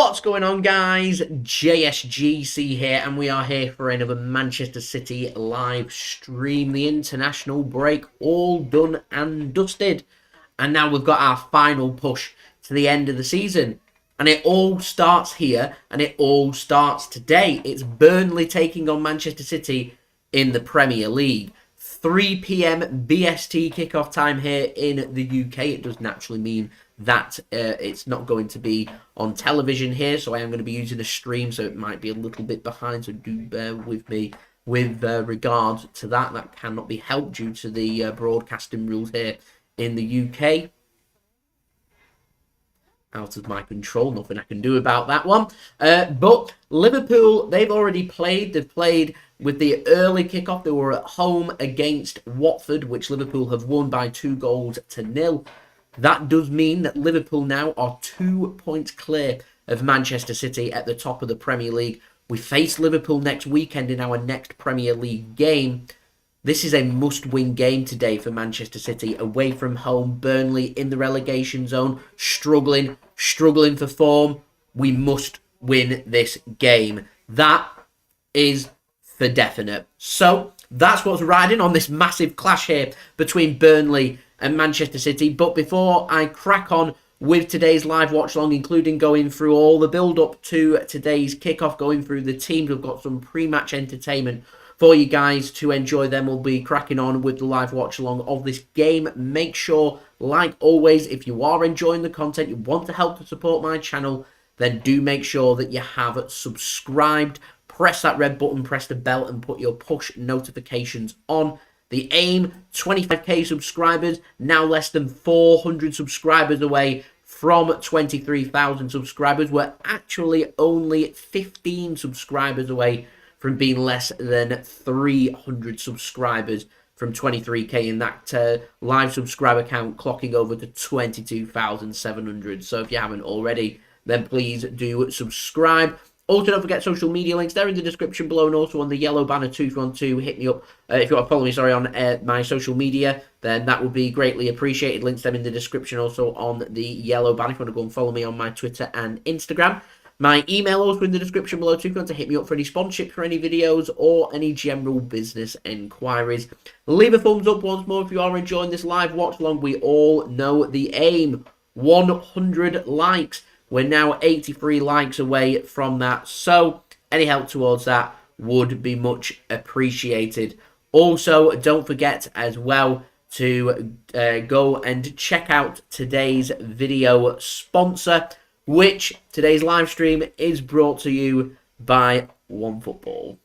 What's going on, guys? JSGC here, and we are here for another Manchester City live stream. The international break all done and dusted, and now we've got our final push to the end of the season, and it all starts here, and it all starts today. It's Burnley taking on Manchester City in the Premier League. 3 p.m. BST kickoff time here in the UK. It does naturally mean that it's not going to be on television here, so I am going to be using a stream, so it might be a little bit behind, so do bear with me with regard to that. That cannot be helped due to the broadcasting rules here in the UK. Out of my control, nothing I can do about that one. But Liverpool, they've already played. They've played with the early kickoff. They were at home against Watford, which Liverpool have won by 2-0. That does mean that Liverpool now are 2 points clear of Manchester City at the top of the Premier League. We face Liverpool next weekend in our next Premier League game. This is a must-win game today for Manchester City. Away from home, Burnley in the relegation zone, struggling for form. We must win this game. That is for definite. So that's what's riding on this massive clash here between Burnley and Manchester City. But before I crack on with today's live watch along, including going through all the build-up to today's kickoff, going through the teams, we've got some pre-match entertainment for you guys to enjoy. Then we'll be cracking on with the live watch along of this game. Make sure, like always, if you are enjoying the content, you want to help to support my channel, then do make sure that you have subscribed. Press that red button, press the bell, and put your push notifications on. The aim, 25k subscribers, now less than 400 subscribers away from 23,000 subscribers. We're actually only 15 subscribers away from being less than 300 subscribers from 23k, and that live subscriber count clocking over to 22,700. So if you haven't already, then please do subscribe. Also, don't forget social media links. They're in the description below, and also on the yellow banner 212. Hit me up if you want to follow me, on my social media, then that would be greatly appreciated. Links them in the description, also on the yellow banner if you want to go and follow me on my Twitter and Instagram. My email also in the description below too if you want to hit me up for any sponsorship for any videos or any general business enquiries. Leave a thumbs up once more if you are enjoying this live watch along. We all know the aim, 100 likes. We're now 83 likes away from that, so any help towards that would be much appreciated. Also, don't forget as well to go and check out today's video sponsor, which today's live stream is brought to you by OneFootball.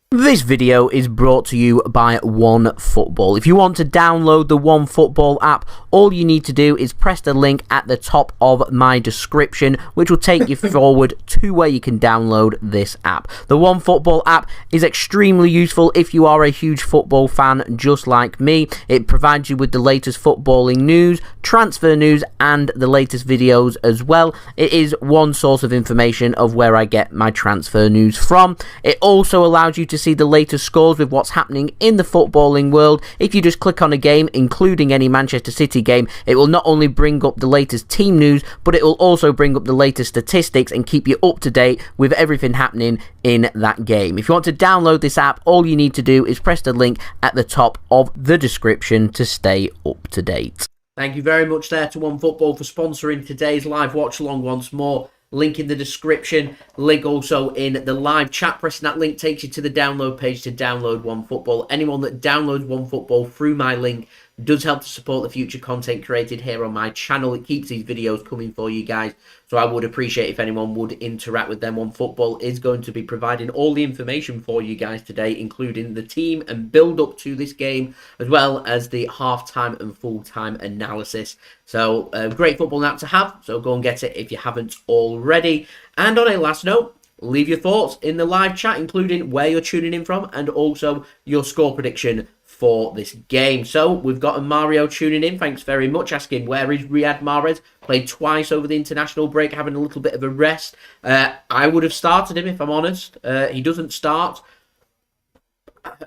This video is brought to you by OneFootball. If you want to download the OneFootball app, all you need to do is press the link at the top of my description, which will take you forward to where you can download this app. The OneFootball app is extremely useful if you are a huge football fan just like me. It provides you with the latest footballing news, transfer news, and the latest videos as well. It is one source of information of where I get my transfer news from. It also allows you to see the latest scores with what's happening in the footballing world. If you just click on a game, including any Manchester City game, it will not only bring up the latest team news, but it will also bring up the latest statistics and keep you up to date with everything happening in that game. If you want to download this app, all you need to do is press the link at the top of the description to stay up to date. Thank you very much there to OneFootball for sponsoring today's live watch along once more. Link in the description, link also in the live chat. Pressing that link takes you to the download page to download OneFootball. Anyone that downloads OneFootball through my link does help to support the future content created here on my channel. It keeps these videos coming for you guys, so I would appreciate if anyone would interact with them. OneFootball is going to be providing all the information for you guys today, including the team and build up to this game, as well as the half-time and full-time analysis. So great football app to have, so go and get it if you haven't already. And on a last note, leave your thoughts in the live chat, including where you're tuning in from and also your score prediction for this game. So we've got a Mario tuning in, thanks very much, asking where is Riyad Mahrez? Played twice over the international break, having a little bit of a rest. I would have started him if I'm honest. He doesn't start.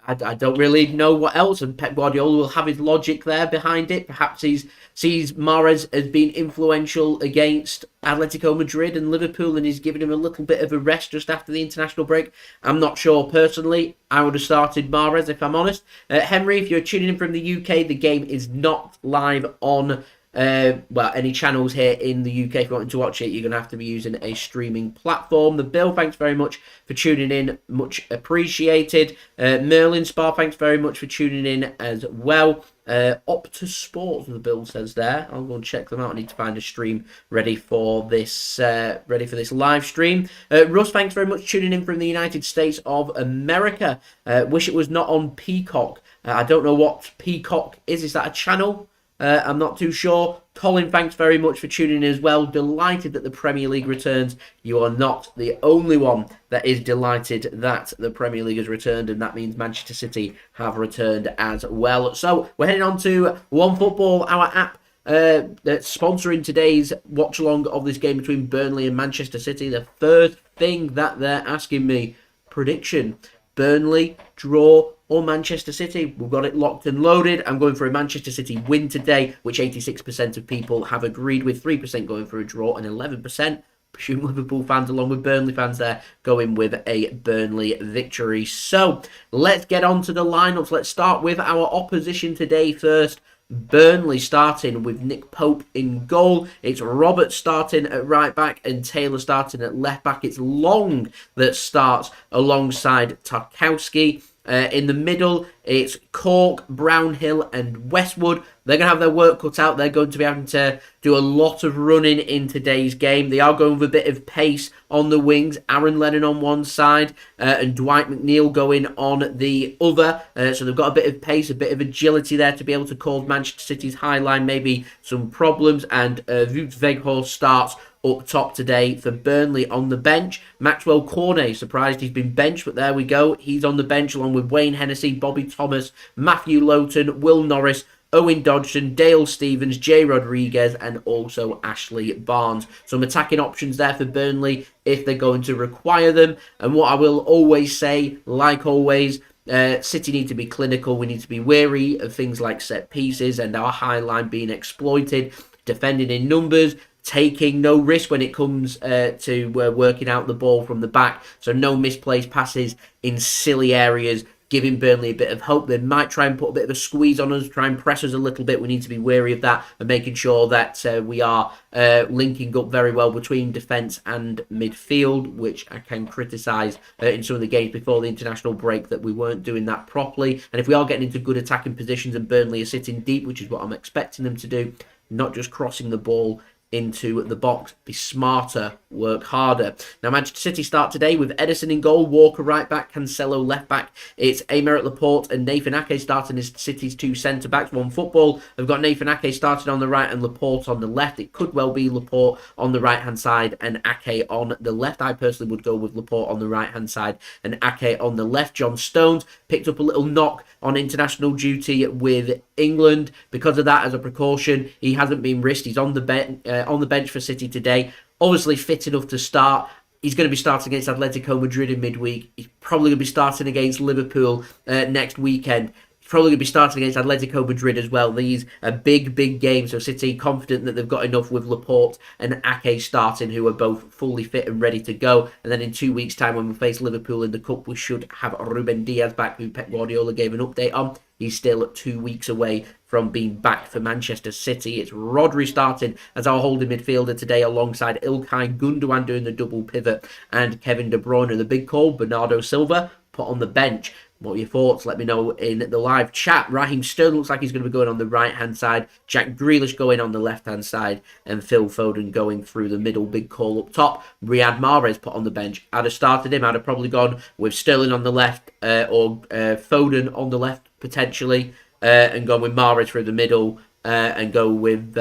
I don't really know what else, and Pep Guardiola will have his logic there behind it. Perhaps he sees Mahrez as being influential against Atletico Madrid and Liverpool, and he's given him a little bit of a rest just after the international break. I'm not sure personally. I would have started Mahrez if I'm honest. Henry, if you're tuning in from the UK, the game is not live on any channels here in the UK. If you want to watch it, you're going to have to be using a streaming platform. The Bill, thanks very much for tuning in, much appreciated. Merlin Spar, thanks very much for tuning in as well. Optus Sports, the Bill says there. I'll go and check them out. I need to find a stream ready for this live stream. Russ, thanks very much for tuning in from the United States of America. Wish it was not on Peacock. I don't know what Peacock is. Is that a channel? I'm not too sure. Colin, thanks very much for tuning in as well. Delighted that the Premier League returns. You are not the only one that is delighted that the Premier League has returned, and that means Manchester City have returned as well. So we're heading on to OneFootball, our app that's sponsoring today's watch-along of this game between Burnley and Manchester City. The first thing that they're asking me, prediction. Burnley, draw, or Manchester City. We've got it locked and loaded. I'm going for a Manchester City win today, which 86% of people have agreed with. 3% going for a draw, and 11%, presume Liverpool fans along with Burnley fans there, going with a Burnley victory. So let's get on to the lineups. Let's start with our opposition today first. Burnley starting with Nick Pope in goal. It's Roberts starting at right back and Taylor starting at left back. It's Long that starts alongside Tarkowski. In the middle, it's Cork, Brownhill and Westwood. They're going to have their work cut out. They're going to be having to do a lot of running in today's game. They are going with a bit of pace on the wings. Aaron Lennon on one side and Dwight McNeil going on the other. So they've got a bit of pace, a bit of agility there to be able to cause Manchester City's high line maybe some problems. And Wout Weghorst starts up top today for Burnley. On the bench, Maxwel Cornet, surprised he's been benched, but there we go. He's on the bench along with Wayne Hennessy, Bobby Thomas, Matthew Lowton, Will Norris, Owen Dodgson, Dale Stevens, Jay Rodriguez, and also Ashley Barnes. Some attacking options there for Burnley if they're going to require them. And what I will always say, like always, City need to be clinical. We need to be wary of things like set pieces and our high line being exploited, defending in numbers, taking no risk when it comes to working out the ball from the back. So no misplaced passes in silly areas, giving Burnley a bit of hope. They might try and put a bit of a squeeze on us, try and press us a little bit. We need to be wary of that and making sure that we are linking up very well between defence and midfield, which I can criticise in some of the games before the international break that we weren't doing that properly. And if we are getting into good attacking positions and Burnley are sitting deep, which is what I'm expecting them to do, not just crossing the ball into the box, be smarter, work harder. Now, Manchester City start today with Ederson in goal, Walker right back, Cancelo left back. It's Aymeric Laporte and Nathan Ake starting as City's two centre-backs. OneFootball have got Nathan Ake starting on the right and Laporte on the left. It could well be Laporte on the right-hand side and Ake on the left. I personally would go with Laporte on the right-hand side and Ake on the left. John Stones picked up a little knock on international duty with England. Because of that, as a precaution, he hasn't been risked. He's on the bench for City today. Obviously fit enough to start. He's going to be starting against Atletico Madrid in midweek. He's probably going to be starting against Liverpool next weekend. He's probably going to be starting against Atletico Madrid as well. These are big games. So City confident that they've got enough with Laporte and Ake starting, who are both fully fit and ready to go. And then in 2 weeks' time, when we face Liverpool in the Cup, we should have Ruben Dias back, who Pep Guardiola gave an update on. He's still 2 weeks away from being back for Manchester City. It's Rodri starting as our holding midfielder today alongside Ilkay Gundogan doing the double pivot and Kevin De Bruyne. The big call, Bernardo Silva, put on the bench. What are your thoughts? Let me know in the live chat. Raheem Sterling looks like he's going to be going on the right-hand side. Jack Grealish going on the left-hand side. And Phil Foden going through the middle. Big call up top. Riyad Mahrez put on the bench. I'd have started him. I'd have probably gone with Sterling on the left or Foden on the left potentially. And gone with Mahrez through the middle. And go with,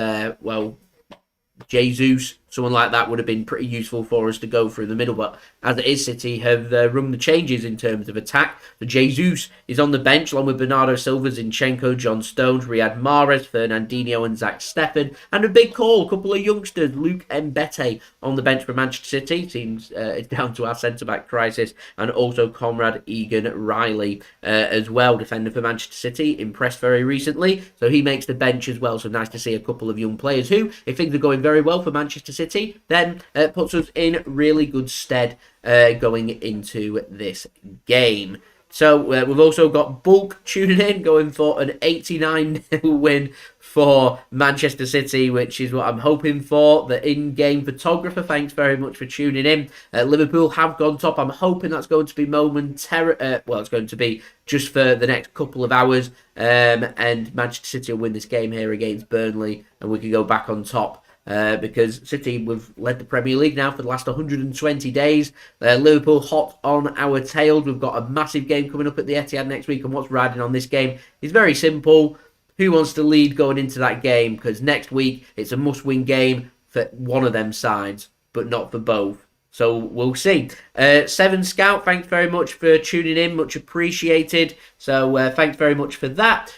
Jesus someone like that would have been pretty useful for us to go through the middle. But as it is, City have rung the changes in terms of attack. So Jesus is on the bench along with Bernardo Silva, Zinchenko, John Stones, Riyad Mahrez, Fernandinho and Zack Steffen. And a big call, a couple of youngsters, Luke Mbete on the bench for Manchester City. Seems it's down to our centre-back crisis. And also Conrad Egan-Riley as well, defender for Manchester City. Impressed very recently. So he makes the bench as well. So nice to see a couple of young players who, if things are going very well for Manchester City, then puts us in really good stead going into this game. So we've also got Bulk tuning in, going for an 89-0 win for Manchester City, which is what I'm hoping for. The in-game photographer, thanks very much for tuning in. Liverpool have gone top. I'm hoping that's going to be momentary. Well, it's going to be just for the next couple of hours. And Manchester City will win this game here against Burnley, and we can go back on top. Because City, we've led the Premier League now for the last 120 days. Liverpool hot on our tails. We've got a massive game coming up at the Etihad next week, and what's riding on this game is very simple. Who wants to lead going into that game? Because next week it's a must-win game for one of them sides, but not for both. So we'll see. Seven Scout, thanks very much for tuning in. Much appreciated. So thanks very much for that.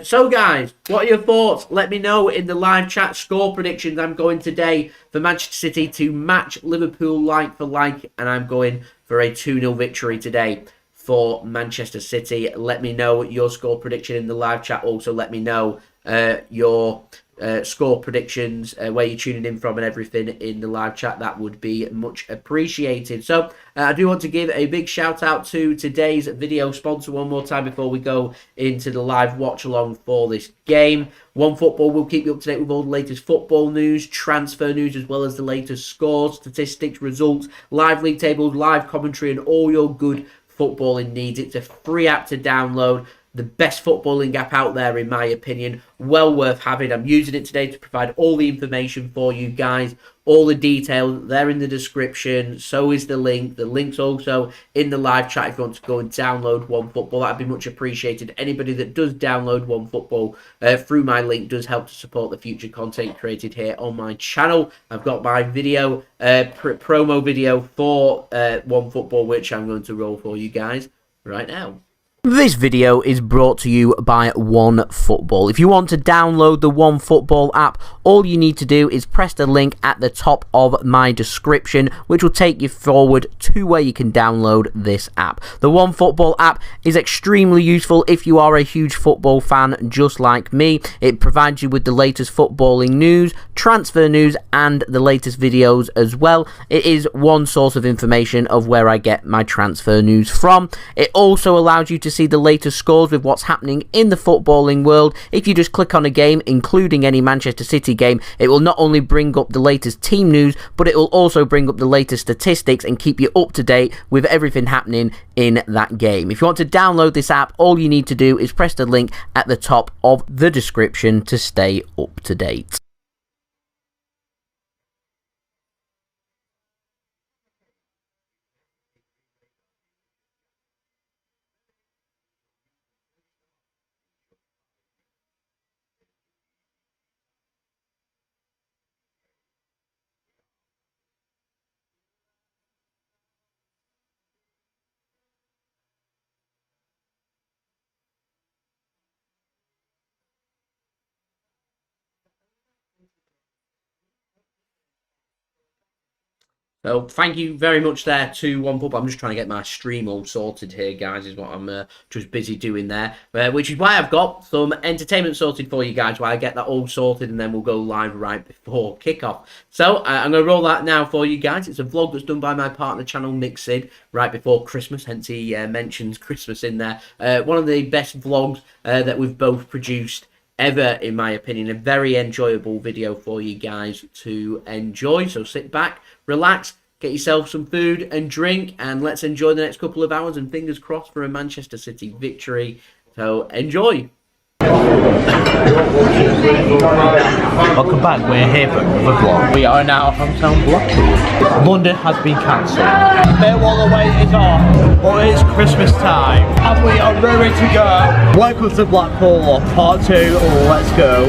So guys, what are your thoughts? Let me know in the live chat. Score predictions. I'm going today for Manchester City to match Liverpool like for like. And I'm going for a 2-0 victory today for Manchester City. Let me know your score prediction in the live chat. Also let me know your score predictions, where you're tuning in from and everything in the live chat. That would be much appreciated. So I do want to give a big shout out to today's video sponsor one more time before we go into the live watch along for this game. OneFootball will keep you up to date with all the latest football news, transfer news, as well as the latest scores, statistics, results, live league tables, live commentary, and all your good footballing needs. It's a free app to download. The best footballing app out there, in my opinion. Well worth having. I'm using it today to provide all the information for you guys. All the details, they're in the description. So is the link. The link's also in the live chat if you want to go and download OneFootball. That'd be much appreciated. Anybody that does download OneFootball through my link does help to support the future content created here on my channel. I've got my video, promo video for OneFootball, which I'm going to roll for you guys right now. This video is brought to you by OneFootball. If you want to download the OneFootball app, all you need to do is press the link at the top of my description, which will take you forward to where you can download this app. The OneFootball app is extremely useful if you are a huge football fan just like me. It provides you with the latest footballing news, transfer news, and the latest videos as well. It is one source of information of where I get my transfer news from. It also allows you to see the latest scores with what's happening in the footballing world. If you just click on a game, including any Manchester City game, it will not only bring up the latest team news, but it will also bring up the latest statistics and keep you up to date with everything happening in that game. If you want to download this app, all you need to do is press the link at the top of the description to stay up to date. So thank you very much there to OneFootball. I'm just trying to get my stream all sorted here, guys, is what I'm just busy doing there. Which is why I've got some entertainment sorted for you guys, while I get that all sorted, and then we'll go live right before kickoff. So I'm going to roll that now for you guys. It's a vlog that's done by my partner channel, Nick Sid, right before Christmas, hence he mentions Christmas in there. One of the best vlogs that we've both produced ever, in my opinion. A very enjoyable video for you guys to enjoy. So sit back, relax, get yourself some food and drink, and let's enjoy the next couple of hours, and fingers crossed for a Manchester City victory. So enjoy. Welcome back, we're here for another vlog. We are now at hometown Blackpool. London has been cancelled. Millwall away is off, but it's Christmas time and we are ready to go. Welcome to Blackpool, part 2, let's go.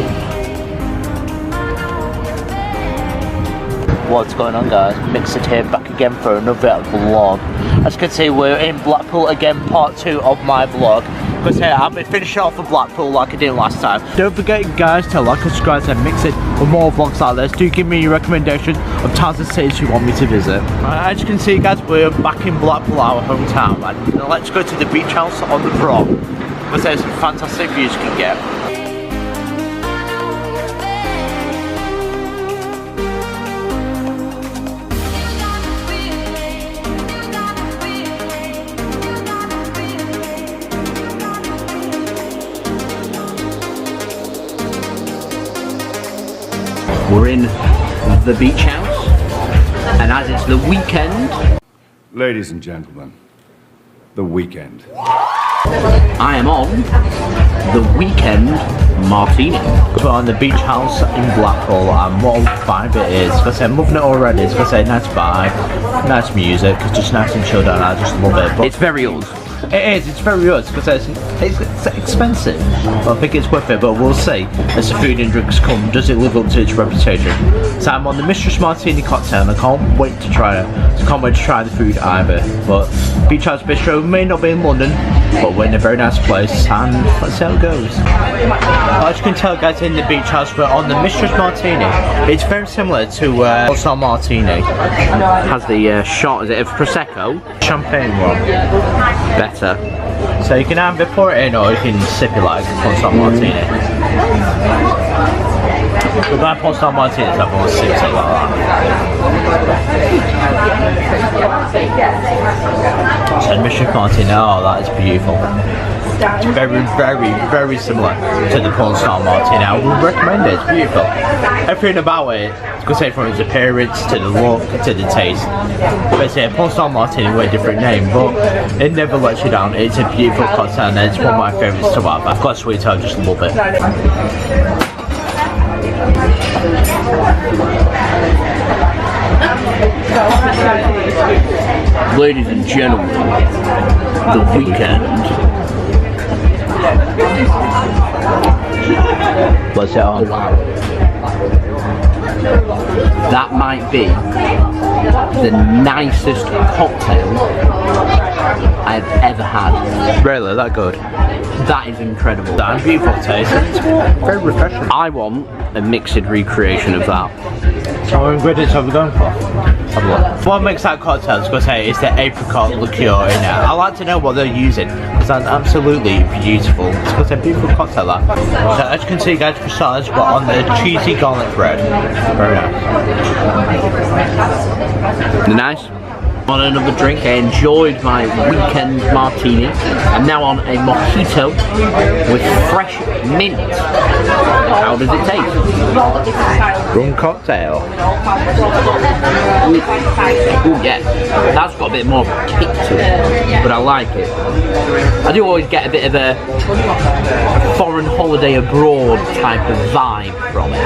What's going on, guys? Mixed here, back again for another vlog. As you can see, we're in Blackpool again, part 2 of my vlog. Because here, I'll be finishing off of Blackpool like I did last time. Don't forget, guys, to like and subscribe and mix it for more vlogs like this. Do give me your recommendation of towns and cities you want me to visit. As you can see, guys, we're back in Blackpool, our hometown. And let's go to the beach house on the prom. Because there's some fantastic views you can get. We're in the beach house, and as it's the weekend, ladies and gentlemen, the weekend. I am on the weekend martini. We're on the beach house in Blackpool, and what a vibe it is. Because I'm loving it already. It's going to say nice vibe, nice music, it's just nice and chilled out. I just love it. But It's very us. it is, it's very good because it's expensive. But I think it's worth it, but we'll see as the food and drinks come. Does it live up to its reputation? So I'm on the Mistress Martini cocktail and I can't wait to try it. So I can't wait to try the food either. But Beach House Bistro may not be in London, but we're in a very nice place and let's see how it goes. As you can tell, guys, in the beach house we're on the Mistress Martini. It's very similar to Oleksandr Martini. It has the shot, is it of Prosecco? Champagne one. Better. So you can either pour it in or you can sip it like Oleksandr Martini. But that Oleksandr Martini, everyone sips it like that. So Mistress Martini, oh that is beautiful. It's very, very, very similar to the Oleksandr Martini. I would recommend it, it's beautiful. Everything about it, you could say from its appearance, to the look, to the taste. But say Oleksandr Martini with a different name, but it never lets you down. It's a beautiful cocktail and it's one of my favourites to have. I've got sweet, I just love it. Ladies and gentlemen, the weekend. What's it on? That might be the nicest cocktail I've ever had. Really, that good? That is incredible. That beautiful taste. It's very refreshing. I want a mixed recreation of that. So what ingredients are we going for? Have a look. What makes that cocktail is the apricot liqueur in it. I like to know what they're using because that's absolutely beautiful. It's got a beautiful cocktail that. So as you can see, guys, for starters we're on the cheesy garlic bread. Very nice. Nice. On another drink, I enjoyed my weekend martini. I'm now on a mojito with fresh mint. How does it taste? Rum cocktail. Ooh, yeah, that's got a bit more kick to it, but I like it. I do always get a bit of a foreign holiday abroad type of vibe from it.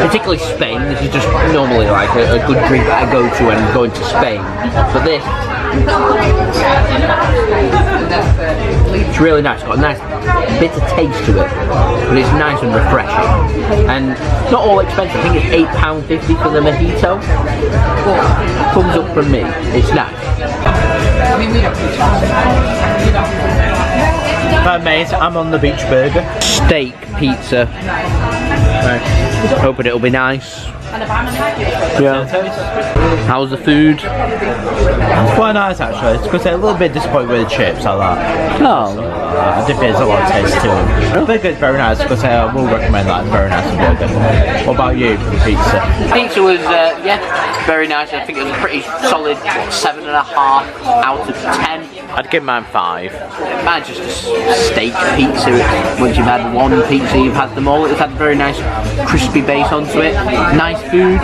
Particularly Spain, this is just normally like a good drink that I go to when I'm going to Spain. But this, it's really nice, it's got a nice bitter taste to it, but it's nice and refreshing. And it's not all expensive, I think it's £8.50 for the mojito. Thumbs up from me, it's nice. Right, mate, I'm on the beach burger. Steak pizza. Right. Hoping it'll be nice. Yeah. How's the food? It's quite nice actually. It's because a little bit disappointed with the chips like that. Oh. I think there's a lot of taste to it. I think it's very nice because I will recommend that. It's very nice and burger. What about you for the pizza? Pizza was, yeah, very nice. I think it was a pretty solid 7.5 out of 10. I'd give mine 5. Mine's just a steak pizza. Once you've had one pizza, you've had them all. It's had a very nice crispy base onto it. Nice food,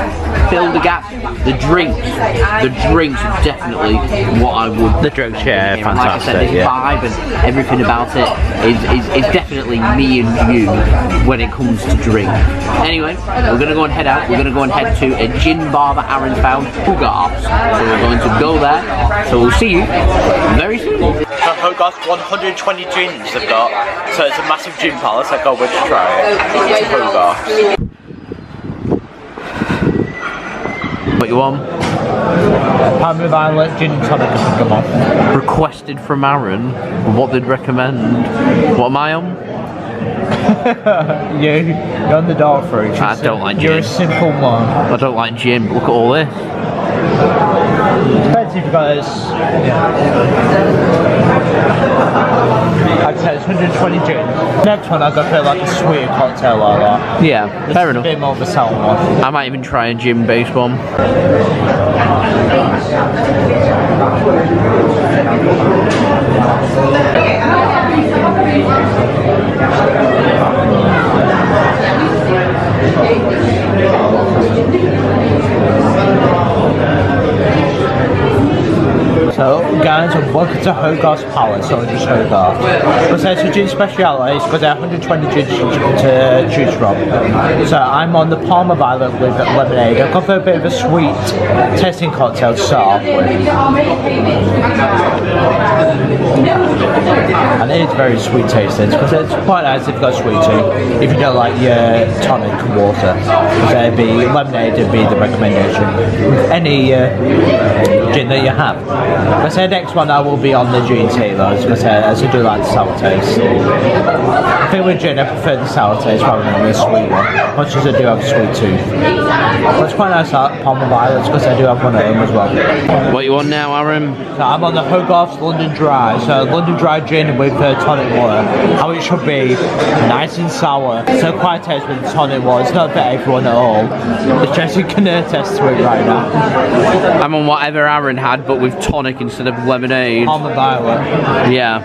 fill the gap. The drinks are definitely what I would. The drinks, yeah, fantastic. Like I said, this vibe and everything about it is definitely me and you when it comes to drink. Anyway, we're gonna go and head out. We're gonna go and head to a gin bar that Aaron's found, Hogarth's. So we're going to go there. So we'll see you very soon. So Hogarth's 120 gins they've got. So it's a massive gin palace. I can't wait to try it. It's Hogarth's. What you want? Primary Violet, gin and tonic, I think I'm on. Requested from Aaron. What they'd recommend. What am I on? You're on the dark fruit. I don't like gin. You're a simple man. I don't like gin, but look at all this. Depends if you've got this. I'd say it's 120 gin. Next one, I've got to feel like a sweet cocktail like that. Yeah, This fair is enough. a bit more of a sour one. I might even try a gin-based one. So, guys, welcome to Hogarth's Palace, or just Hogarth. Because there's a gin specialities, because there are 120 gins to choose from. So, I'm on the Palmer Violet with lemonade. I've gone for a bit of a sweet tasting cocktail to start off with. And it is very sweet tasting, because it's quite nice if you've got sweet tooth. If you don't like your tonic water, because it'd be lemonade would be the recommendation. With any gin that you have. I say next one I will be on the G&T though, as I do like the sour taste. I think with gin I prefer the sour taste rather than the sweet one, much as I do have a sweet tooth. But it's quite nice that Palmer Violets because I do have one of them as well. What you want now, Aaron? So I'm on the Hogarth's London Dry, so London Dry gin with tonic water, how it should be, nice and sour, so quite tasty with the tonic water. It's not for everyone at all. It's just you can attest to it right now. I'm on whatever Aaron had, but with tonic instead of lemonade. Palmer Violet. Yeah.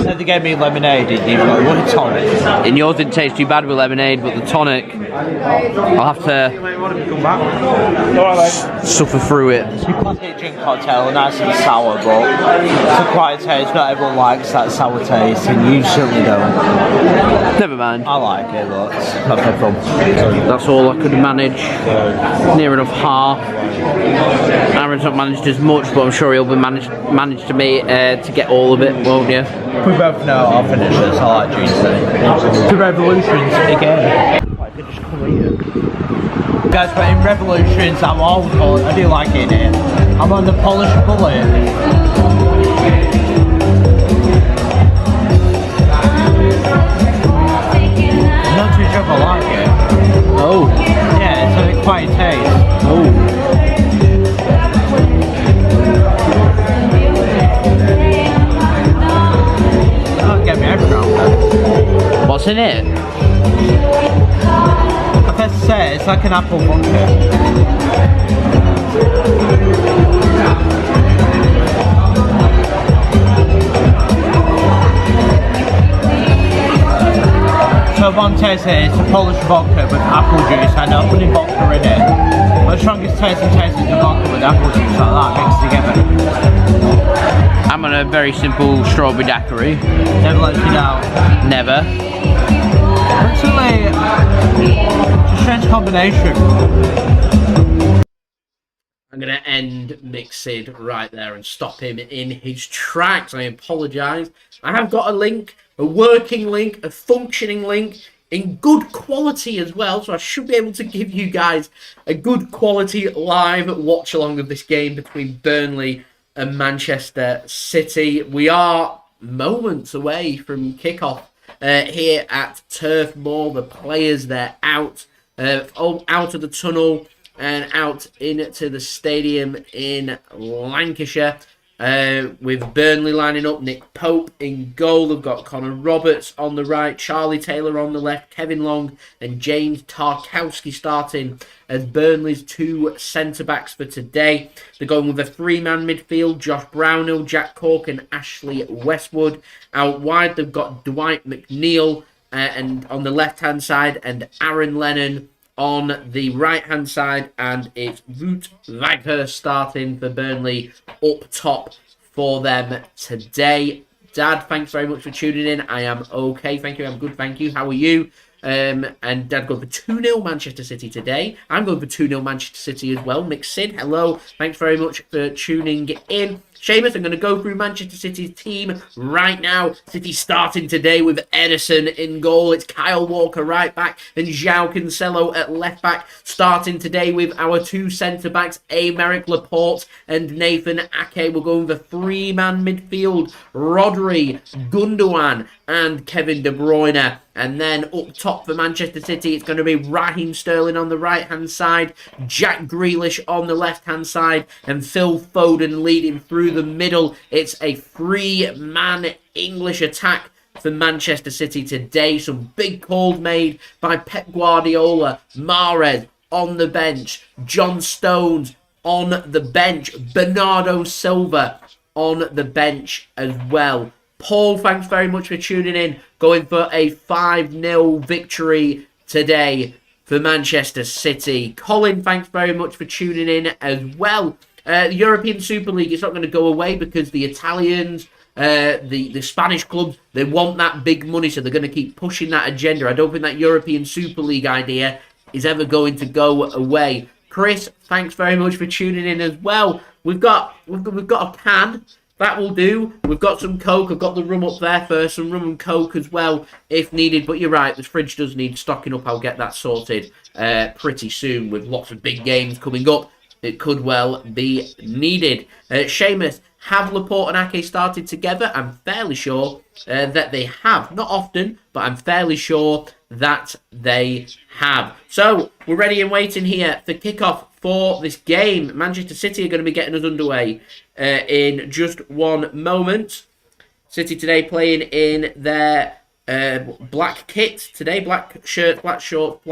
So they gave me lemonade, you've got one tonic. And yours didn't taste too bad with lemonade, but the tonic, I'll have to suffer through it. It's a classic gin cocktail, nice and sour, but it's a quiet taste. Not everyone likes that sour taste, and you certainly don't. Never mind. I like it, but it's not good fun. That's all I could manage. Near enough half. Aaron's not managed as much, but I'm sure he'll be managed to get all of it, won't you? We both know our finishers. I like G&T. The Revolutions again. Guys, but in Revolutions, I'm always on. I do like it in here. I'm on the Polish Bullet. Not too sure if I like it. Oh. Yeah, it's a quiet taste. Oh. Don't get me everywhere. What's in it? I have to say, it's like an apple vodka. So one taste here, it's a Polish vodka with apple juice and honey vodka in it. The strongest taste is the vodka with apple juice like that mixed together. I'm on a very simple strawberry daiquiri. Never lets you down. Never. Actually, it's a strange combination. I'm going to end Mixid right there and stop him in his tracks. I apologise. I have got a link, a working link, a functioning link, in good quality as well. So I should be able to give you guys a good quality live watch along of this game between Burnley and Manchester City. We are moments away from kickoff here at Turf Moor. The players, they're out of the tunnel and out into the stadium in Lancashire. With Burnley lining up, Nick Pope in goal. They've got Connor Roberts on the right, Charlie Taylor on the left, Kevin Long and James Tarkowski starting as Burnley's two centre-backs for today. They're going with a three-man midfield, Josh Brownhill, Jack Cork and Ashley Westwood. Out wide, they've got Dwight McNeil and on the left-hand side, and Aaron Lennon on the right-hand side, and it's Wout Weghorst starting for Burnley up top for them today. Dad, thanks very much for tuning in. I am okay, thank you. I'm good, thank you. How are you? And Dad going for 2-0 Manchester City today. I'm going for 2-0 Manchester City as well. Mixed hello. Thanks very much for tuning in. Seamus, I'm going to go through Manchester City's team right now. City starting today with Ederson in goal. It's Kyle Walker right back and Joao Cancelo at left back. Starting today with our 2 centre-backs, Aymeric Laporte and Nathan Ake. We're going with a 3-man midfield. Rodri, Gundogan and Kevin De Bruyne. And then up top for Manchester City, it's going to be Raheem Sterling on the right-hand side, Jack Grealish on the left-hand side, and Phil Foden leading through the middle. It's a 3-man English attack for Manchester City today. Some big calls made by Pep Guardiola. Mahrez on the bench, John Stones on the bench, Bernardo Silva on the bench as well. Paul, thanks very much for tuning in. Going for a 5-0 victory today for Manchester City. Colin, thanks very much for tuning in as well. The European Super League, it's not going to go away because the Italians, the Spanish clubs, they want that big money, so they're going to keep pushing that agenda. I don't think that European Super League idea is ever going to go away. Chris, thanks very much for tuning in as well. We've got a can. That will do. We've got some Coke. I've got the rum up there first. Some rum and Coke as well, if needed. But you're right, the fridge does need stocking up. I'll get that sorted pretty soon with lots of big games coming up. It could well be needed. Seamus, have Laporte and Ake started together? I'm fairly sure that they have. Not often, but I'm fairly sure that they have. So, we're ready and waiting here for kickoff for this game. Manchester City are going to be getting us underway in just one moment. City today playing in their black kit today. Black shirt, black shorts,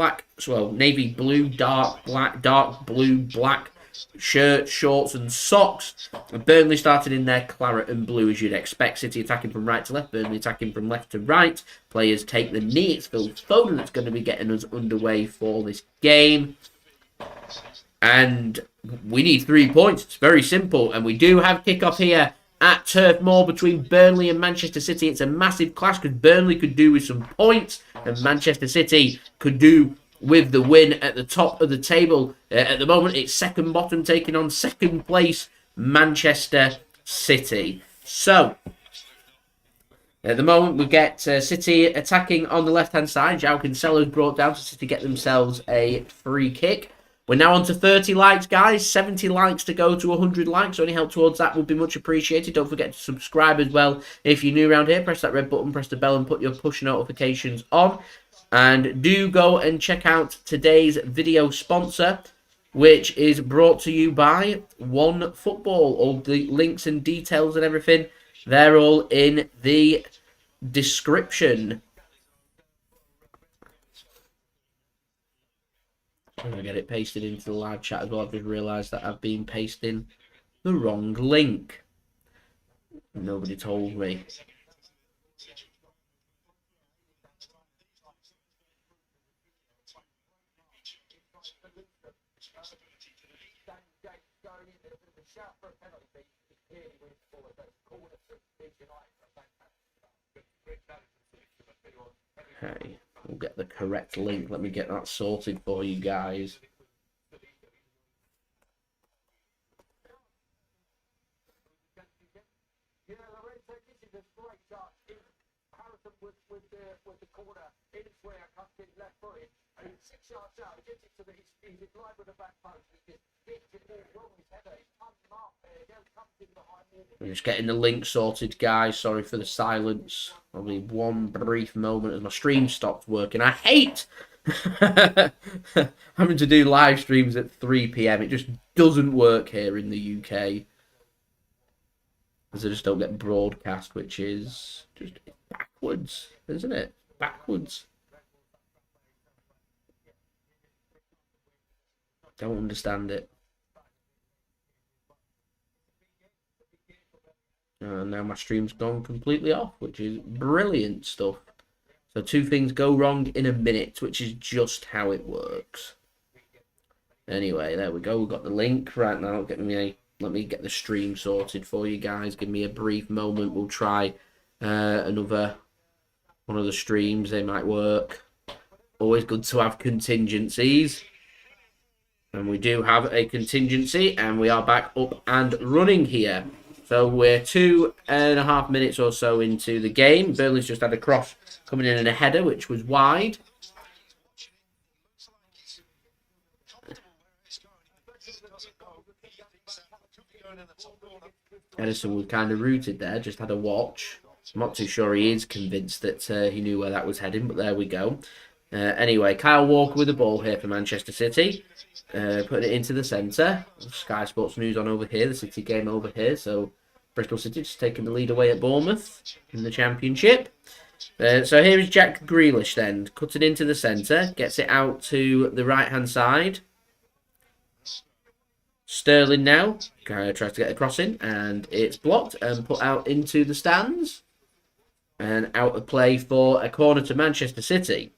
navy blue, dark blue, black shirt, shorts and socks. And Burnley started in their claret and blue as you'd expect. City attacking from right to left, Burnley attacking from left to right. Players take the knee. It's Phil Foden that's going to be getting us underway for this game. And we need 3 points. It's very simple. And we do have kickoff here at Turf Moor between Burnley and Manchester City. It's a massive clash because Burnley could do with some points and Manchester City could do with the win at the top of the table. At the moment, it's second bottom taking on second place Manchester City. So, at the moment, we get City attacking on the left-hand side. Joao Cancelo is brought down to City get themselves a free kick. We're now on to 30 likes, guys. 70 likes to go to 100 likes. So any help towards that would be much appreciated. Don't forget to subscribe as well. If you're new around here, press that red button, press the bell, and put your push notifications on. And do go and check out today's video sponsor, which is brought to you by One Football. All the links and details and everything, they're all in the description. I'm going to get it pasted into the live chat as well. I've just realised that I've been pasting the wrong link. Nobody told me. Okay, we'll get the correct link. Let me get that sorted for you guys. With the corner in its way, comes in left footed, and 6 yards out, he gets it to the he's in line with the back post. He just hits it all wrong. His header, he's pumped him up there. He comes in behind him. I'm just getting the link sorted, guys. Sorry for the silence. Only one brief moment as my stream stopped working. I hate having to do live streams at 3 p.m. It just doesn't work here in the UK. Because I just don't get broadcast, which is just backwards, isn't it? Backwards. Don't understand it. And now my stream's gone completely off, which is brilliant stuff. So 2 things go wrong in a minute, which is just how it works. Anyway, there we go. We've got the link right now. Let me get the stream sorted for you guys. Give me a brief moment. We'll try another one of the streams. They might work. Always good to have contingencies. And we do have a contingency, and we are back up and running here. So we're 2.5 minutes or so into the game. Burnley's just had a cross coming in and a header, which was wide. Ederson was kind of rooted there, just had a watch. I'm not too sure he is convinced that he knew where that was heading, but there we go. Anyway, Kyle Walker with the ball here for Manchester City. Putting it into the centre. Sky Sports News on over here, the City game over here. So Bristol City just taking the lead away at Bournemouth in the Championship. So here is Jack Grealish then. Cuts it into the centre. Gets it out to the right-hand side. Sterling now tries to get a cross in, and it's blocked and put out into the stands. And out of play for a corner to Manchester City.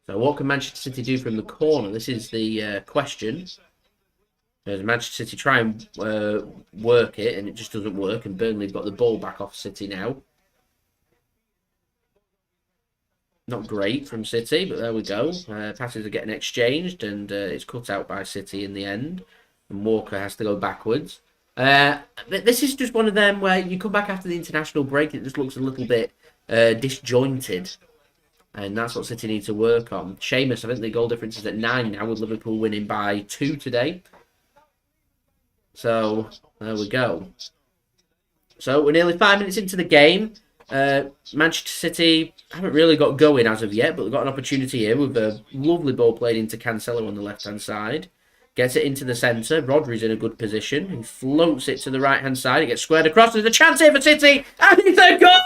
So what can Manchester City do from the corner? This is the question. As Manchester City try and work it, and it just doesn't work. And Burnley have got the ball back off City now. Not great from City, but there we go. Passes are getting exchanged, and it's cut out by City in the end. And Walker has to go backwards. This is just one of them where you come back after the international break, it just looks a little bit disjointed. And that's what City need to work on. Seamus, I think the goal difference is at 9 now, with Liverpool winning by 2 today. So, there we go. So, we're nearly 5 minutes into the game. Manchester City haven't really got going as of yet, but they've got an opportunity here with a lovely ball played into Cancelo on the left-hand side. Gets it into the centre. Rodri's in a good position. He floats it to the right-hand side. It gets squared across. There's a chance here for City. And it's a goal!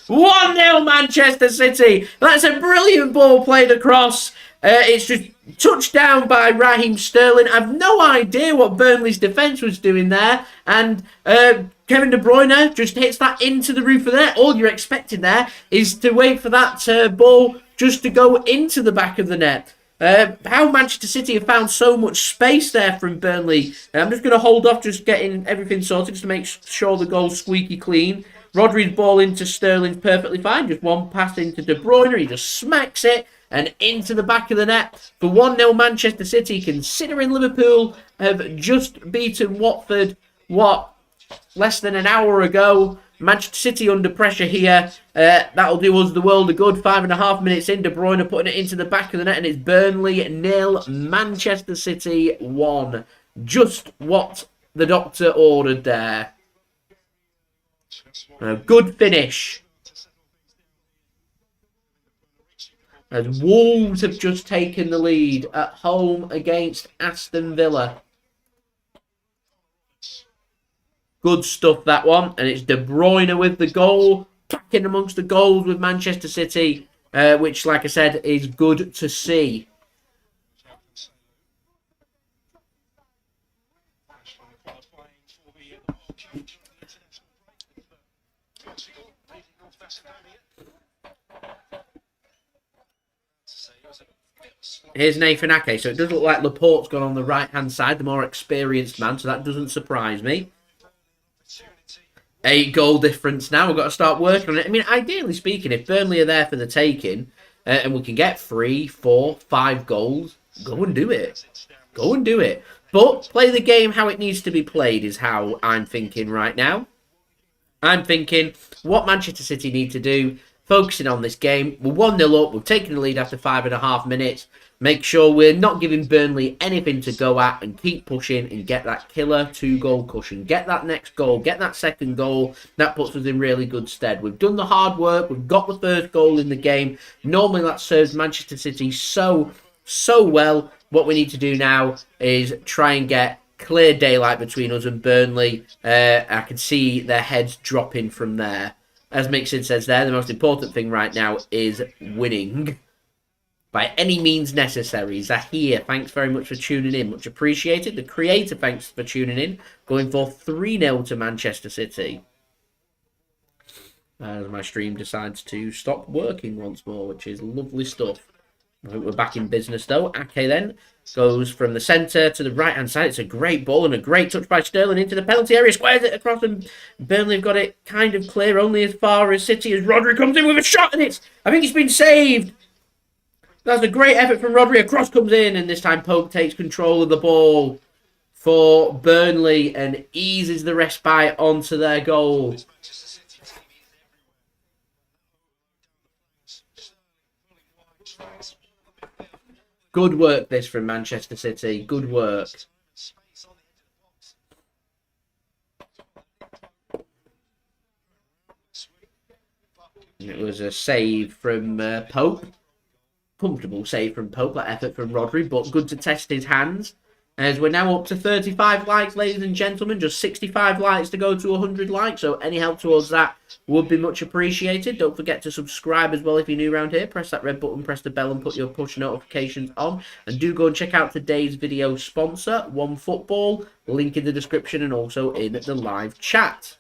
1-0 Manchester City. That's a brilliant ball played across. It's just touched down by Raheem Sterling. I've no idea what Burnley's defence was doing there. And Kevin De Bruyne just hits that into the roof of the net. All you're expecting there is to wait for that ball just to go into the back of the net. How Manchester City have found so much space there from Burnley. I'm just going to hold off just getting everything sorted just to make sure the goal's squeaky clean. Rodri's ball into Sterling's perfectly fine. Just one pass into De Bruyne. He just smacks it and into the back of the net for 1-0 Manchester City, considering Liverpool have just beaten Watford, less than an hour ago. Manchester City under pressure here. That'll do us the world of good. 5.5 minutes in, De Bruyne putting it into the back of the net, and it's Burnley 0, Manchester City 1. Just what the doctor ordered there. A good finish. As Wolves have just taken the lead at home against Aston Villa. Good stuff, that one. And it's De Bruyne with the goal. Packing amongst the goals with Manchester City. Which, like I said, is good to see. Here's Nathan Ake. So it does look like Laporte's gone on the right-hand side, the more experienced man. So that doesn't surprise me. 8 goal difference now. We've got to start working on it. I mean, ideally speaking, if Burnley are there for the taking, and we can get 3, 4, 5 goals, go and do it. Go and do it. But play the game how it needs to be played is how I'm thinking right now. I'm thinking what Manchester City need to do, focusing on this game. We're 1-0 up. We've taken the lead after 5.5 minutes. Make sure we're not giving Burnley anything to go at and keep pushing and get that killer 2-goal cushion. Get that next goal. Get that second goal. That puts us in really good stead. We've done the hard work. We've got the first goal in the game. Normally that serves Manchester City so well. What we need to do now is try and get clear daylight between us and Burnley. I can see their heads dropping from there. As Mixon says there, the most important thing right now is winning. By any means necessary. Zahir, thanks very much for tuning in. Much appreciated. The creator, thanks for tuning in. Going for 3-0 to Manchester City. As my stream decides to stop working once more, which is lovely stuff. I think we're back in business though. Ake then goes from the centre to the right-hand side. It's a great ball and a great touch by Sterling into the penalty area. Squares it across and Burnley have got it kind of clear, only as far as City as Rodri comes in with a shot and I think it's been saved. That's a great effort from Rodri. A cross comes in and this time Pope takes control of the ball for Burnley and eases the respite onto their goal. Good work this from Manchester City. Good work. It was a save from Pope. Comfortable save from Pope. That effort from Rodri, but good to test his hands. As we're now up to 35 likes, ladies and gentlemen. Just 65 likes to go to 100 likes. So any help towards that would be much appreciated. Don't forget to subscribe as well if you're new around here. Press that red button, press the bell and put your push notifications on. And do go and check out today's video sponsor, OneFootball. Link in the description and also in the live chat.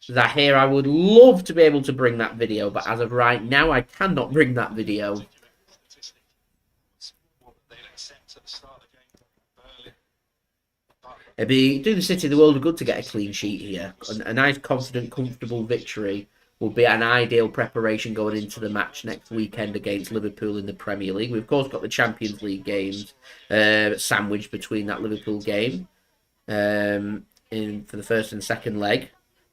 Zahir, I would love to be able to bring that video, but as of right now, I cannot bring that video. It'd be do the City the world of good to get a clean sheet here. A nice, confident, comfortable victory will be an ideal preparation going into the match next weekend against Liverpool in the Premier League. We've, of course, got the Champions League games sandwiched between that Liverpool game for the first and second leg.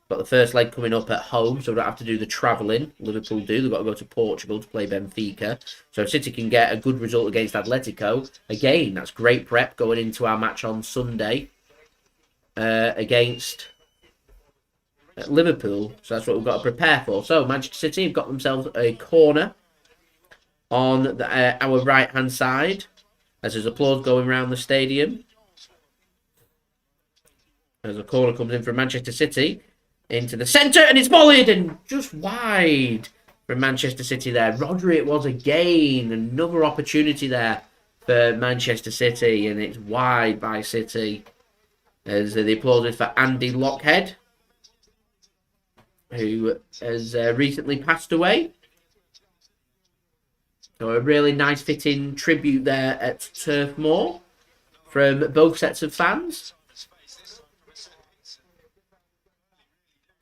Got the first leg coming up at home, so we don't have to do the travelling. Liverpool do. They've got to go to Portugal to play Benfica. So if City can get a good result against Atletico, again, that's great prep going into our match on Sunday against Liverpool. So that's what we've got to prepare for. So Manchester City have got themselves a corner on our right-hand side as there's applause going around the stadium. As a corner comes in from Manchester City. Into the centre, and it's volleyed, and just wide from Manchester City there. Rodri it was again. Another opportunity there for Manchester City, and it's wide by City. As the applause is for Andy Lockhead, who has recently passed away. So a really nice fitting tribute there at Turf Moor from both sets of fans.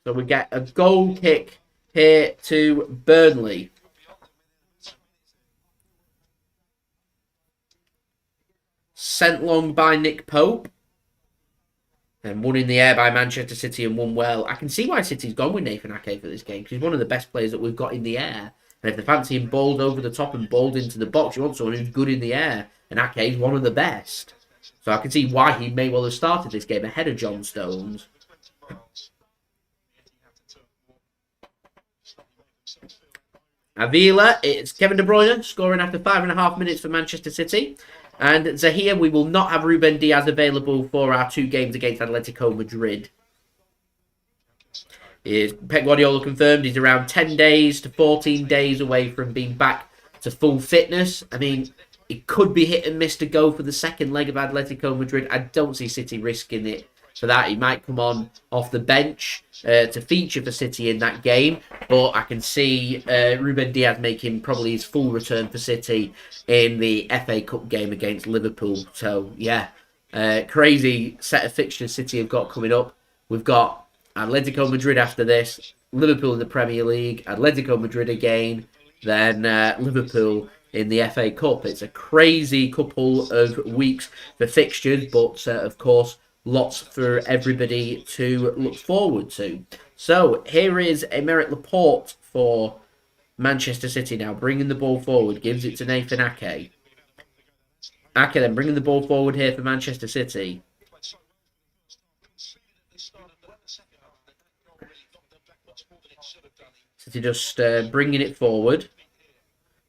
So we get a goal kick here to Burnley. Sent long by Nick Pope. And one in the air by Manchester City and one well. I can see why City's gone with Nathan Ake for this game, because he's one of the best players that we've got in the air. And if they fancy him balled over the top and balled into the box, you want someone who's good in the air. And Ake is one of the best. So I can see why he may well have started this game ahead of John Stones. Avila, it's Kevin De Bruyne scoring after 5.5 minutes for Manchester City. And Zahir, we will not have Ruben Dias available for our 2 games against Atletico Madrid. Pep Guardiola confirmed he's around 10 days to 14 days away from being back to full fitness. I mean, it could be hit and miss to go for the second leg of Atletico Madrid. I don't see City risking it for that. He might come on off the bench to feature for City in that game, but I can see Ruben Dias making probably his full return for City in the FA Cup game against Liverpool. So yeah, crazy set of fixtures City have got coming up. We've got Atletico Madrid after this, Liverpool in the Premier League, Atletico Madrid again, then Liverpool in the FA Cup. It's a crazy couple of weeks for fixtures, but of course lots for everybody to look forward to. So here is Aymeric Laporte for Manchester City now, bringing the ball forward, gives it to Nathan Ake. Ake then bringing the ball forward here for Manchester City. City just bringing it forward,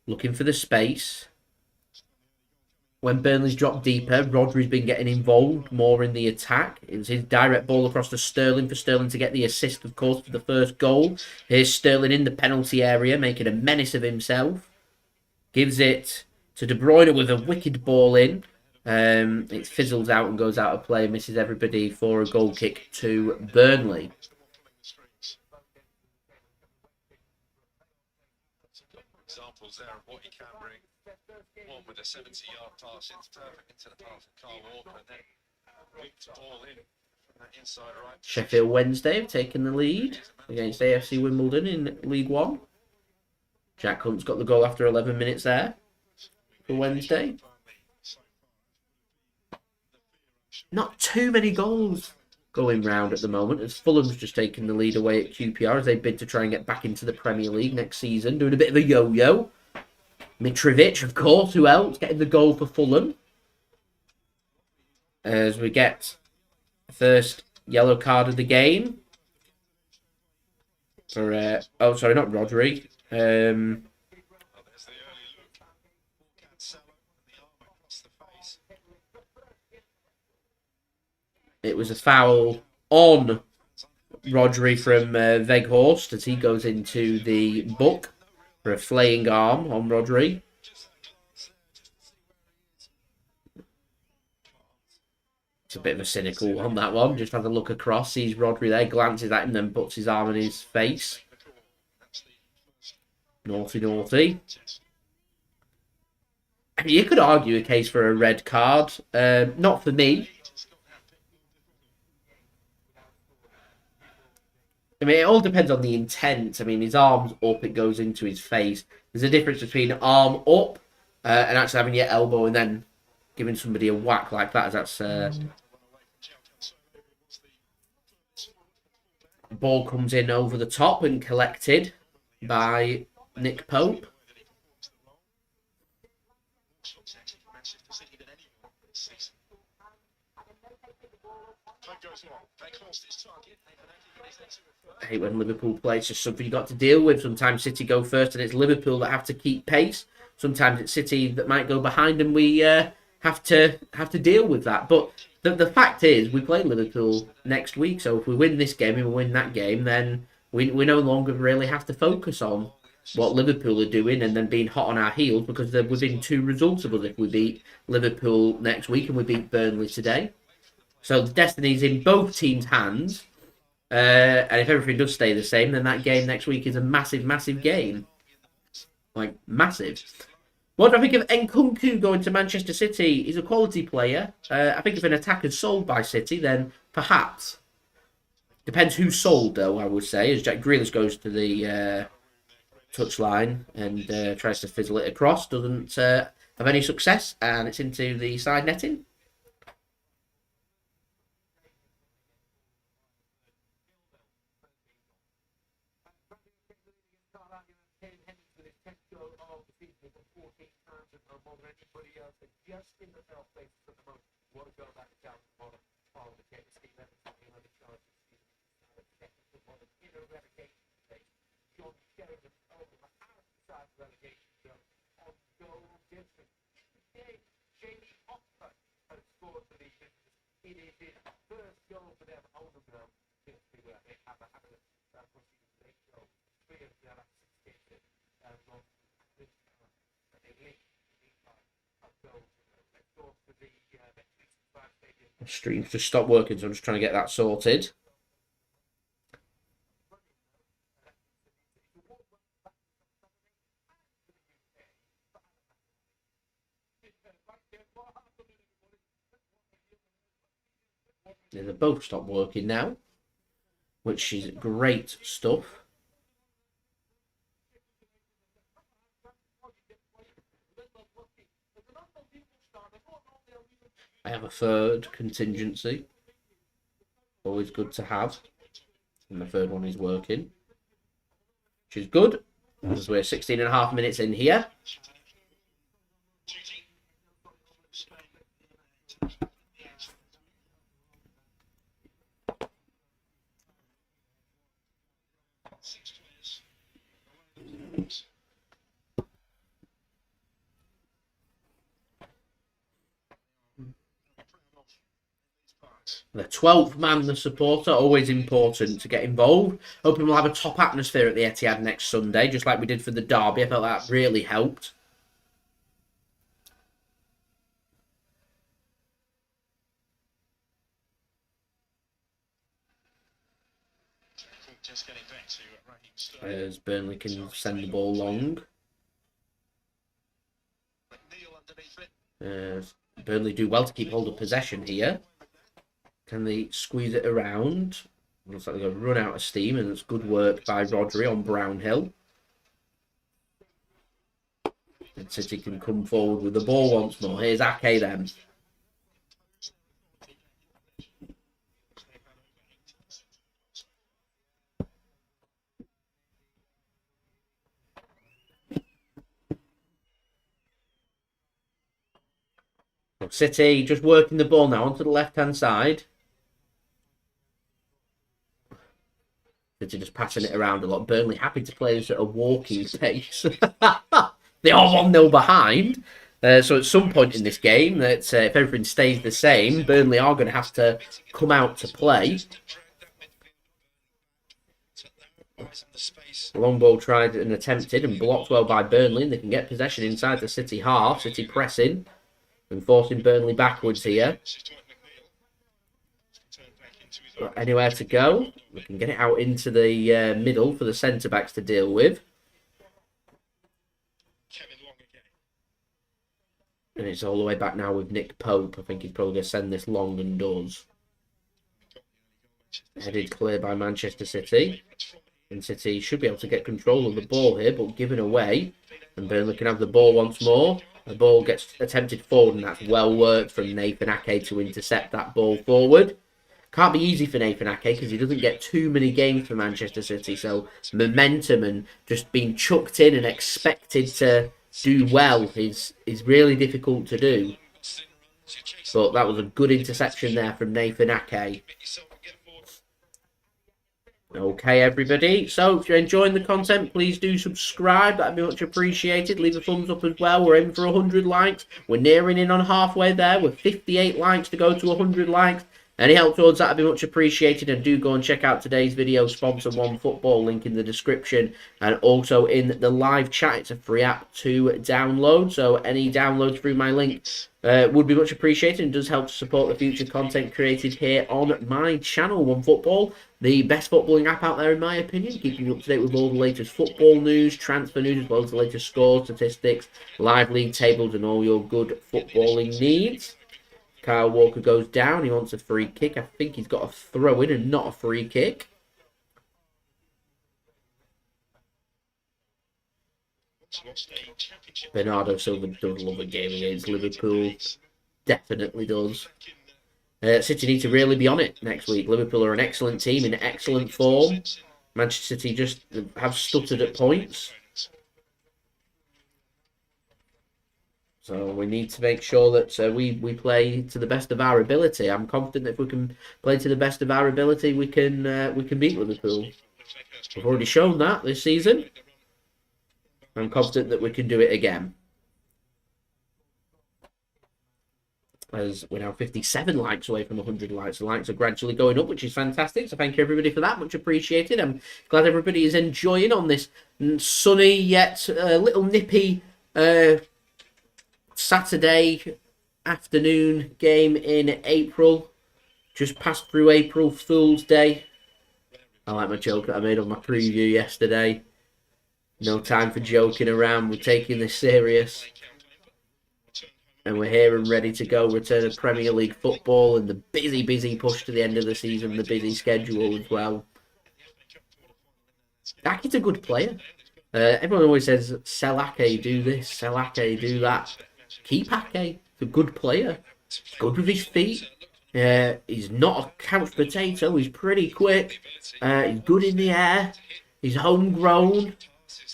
looking for the space. When Burnley's dropped deeper, Rodri's been getting involved more in the attack. It was his direct ball across to Sterling for Sterling to get the assist, of course, for the first goal. Here's Sterling in the penalty area, making a menace of himself. Gives it to De Bruyne with a wicked ball in. It fizzles out and goes out of play, misses everybody for a goal kick to Burnley. examples there of what he can bring. One with a 70-yard pass, it's perfect into the path of Carl Walker, and then whipped the ball in from that inside right. Sheffield Wednesday have taken the lead against AFC Wimbledon in League One. Jack Hunt's got the goal after 11 minutes there for Wednesday. Not too many goals going round at the moment, as Fulham's just taken the lead away at QPR as they bid to try and get back into the Premier League next season, doing a bit of a yo-yo. Mitrovic, of course, who else, getting the goal for Fulham. As we get the first yellow card of the game. For, oh, sorry, not Rodri. Well, there's the early look. Cancelo and the arm across the face. It was a foul on Rodri from Weghorst as he goes into the book for a flaying arm on Rodri. It's a bit of a cynical one, that one. Just has a look across, sees Rodri there, glances at him, then puts his arm in his face. Naughty, naughty. You could argue a case for a red card. Not for me. I mean, it all depends on the intent. I mean, his arm's up, it goes into his face. There's a difference between arm up and actually having your elbow and then giving somebody a whack like that. That's ball comes in over the top and collected by Nick Pope. I hate when Liverpool play. It's just something you've got to deal with. Sometimes City go first and it's Liverpool that have to keep pace. Sometimes it's City that might go behind and we have to deal with that. But the fact is, we play Liverpool next week. So if we win this game and we win that game, then we no longer really have to focus on what Liverpool are doing and then being hot on our heels because they're within 2 results of us if we beat Liverpool next week and we beat Burnley today. So the destiny's in both teams' hands. And if everything does stay the same, then that game next week is a massive, massive game. Like, massive. What do I think of Nkunku going to Manchester City? He's a quality player. I think if an attacker's sold by City, then perhaps. Depends who's sold, though, I would say. As Jack Grealish goes to the touchline and tries to fizzle it across. Doesn't have any success, and it's into the side netting. Just in the fell places at the moment. What a goal that is down the bottom. Follow the game. Steve Evans having another charge. Technical bottom in a relegation stage. John Sheridan over the outside relegation zone on goal difference. Today, Jamie Opper has scored for the Indians. It is his first goal for them. Older goal. Just to they have a habit of proceeding to 8 goals. 3 of their last 6 games. They lead. The stream's just stopped working, so I'm just trying to get that sorted. Yeah, they both stopped working now, which is great stuff. I have a third contingency. Always good to have. And the third one is working. Which is good. As we're 16.5 minutes in here. The 12th man, the supporter, always important to get involved. Hoping we'll have a top atmosphere at the Etihad next Sunday, just like we did for the derby. I felt that really helped. Just getting back to Raheem Sterling. As Burnley can send the ball long. underneath it. Burnley do well to keep hold of possession here. Can they squeeze it around? Looks like they're going to run out of steam, and it's good work by Rodri on Brownhill. And City can come forward with the ball once more. Here's Ake then. City just working the ball now onto the left-hand side. City just passing it around a lot. Burnley happy to play this at a walking pace. They are 1-0 behind. So at some point in this game, that if everything stays the same, Burnley are going to have to come out to play. Long ball tried and attempted and blocked well by Burnley. And they can get possession inside the City half. City pressing and forcing Burnley backwards here. Got anywhere to go. We can get it out into the middle for the centre-backs to deal with. And it's all the way back now with Nick Pope. I think he's probably going to send this long and does. Headed clear by Manchester City. And City should be able to get control of the ball here, but given away. And Burnley can have the ball once more. The ball gets attempted forward, and that's well worked from Nathan Ake to intercept that ball forward. Can't be easy for Nathan Ake because he doesn't get too many games for Manchester City. So momentum and just being chucked in and expected to do well is really difficult to do. But that was a good interception there from Nathan Ake. Okay, everybody. So if you're enjoying the content, please do subscribe. That'd be much appreciated. Leave a thumbs up as well. We're aiming for 100 likes. We're nearing in on halfway there. With 58 likes to go to 100 likes. Any help towards that would be much appreciated. And do go and check out today's video sponsor, OneFootball, link in the description. And also in the live chat. It's a free app to download. So any downloads through my link would be much appreciated and does help to support the future content created here on my channel, OneFootball. The best footballing app out there, in my opinion, keeping you up to date with all the latest football news, transfer news, as well as the latest scores, statistics, live league tables, and all your good footballing needs. Kyle Walker goes down. He wants a free kick. I think he's got a throw in and not a free kick. Bernardo Silva does love a game against Liverpool. Definitely does. City need to really be on it next week. Liverpool are an excellent team in excellent form. Manchester City just have stuttered at points. So we need to make sure that we play to the best of our ability. I'm confident that if we can play to the best of our ability, we can beat Liverpool. We've already shown that this season. I'm confident that we can do it again. As we're now 57 likes away from 100 likes. The likes are gradually going up, which is fantastic. So thank you everybody for that. Much appreciated. I'm glad everybody is enjoying on this sunny yet little nippy Saturday afternoon game in April. Just passed through April Fool's Day. I like my joke that I made on my preview yesterday. No time for joking around. We're taking this serious. And we're here and ready to go. Return of Premier League football and the busy push to the end of the season. The busy schedule as well. Ake's a good player. Everyone always says, sell Ake, do this, sell Ake, do that. Keep Ake. He's a good player. He's good with his feet. He's not a couch potato. He's pretty quick. He's good in the air. He's homegrown.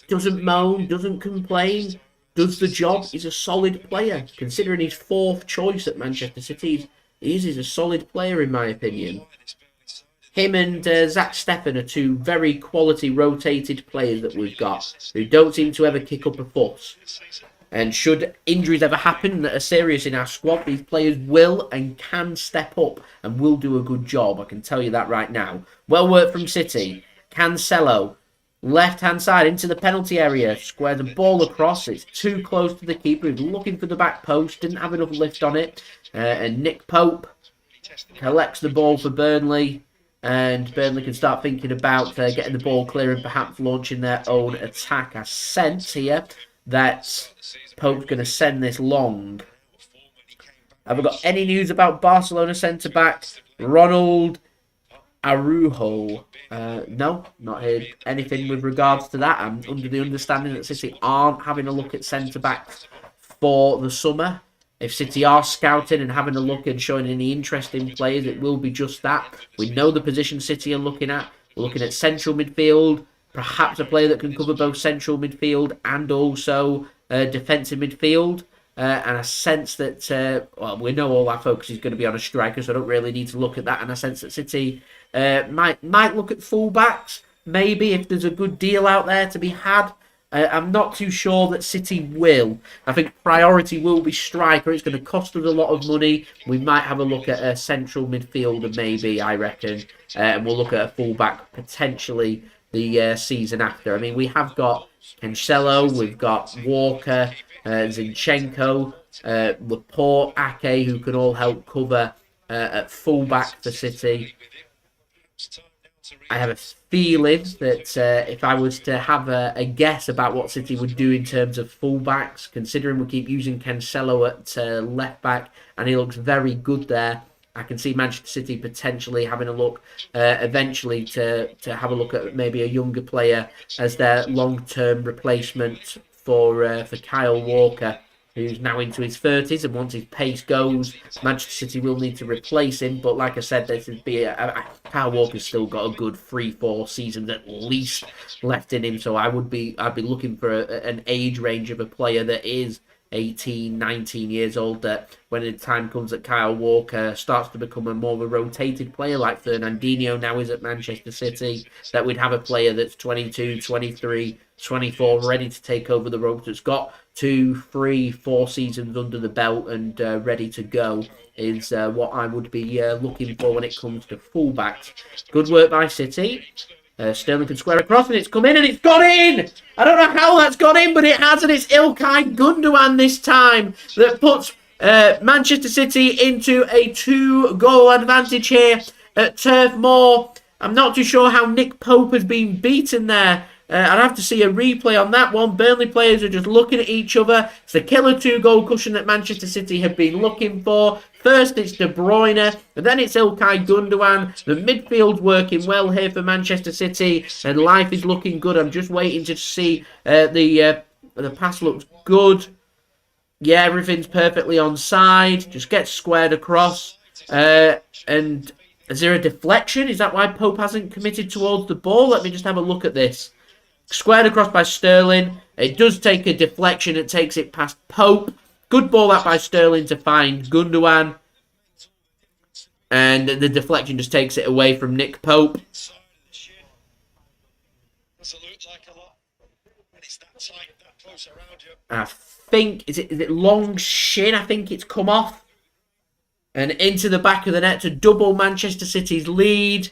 Doesn't moan, doesn't complain. Does the job. He's a solid player. Considering his fourth choice at Manchester City, he's a solid player in my opinion. Him and Zack Steffen are two very quality rotated players that we've got, who don't seem to ever kick up a fuss. And should injuries ever happen that are serious in our squad, these players will and can step up and will do a good job. I can tell you that right now. Well worked from City. Cancelo. Left-hand side into the penalty area. Square the ball across. It's too close to the keeper. He's looking for the back post. Didn't have enough lift on it. And Nick Pope collects the ball for Burnley. And Burnley can start thinking about getting the ball clear and perhaps launching their own attack. A sense here that Pope's going to send this long. Have we got any news about Barcelona centre-back Ronald Araujo? No, not heard anything with regards to that. I'm under the understanding that City aren't having a look at centre-backs for the summer. If City are scouting and having a look and showing any interest in players, it will be just that. We know the position City are looking at. We're looking at central midfield, perhaps a player that can cover both central midfield and also defensive midfield. And I sense that, well, we know all our focus is going to be on a striker, so I don't really need to look at that. And I sense that City might look at fullbacks, maybe, if there's a good deal out there to be had. I'm not too sure that City will. I think priority will be striker. It's going to cost us a lot of money. We might have a look at a central midfielder, maybe, I reckon. And we'll look at a fullback potentially the season after. I mean, we have got Cancelo, we've got Walker, Zinchenko, Laporte, Ake, who can all help cover at fullback for City. I have a feeling that if I was to have a guess about what City would do in terms of fullbacks, considering we keep using Cancelo at left back and he looks very good there, I can see Manchester City potentially having a look eventually to have a look at maybe a younger player as their long-term replacement for Kyle Walker, who's now into his 30s, and once his pace goes, Manchester City will need to replace him. But like I said, there should be Kyle Walker's still got a good 3-4 seasons at least left in him, so I'd be looking for an age range of a player that is 18, 19 years old, that when the time comes that Kyle Walker starts to become a more of a rotated player like Fernandinho now is at Manchester City, that we'd have a player that's 22, 23, 24, ready to take over the ropes, that's got 2, 3, 4 seasons under the belt and ready to go, is what I would be looking for when it comes to fullbacks. Good work by City. Sterling can square across and it's come in and it's gone in! I don't know how that's gone in, but it has, and it's Ilkay Gundogan this time that puts Manchester City into a 2-goal advantage here at Turf Moor. I'm not too sure how Nick Pope has been beaten there. I'd have to see a replay on that one. Burnley players are just looking at each other. It's the killer 2-goal cushion that Manchester City have been looking for. First it's De Bruyne, and then it's Ilkay Gundogan. The midfield's working well here for Manchester City, and life is looking good. I'm just waiting to see the pass looks good. Yeah, everything's perfectly onside. Just gets squared across. And is there a deflection? Is that why Pope hasn't committed towards the ball? Let me just have a look at this. Squared across by Sterling. It does take a deflection. It takes it past Pope. Good ball out by Sterling to find Gundogan. And the deflection just takes it away from Nick Pope. I think, is it long shin? I think it's come off. And into the back of the net to double Manchester City's lead.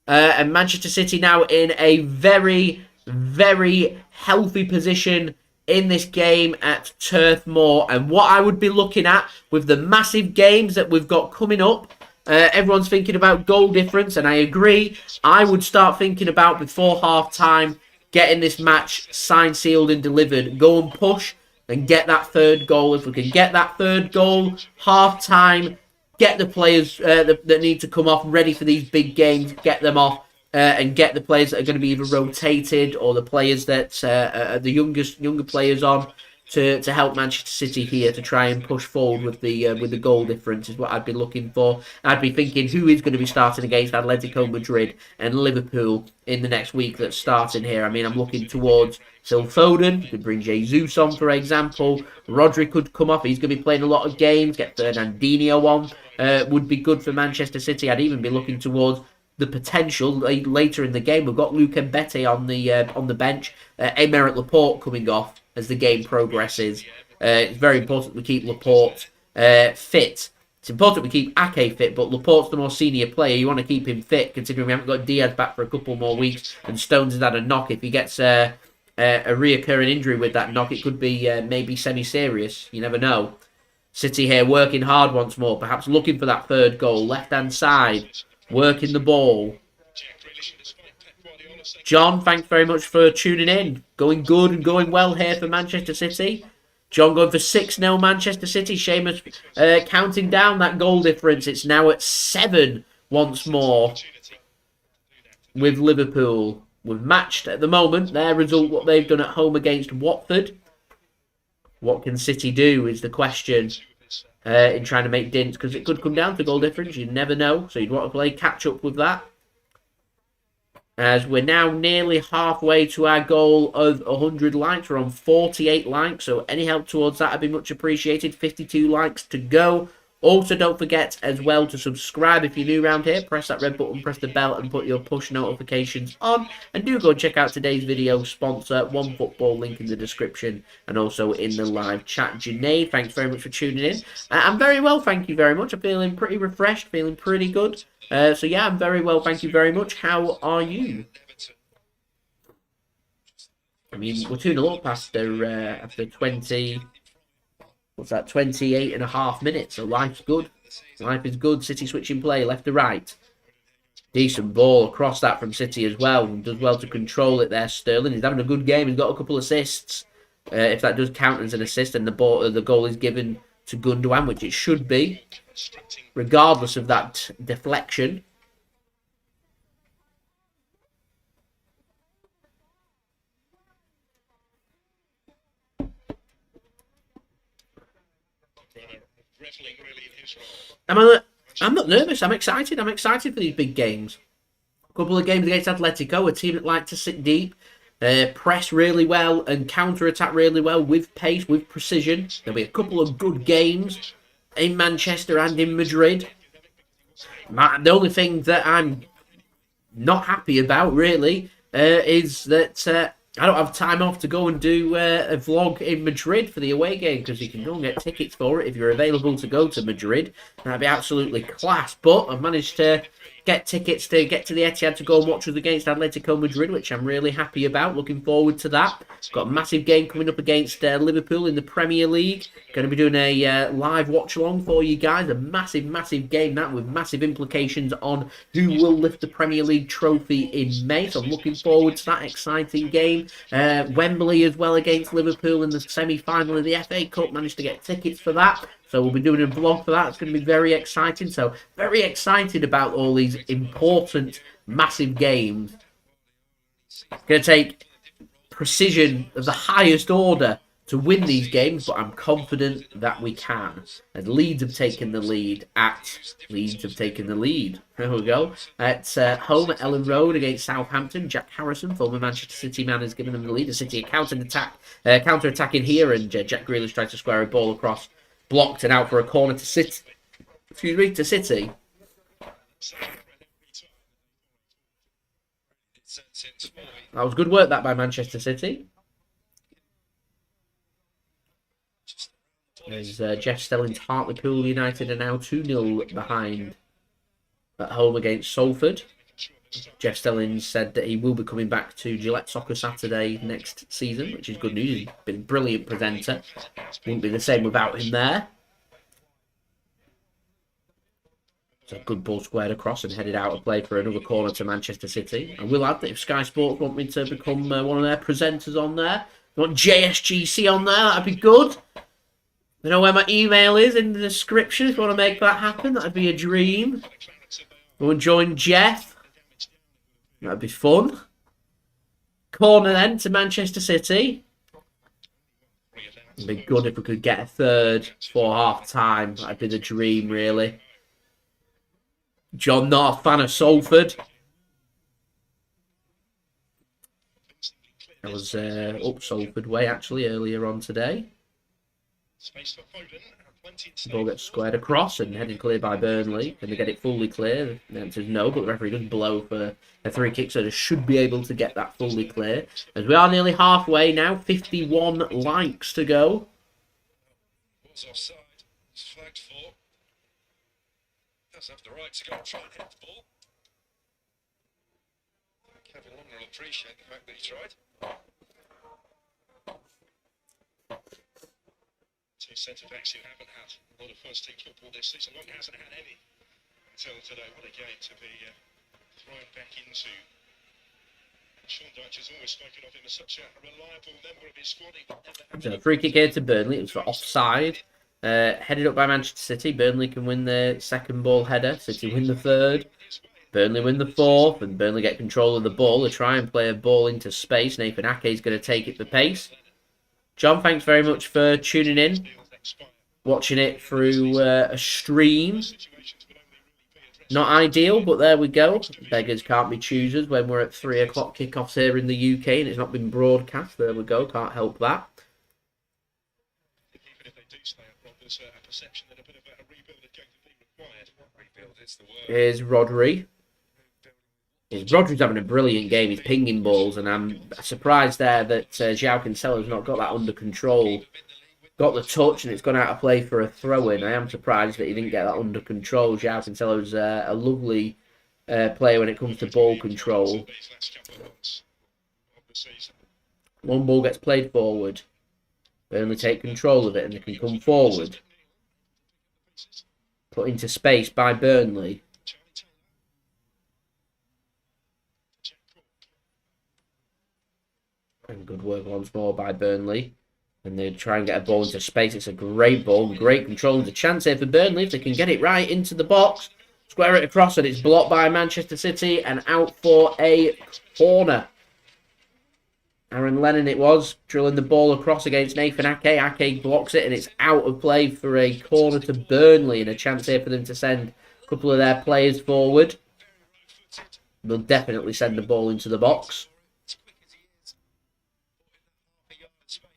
And Manchester City now in a very, very healthy position in this game at Turf Moor. And what I would be looking at with the massive games that we've got coming up, everyone's thinking about goal difference, and I agree. I would start thinking about, before half-time, getting this match signed, sealed and delivered. Go and push and get that third goal. If we can get that third goal, half-time, get the players that need to come off ready for these big games, get them off. And get the players that are going to be either rotated or the players that are the younger players on to help Manchester City here to try and push forward with the goal difference is what I'd be looking for. I'd be thinking who is going to be starting against Atletico Madrid and Liverpool in the next week that's starting here. I mean, I'm looking towards Phil Foden. You could bring Jesus on, for example. Rodri could come off. He's going to be playing a lot of games. Get Fernandinho on. Would be good for Manchester City. I'd even be looking towards the potential later in the game. We've got Luke Mbete on the bench. Aymeric Laporte coming off as the game progresses. It's very important we keep Laporte fit. It's important we keep Ake fit, but Laporte's the more senior player. You want to keep him fit, considering we haven't got Diaz back for a couple more weeks, and Stones has had a knock. If he gets a reoccurring injury with that knock, it could be maybe semi-serious. You never know. City here working hard once more, perhaps looking for that third goal. Left-hand side. Working the ball. John, thanks very much for tuning in. Going good and going well here for Manchester City. John going for 6-0 Manchester City. Seamus counting down that goal difference. It's now at 7 once more with Liverpool. We've matched at the moment their result, what they've done at home against Watford. What can City do is the question in trying to make dints, because it could come down to goal difference. You never know, so you'd want to play catch up with that. As we're now nearly halfway to our goal of 100 likes. We're on 48 likes, so any help towards that would be much appreciated. 52 likes to go. Also, don't forget as well to subscribe if you're new around here. Press that red button, press the bell, and put your push notifications on. And do go and check out today's video sponsor, OneFootball, link in the description and also in the live chat. Junaid, thanks very much for tuning in. I'm very well, thank you very much. I'm feeling pretty refreshed, feeling pretty good. So yeah, I'm very well, thank you very much. How are you? I mean, we're 2-0 up after 20... What's that? 28 and a half minutes. So life's good. Life is good. City switching play left to right. Decent ball across that from City as well. And does well to control it there. Sterling. He's having a good game. He's got a couple assists. If that does count as an assist, and the goal is given to Gundogan, which it should be, regardless of that deflection. I'm not nervous. I'm excited. I'm excited for these big games. A couple of games against Atletico, a team that like to sit deep, press really well and counter-attack really well with pace, with precision. There'll be a couple of good games in Manchester and in Madrid. The only thing that I'm not happy about, really, is that I don't have time off to go and do a vlog in Madrid for the away game, because you can go and get tickets for it if you're available to go to Madrid. That'd be absolutely class. But I've managed to get tickets to get to the Etihad to go and watch us against Atletico Madrid, which I'm really happy about. Looking forward to that. Got a massive game coming up against Liverpool in the Premier League. Going to be doing a live watch-along for you guys. A massive, massive game, that, with massive implications on who will lift the Premier League trophy in May. So I'm looking forward to that exciting game. Wembley as well against Liverpool in the semi-final of the FA Cup. Managed to get tickets for that. So we'll be doing a vlog for that. It's going to be very exciting. So very excited about all these important, massive games. It's going to take precision of the highest order to win these games, but I'm confident that we can. And Leeds have taken the lead There we go. At home at Ellen Road against Southampton. Jack Harrison, former Manchester City man, has given them the lead. The City are counter-attacking here, and Jack Grealish tries to square a ball across. Blocked and out for a corner to City. To City. That was good work, that, by Manchester City. As Jeff Stelling's Hartlepool United are now 2-0 behind at home against Salford. Jeff Stelling said that he will be coming back to Gillette Soccer Saturday next season, which is good news. He's been a brilliant presenter. Wouldn't be the same without him there. It's a good ball squared across and headed out of play for another corner to Manchester City. I will add that if Sky Sports want me to become one of their presenters on there, you want JSGC on there, that'd be good. You know where my email is in the description if you want to make that happen. That'd be a dream. Go and join Jeff. That'd be fun. Corner then to Manchester City. It'd be good if we could get a third for half time. That'd be the dream, really. John, not a fan of Salford. I was up Salford way actually earlier on today. The ball gets squared across and headed clear by Burnley. Can they get it fully clear? The answer is no, but the referee does blow for a free kick, so they should be able to get that fully clear. As we are nearly halfway now, 51 likes to go. What's offside? It's flagged for. Does have the right to go and try and hit the ball. Kevin Long will appreciate the fact that he tried. Two centre-backs who haven't had a lot of first-team football this season. Long hasn't had any until today. What a game to be thrown back into Sean Dyche has always spoken of him as such a reliable member of his squad. He never had So free kick here to Burnley. It was for offside. Headed up by Manchester City. Burnley can win the second ball header. City win the third. Burnley win the fourth. And Burnley get control of the ball. They try and play a ball into space. Nathan Ake is going to take it for pace. John, thanks very much for tuning in. Watching it through a stream. Not ideal, but there we go. Beggars can't be choosers when we're at 3 o'clock kickoffs here in the UK and it's not been broadcast. There we go. Can't help that. even if they do stay up, Rob, there's a perception that a bit of a rebuild is going to be required. Rebuild is the word. Here's Rodri. Rodri's having a brilliant game. He's pinging balls, and I'm surprised there that Joao Cancelo's not got that under control. Got the touch, and it's gone out of play for a throw-in. I am surprised that he didn't get that under control. Joao Cancelo's a lovely player when it comes to ball control. One ball gets played forward. Burnley take control of it, and they can come forward. Put into space by Burnley. And good work once more by Burnley. And they try and get a ball into space. It's a great ball, great control. There's a chance here for Burnley if they can get it right into the box. Square it across, and it's blocked by Manchester City and out for a corner. Aaron Lennon it was, drilling the ball across against Nathan Ake. Ake blocks it, and it's out of play for a corner to Burnley. And a chance here for them to send a couple of their players forward. They'll definitely send the ball into the box.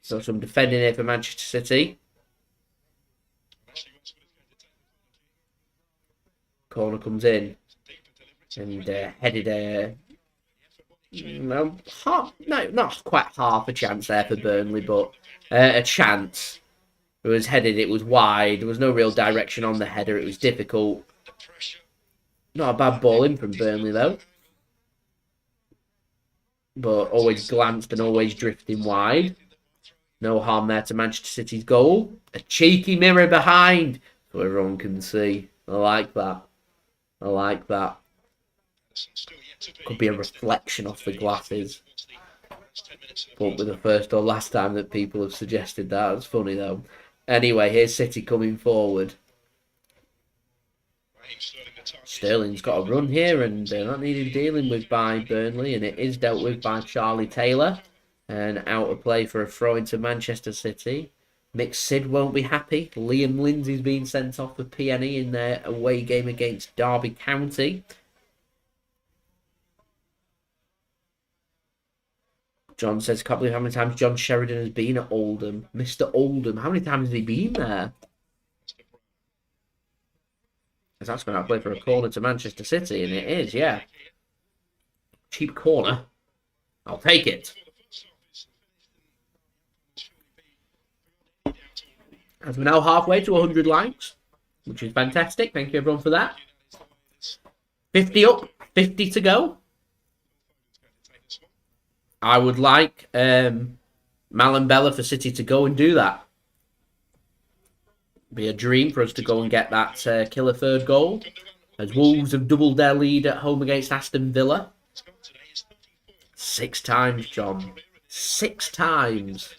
So some defending here for Manchester City. Corner comes in. And headed... no, not quite half a chance there for Burnley, but a chance. It was headed, it was wide. There was no real direction on the header. It was difficult. Not a bad ball in from Burnley, though. But always glanced and always drifting wide. No harm there to Manchester City's goal. A cheeky mirror behind, so everyone can see. I like that. I like that. Could be a reflection off the glasses. Won't be the first or last time that people have suggested that. It's funny though. Anyway, here's City coming forward. Sterling's got a run here, and that needed dealing with by Burnley, and it is dealt with by Charlie Taylor. And out of play for a throw into Manchester City. Mick Sid won't be happy. Liam Lindsay's been sent off for PNE in their away game against Derby County. John says, can't believe how many times John Sheridan has been at Oldham. Mr. Oldham, how many times has he been there? Because that's going to play for a corner to Manchester City, and it is, yeah. Cheap corner. I'll take it. As we're now halfway to 100 likes, which is fantastic. Thank you everyone for that. 50 up, 50 to go. I would like Malambella for City to go and do that. Be a dream for us to go and get that killer third goal. As Wolves have doubled their lead at home against Aston Villa. 6 times, John. 6 times.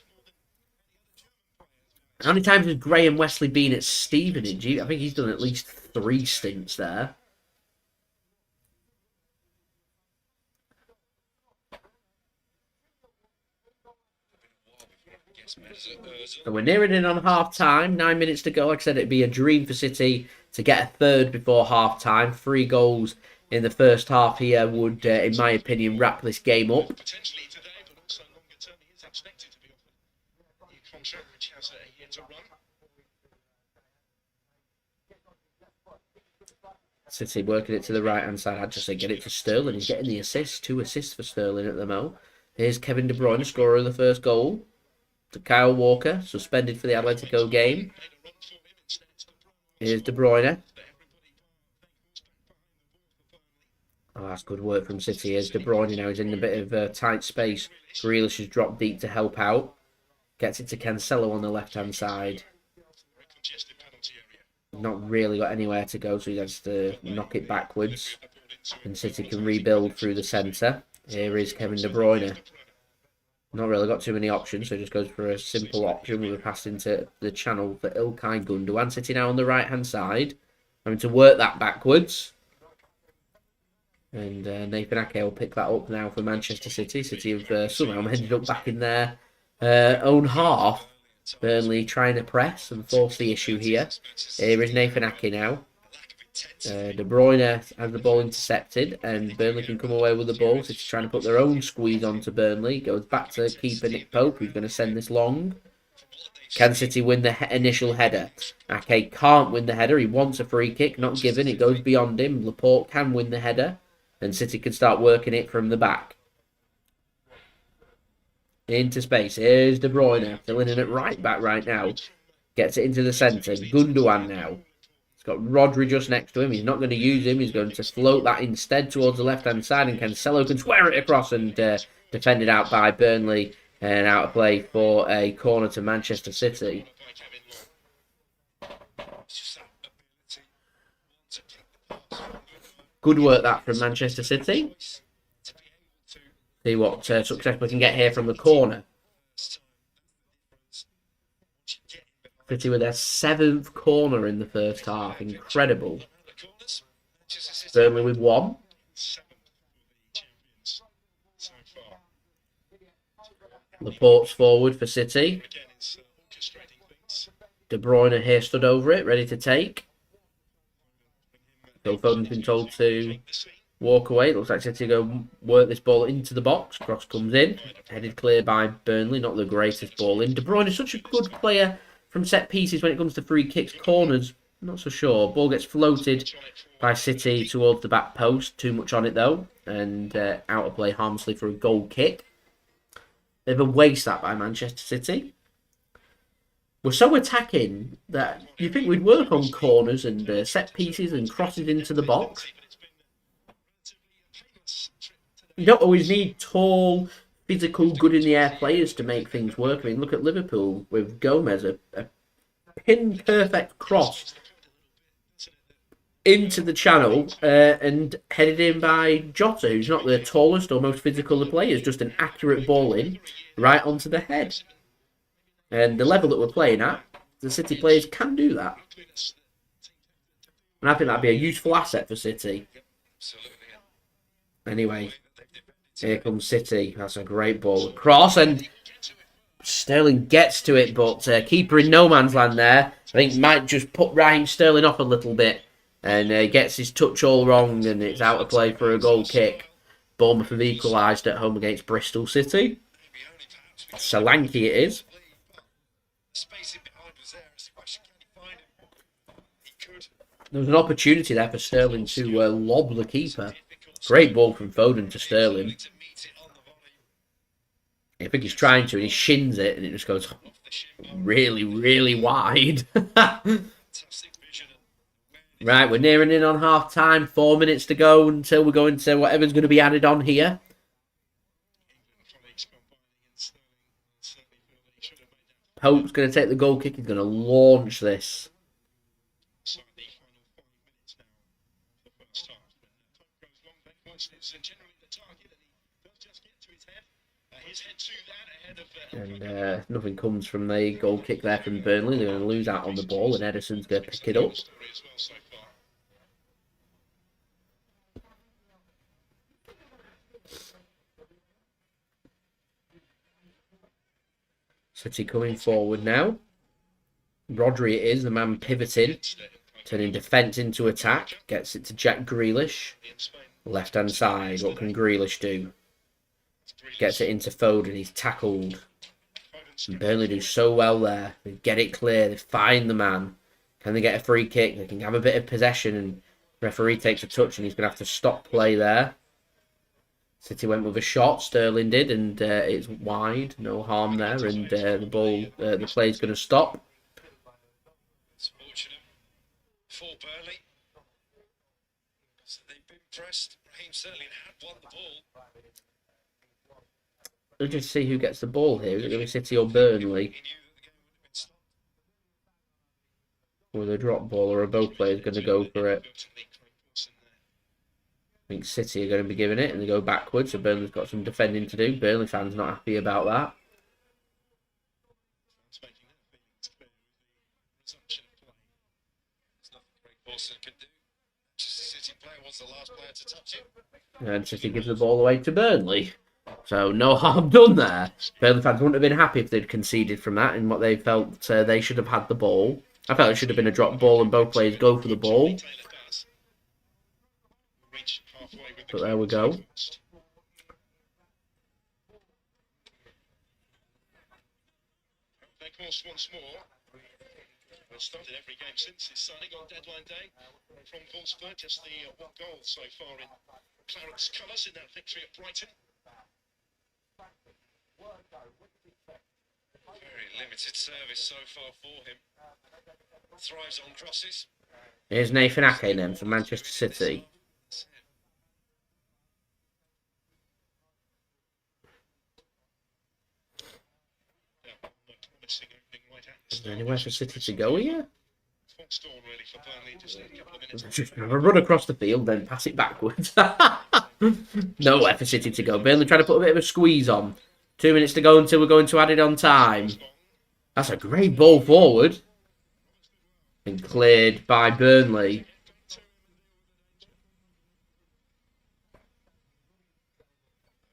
How many times has Graham Wesley been at Stevenage? I think he's done at least 3 stints there. So we're nearing in on half-time. 9 minutes to go. Like I said, it'd be a dream for City to get a third before half-time. 3 goals in the first half here would, in my opinion, wrap this game up. Potentially today, but also longer term, he is expected to be offered a new contract, which has a year to run. City working it to the right-hand side. I'd just say get it to Sterling. He's getting the assist. 2 assists for Sterling at the moment. Here's Kevin De Bruyne, scorer of the first goal. To Kyle Walker, suspended for the Atletico game. Here's De Bruyne. Oh, that's good work from City. Here's De Bruyne now. He's in a bit of tight space. Grealish has dropped deep to help out. Gets it to Cancelo on the left-hand side. Not really got anywhere to go, so he has to knock it backwards. And City can rebuild through the centre. Here is Kevin De Bruyne. Not really got too many options, so just goes for a simple option with a pass into the channel for Ilkay Gundogan. City now on the right-hand side. Having to work that backwards. And Nathan Ake will pick that up now for Manchester City. City have somehow ended up back in their own half. Burnley trying to press and force the issue here. Here is Nathan Ake now. De Bruyne has the ball intercepted and Burnley can come away with the ball. City's trying to put their own squeeze onto Burnley. Goes back to keeper Nick Pope, who's going to send this long. Can City win the initial header? Ake can't win the header. He wants a free kick, not given. It goes beyond him. Laporte can win the header. And City can start working it from the back. Into space. Here's De Bruyne. Filling in at right back right now. Gets it into the centre. Gundogan now. He's got Rodri just next to him. He's not going to use him. He's going to float that instead towards the left-hand side. And Cancelo can square it across and defended out by Burnley. And out of play for a corner to Manchester City. Good work that from Manchester City. See what success we can get here from the corner. City with their 7th corner in the first half. Incredible. Burnley with 1. Laporte's forward for City. De Bruyne here stood over it, ready to take. So Foden's been told to walk away. It looks like City go work this ball into the box. Cross comes in. Headed clear by Burnley. Not the greatest ball in. De Bruyne is such a good player from set pieces when it comes to free kicks. Corners, not so sure. Ball gets floated by City towards the back post. Too much on it though. And out of play harmlessly for a goal kick. Bit of a waste that by Manchester City. We're so attacking that you think we'd work on corners and set pieces and crosses into the box. You don't always need tall, physical, good in the air players to make things work. I mean, look at Liverpool with Gomez, a pin-perfect cross into the channel and headed in by Jota, who's not the tallest or most physical of players, just an accurate ball in right onto the head. And the level that we're playing at, the City players can do that. And I think that'd be a useful asset for City. Anyway, here comes City. That's a great ball. Cross, and Sterling gets to it, but keeper in no man's land there. I think might just put Raheem Sterling off a little bit. And gets his touch all wrong, and it's out of play for a goal kick. Bournemouth have equalised at home against Bristol City. Solanke it is. There was an opportunity there for Sterling to lob the keeper. Great ball from Foden to Sterling. I think he's trying to, and he shins it, and it just goes really, really wide. Right, we're nearing in on half time. 4 minutes to go until we go into whatever's going to be added on here. Pope's going to take the goal kick. He's going to launch this. And nothing comes from the goal kick there from Burnley. They're going to lose out on the ball, and Ederson's going to pick it up. City coming forward now. Rodri it is, the man pivoting, turning defence into attack. Gets it to Jack Grealish. Left hand side, what can Grealish do? Gets it into Foden, he's tackled. And Burnley do so well there. They get it clear, they find the man. Can they get a free kick? They can have a bit of possession, and referee takes a touch and he's going to have to stop play there. City went with a shot, Sterling did, and it's wide, no harm there, and the play's going to stop. It's fortunate for Burnley. So they've been pressed. Raheem Sterling had won the ball. Let's just see who gets the ball here. Is it going to be City or Burnley? Or the drop ball, or are both players going to go for it? think City are going to be giving it, and they go backwards, so Burnley's got some defending to do. Burnley fans not happy about that. It's making their feelings clear with the resumption of play. There's nothing Greg Wilson can do. Manchester City player was the last player to touch it. And City gives the ball away to Burnley. So no harm done there. Burnley fans wouldn't have been happy if they'd conceded from that in what they felt they should have had the ball. I felt it should have been a drop ball and both players go for the ball. But there we go. Of course, once more. Well, started every game since his signing on deadline day from Wolfsburg. Just the one goal so far in Claret's colours in that victory at Brighton. Very limited service so far for him. Thrives on crosses. Here's Nathan Ake then from Manchester City. Is there anywhere for City to go here? Just have a run across the field, then pass it backwards. Nowhere for City to go. Burnley trying to put a bit of a squeeze on. 2 minutes to go until we're going to add it on time. That's a great ball forward. And cleared by Burnley.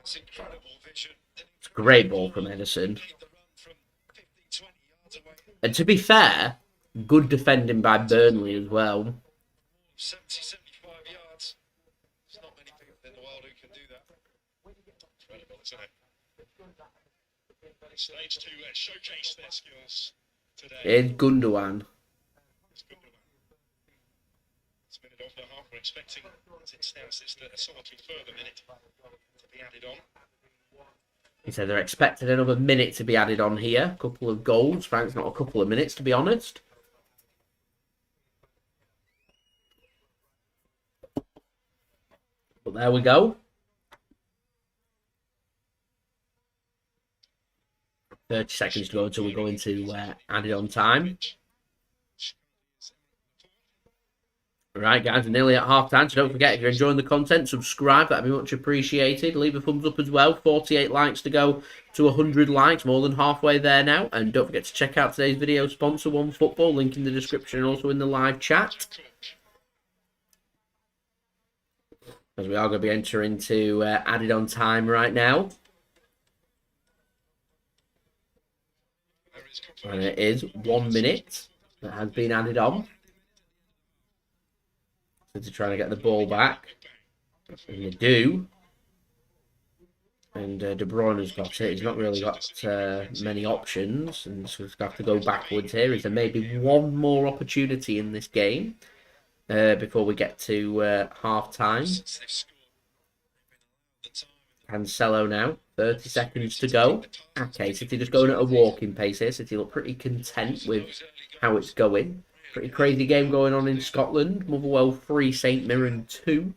It's a great ball from Ederson. And to be fair, good defending by Burnley as well. 75 yards. There's not many people in the world who can do that. Incredible, isn't it? Stage to showcase their skills today. Here's Gundogan. It's a minute off the half. We're expecting, as it stands, this a somewhat further minute to be added on. He said they're expecting another minute to be added on here. A couple of goals. Frank's not a couple of minutes, to be honest. But there we go. 30 seconds to go until we go into added on time. Right, guys, we're nearly at half time, so don't forget, if you're enjoying the content, subscribe, that'd be much appreciated. Leave a thumbs up as well. 48 likes to go to 100 likes, more than halfway there now. And don't forget to check out today's video sponsor, OneFootball, link in the description and also in the live chat. As we are going to be entering into added on time right now. And it is 1 minute that has been added on. To try to get the ball back. And they do. And De Bruyne's got it. He's not really got many options. And so he's got to go backwards here. Is there maybe one more opportunity in this game before we get to half time? Cancelo now. 30 seconds to go. Okay, City just going at a walking pace here. City look pretty content with how it's going. Pretty crazy game going on in Scotland. Motherwell 3, St Mirren 2.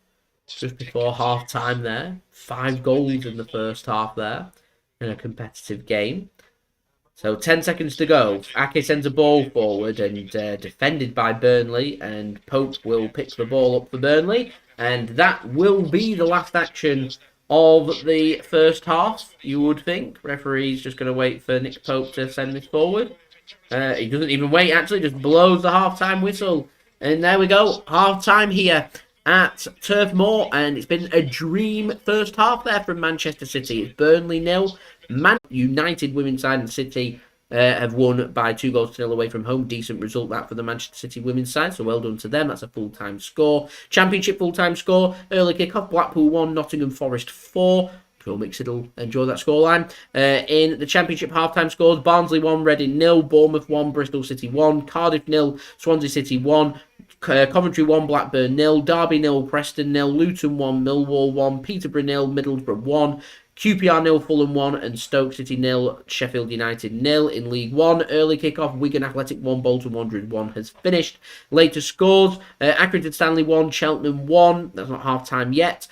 Just before half time there. 5 goals in the first half there. In a competitive game. So 10 seconds to go. Ake sends a ball forward and defended by Burnley. And Pope will pick the ball up for Burnley. And that will be the last action of the first half, you would think. Referee's just going to wait for Nick Pope to send this forward. He doesn't even wait, actually, just blows the half-time whistle. And there we go, half-time here at Turf Moor. And it's been a dream first half there from Manchester City. It's Burnley 0. Man United women's side and City have won by 2-0 away from home. Decent result that for the Manchester City women's side, so well done to them. That's a full-time score. Championship full-time score. Early kick-off, Blackpool 1, Nottingham Forest 4. Sure Mixed will enjoy that scoreline. In the Championship half-time scores, Barnsley 1, Reading 0, Bournemouth 1, Bristol City 1, Cardiff 0, Swansea City 1, Coventry 1, Blackburn 0, Derby 0, Preston 0, Luton 1, Millwall 1, Peterborough 0, Middlesbrough 1, QPR 0, Fulham 1, and Stoke City 0, Sheffield United 0 in League 1. Early kick-off, Wigan Athletic 1, Bolton Wanderers 1 has finished. Later scores, Accrington Stanley 1, Cheltenham 1, that's not half-time yet.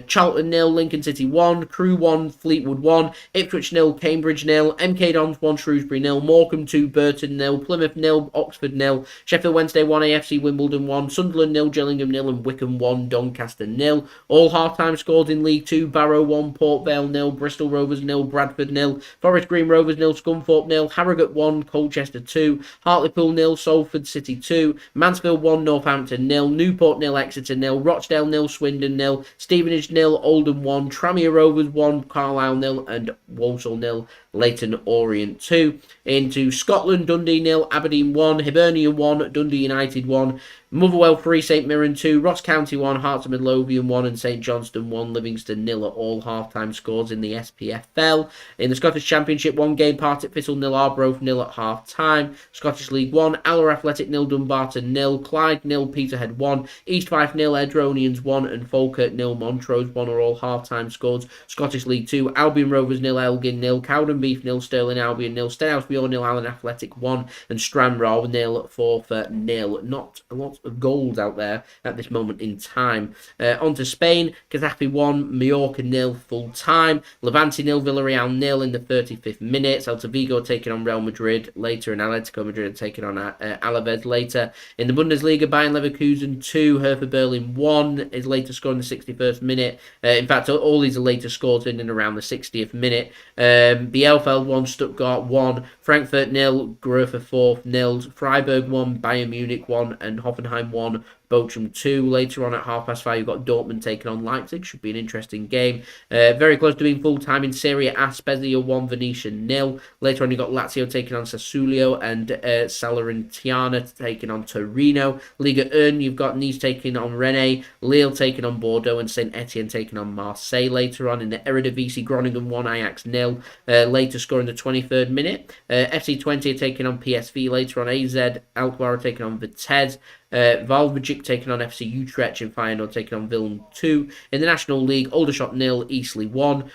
Charlton 0, Lincoln City 1, Crewe 1, Fleetwood 1, Ipswich 0, Cambridge 0, MK Dons 1, Shrewsbury 0, Morecambe 2, Burton 0, Plymouth 0, Oxford 0, Sheffield Wednesday 1, AFC Wimbledon 1, Sunderland 0, Gillingham 0, and Wycombe 1, Doncaster 0. All half-time scores in League 2, Barrow 1, Port Vale 0, Bristol Rovers 0, Bradford 0, Forest Green Rovers 0, Scunthorpe 0, Harrogate 1, Colchester 2, Hartlepool 0, Salford City 2, Mansfield 1, Northampton 0, Newport 0, Exeter 0, Rochdale 0, Swindon 0, Stevenage 0, Oldham 1, Tranmere Rovers 1, Carlisle 0, and Walsall 0, Leyton Orient 2. Into Scotland, Dundee 0, Aberdeen 1, Hibernian 1, Dundee United 1, Motherwell 3, St Mirren 2, Ross County 1, Hearts of Midlothian 1, and St Johnstone 1, Livingston 0 are all half-time scores in the SPFL. In the Scottish Championship, 1 game, Partick Thistle 0, Arbroath 0 at half-time. Scottish League 1, Alloa Athletic 0, Dumbarton 0, Clyde 0, Peterhead 1, East Fife 0, Edronians 1, and Falkirk 0, Montrose 1 are all half-time scores. Scottish League 2, Albion Rovers 0, Elgin 0, Cowdenbeath 0, Stirling Albion 0, Stenhouse-Bjorn 0, Allen Athletic 1, and Stranraer 0, Forfar 0. Not a lot of goals out there at this moment in time. On to Spain, Getafe 1, Mallorca 0 full time, Levante 0, Villarreal 0 in the 35th minute, Celta Vigo taking on Real Madrid later, and Atletico Madrid taking on Alaves later. In the Bundesliga, Bayern Leverkusen 2, Hertha Berlin 1 is later scored in the 61st minute. In fact, all these are later scores in and around the 60th minute. Bielefeld 1, Stuttgart 1, Frankfurt 0, Greuther 4 0, Freiburg 1, Bayern Munich 1, and Hoffenheim 1, Bochum 2. Later on at 5:30, you've got Dortmund taking on Leipzig. Should be an interesting game. Very close to being full-time in Serie A, Spezia 1, Venezia 0. Later on, you've got Lazio taking on Sassuolo, and Salernitana taking on Torino. Liga 1, you've got Nice taking on Rennes, Lille taking on Bordeaux, and Saint Etienne taking on Marseille. Later on in the Eredivisie, Groningen 1, Ajax 0. Later score in the 23rd minute. FC 20 are taking on PSV. Later on, AZ Alkmaar are taking on Vitesse. Valverdijk taking on FC Utrecht, and Feyenoord taking on Willem 2. In the National League, Aldershot 0, Eastleigh 1.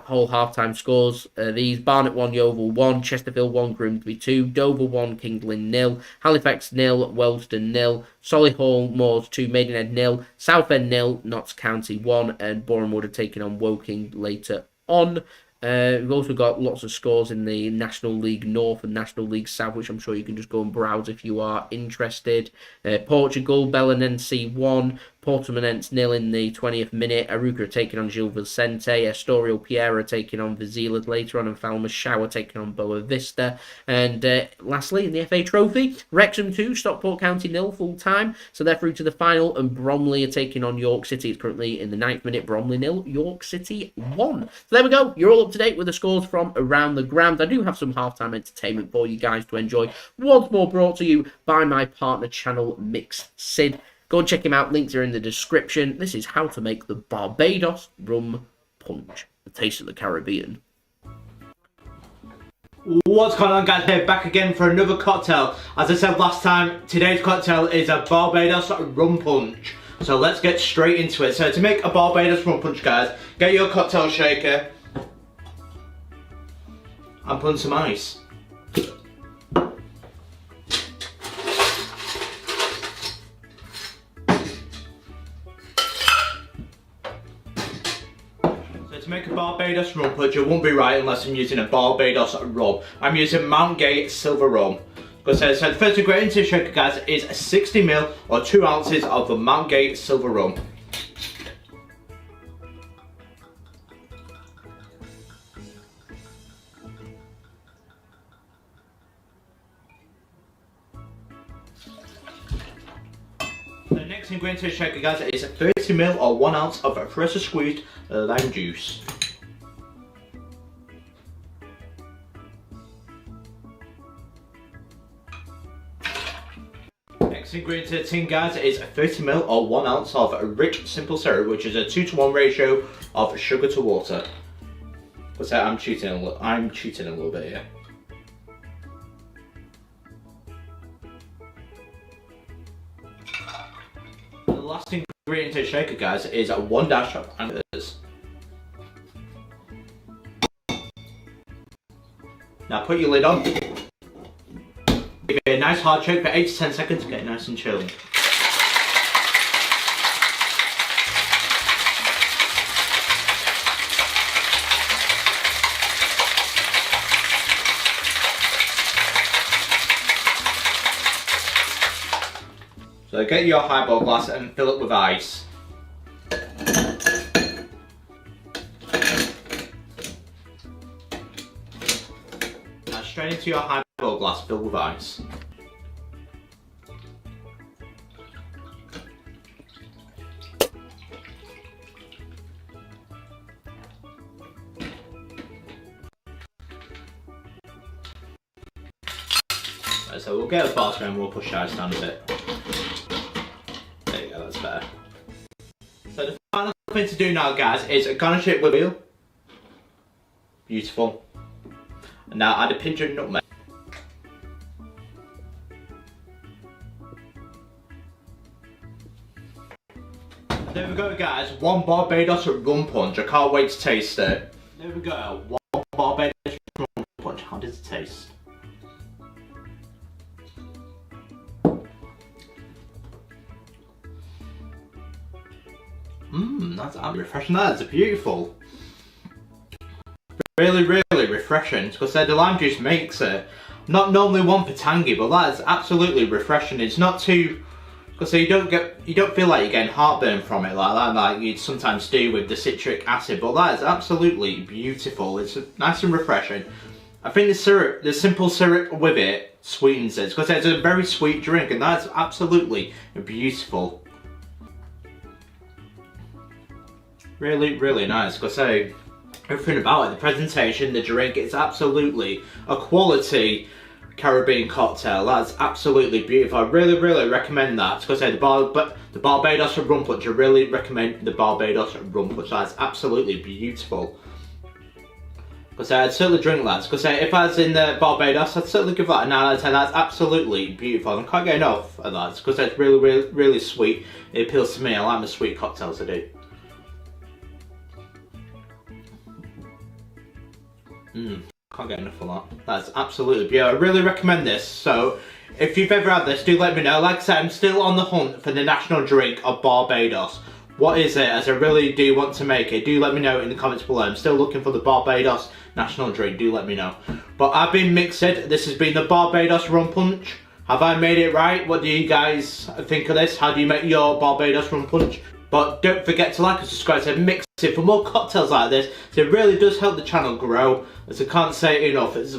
Whole half-time scores. These: Barnet 1, Yeovil 1, Chesterfield 1, Grimsby 2, Dover 1, Kings Lynn 0, Halifax 0, Wellston 0, Solihull Moors 2, Maidenhead 0, Southend 0, Notts County 1, and Boreham Wood are taking on Woking later on. We've also got lots of scores in the National League North and National League South, which I'm sure you can just go and browse if you are interested. Portugal, Belenenses 1, Portimonense 0 in the 20th minute. Aruca taking on Gil Vicente. Estoril Piera taking on Vizilas later on, and Falmouth Shower taking on Boa Vista. And lastly, in the FA Trophy, Wrexham 2, Stockport County 0 full time. So they're through to the final, and Bromley are taking on York City. It's currently in the 9th minute. Bromley 0, York City 1. So there we go. You're all up to date with the scores from around the ground. I do have some halftime entertainment for you guys to enjoy. Once more brought to you by my partner channel, Mix Sid. Go and check him out. Links are in the description. This is how to make the Barbados Rum Punch. The taste of the Caribbean. What's going on, guys? Here back again for another cocktail. As I said last time, today's cocktail is a Barbados Rum Punch. So let's get straight into it. So to make a Barbados Rum Punch, guys, get your cocktail shaker and put in some ice. To make a Barbados rum punch, it won't be right unless I'm using a Barbados rum. I'm using Mount Gate Silver Rum. So the first ingredient to shaker, guys, is 60ml or 2 ounces of the Mount Gate Silver Rum. The next ingredient to shaker, guys, is 30ml or 1 ounce of freshly squeezed lime juice. Next ingredient to the tin, guys, is 30ml or 1 ounce of rich simple syrup, which is a 2-to-1 ratio of sugar to water. What's that? I'm cheating a little bit here. The last ingredient to shaker, guys, is 1 dash of anchors. Now put your lid on. Give it a nice hard shake for 8 to 10 seconds to get it nice and chilled. So get your highball glass and fill it with ice. Now straight into your highball glass filled with ice. Right, so we'll get a Bardsley and we'll push the ice down a bit. There you go, that's better. So the final thing to do now, guys, is garnish it with wheel. Beautiful. And now add a pinch of nutmeg. There we go, guys. One Barbados rum punch. I can't wait to taste it. There we go. One Barbados rum punch. How does it taste? That's refreshing. That is beautiful. Really, really refreshing. Because the lime juice makes it. Not normally one for tangy, but that is absolutely refreshing. It's not too, because you don't feel like you're getting heartburn from it like that, like you'd sometimes do with the citric acid. But that is absolutely beautiful. It's nice and refreshing. I think the syrup, the simple syrup with it, sweetens it because it's a very sweet drink, and that's absolutely beautiful. Really, really nice. Because everything about it, the presentation, the drink, it's absolutely a quality Caribbean cocktail. That's absolutely beautiful. I really, really recommend that. Because the Barbados rum punch, I really recommend the Barbados rum punch. That's absolutely beautiful. Because I'd certainly drink that. Because if I was in the Barbados, I'd certainly give that a 9 out of 10. That's absolutely beautiful. And I can't get enough of that. Because it's really, really, really sweet. It appeals to me. I like my sweet cocktails, I do. Can't get enough of that. That's absolutely beautiful. I really recommend this. So, if you've ever had this, do let me know. Like I said, I'm still on the hunt for the national drink of Barbados. What is it? As I really do want to make it. Do let me know in the comments below. I'm still looking for the Barbados national drink. Do let me know. But I've been Mixed. This has been the Barbados rum punch. Have I made it right? What do you guys think of this? How do you make your Barbados rum punch? But don't forget to like and subscribe to Mixed for more cocktails like this. So it really does help the channel grow. As I can't say enough. As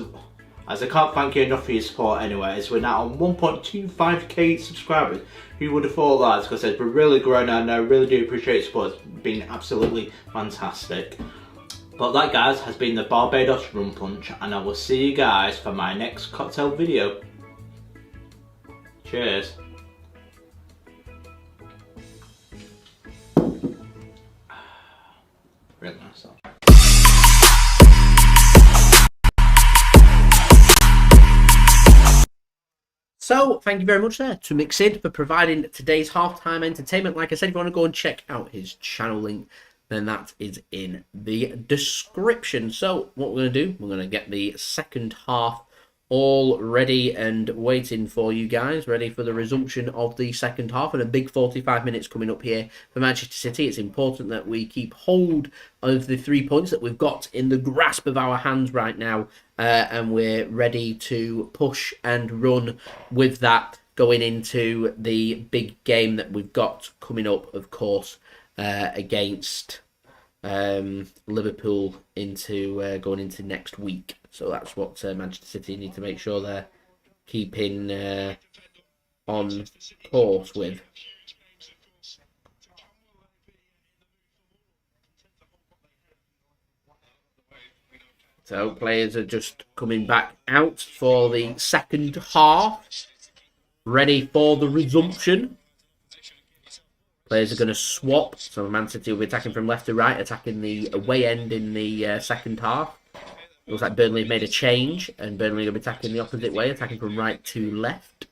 I can't thank you enough for your support anyways. We're now on 1.25k subscribers. Who would have thought that? Because we're really growing and I really do appreciate your support. It's been absolutely fantastic. But that, guys, has been the Barbados rum punch. And I will see you guys for my next cocktail video. Cheers. Really nice. So, thank you very much there to Mixed for providing today's halftime entertainment. Like I said, if you want to go and check out his channel link, then that is in the description. So, what we're going to do, we're going to get the second half all ready and waiting for you guys, ready for the resumption of the second half, and a big 45 minutes coming up here for Manchester City. It's important that we keep hold of the 3 points that we've got in the grasp of our hands right now, and we're ready to push and run with that going into the big game that we've got coming up, of course, against Liverpool into going into next week. So that's what Manchester City need to make sure they're keeping on course with. So players are just coming back out for the second half, ready for the resumption. Players are going to swap. So Man City will be attacking from left to right, attacking the away end in the second half. Looks like Burnley have made a change, and Burnley will be attacking the opposite way, attacking from right to left.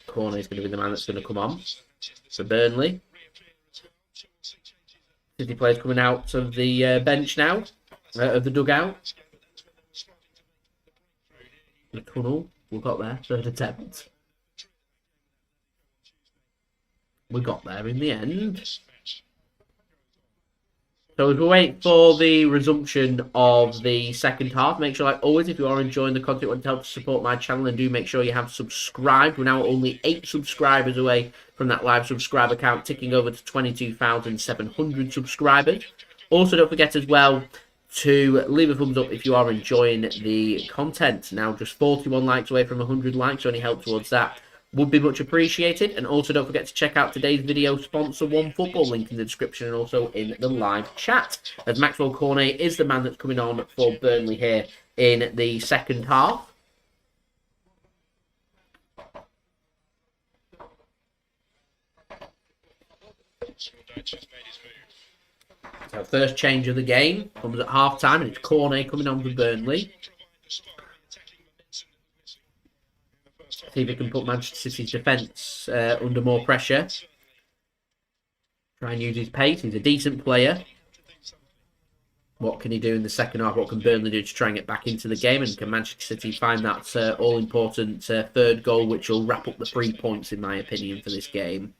Cornet is going to be the man that's going to come on for Burnley. City players coming out of the bench now, of the dugout. The tunnel, we got there, third attempt. We got there in the end. So as we wait for the resumption of the second half, make sure, like always, if you are enjoying the content, want to help support my channel, and do make sure you have subscribed. We're now only 8 subscribers away from that live subscriber count, ticking over to 22,700 subscribers. Also, don't forget as well to leave a thumbs up if you are enjoying the content. Now, just 41 likes away from 100 likes, so any help towards that would be much appreciated. And also don't forget to check out today's video sponsor, OneFootball, link in the description and also in the live chat, as Maxwel Cornet is the man that's coming on for Burnley here in the second half. So first change of the game comes at half time, and it's Cornet coming on for Burnley. See if he can put Manchester City's defence under more pressure. Try and use his pace. He's a decent player. What can he do in the second half? What can Burnley do to try and get back into the game? And can Manchester City find that all-important third goal, which will wrap up the 3 points, in my opinion, for this game?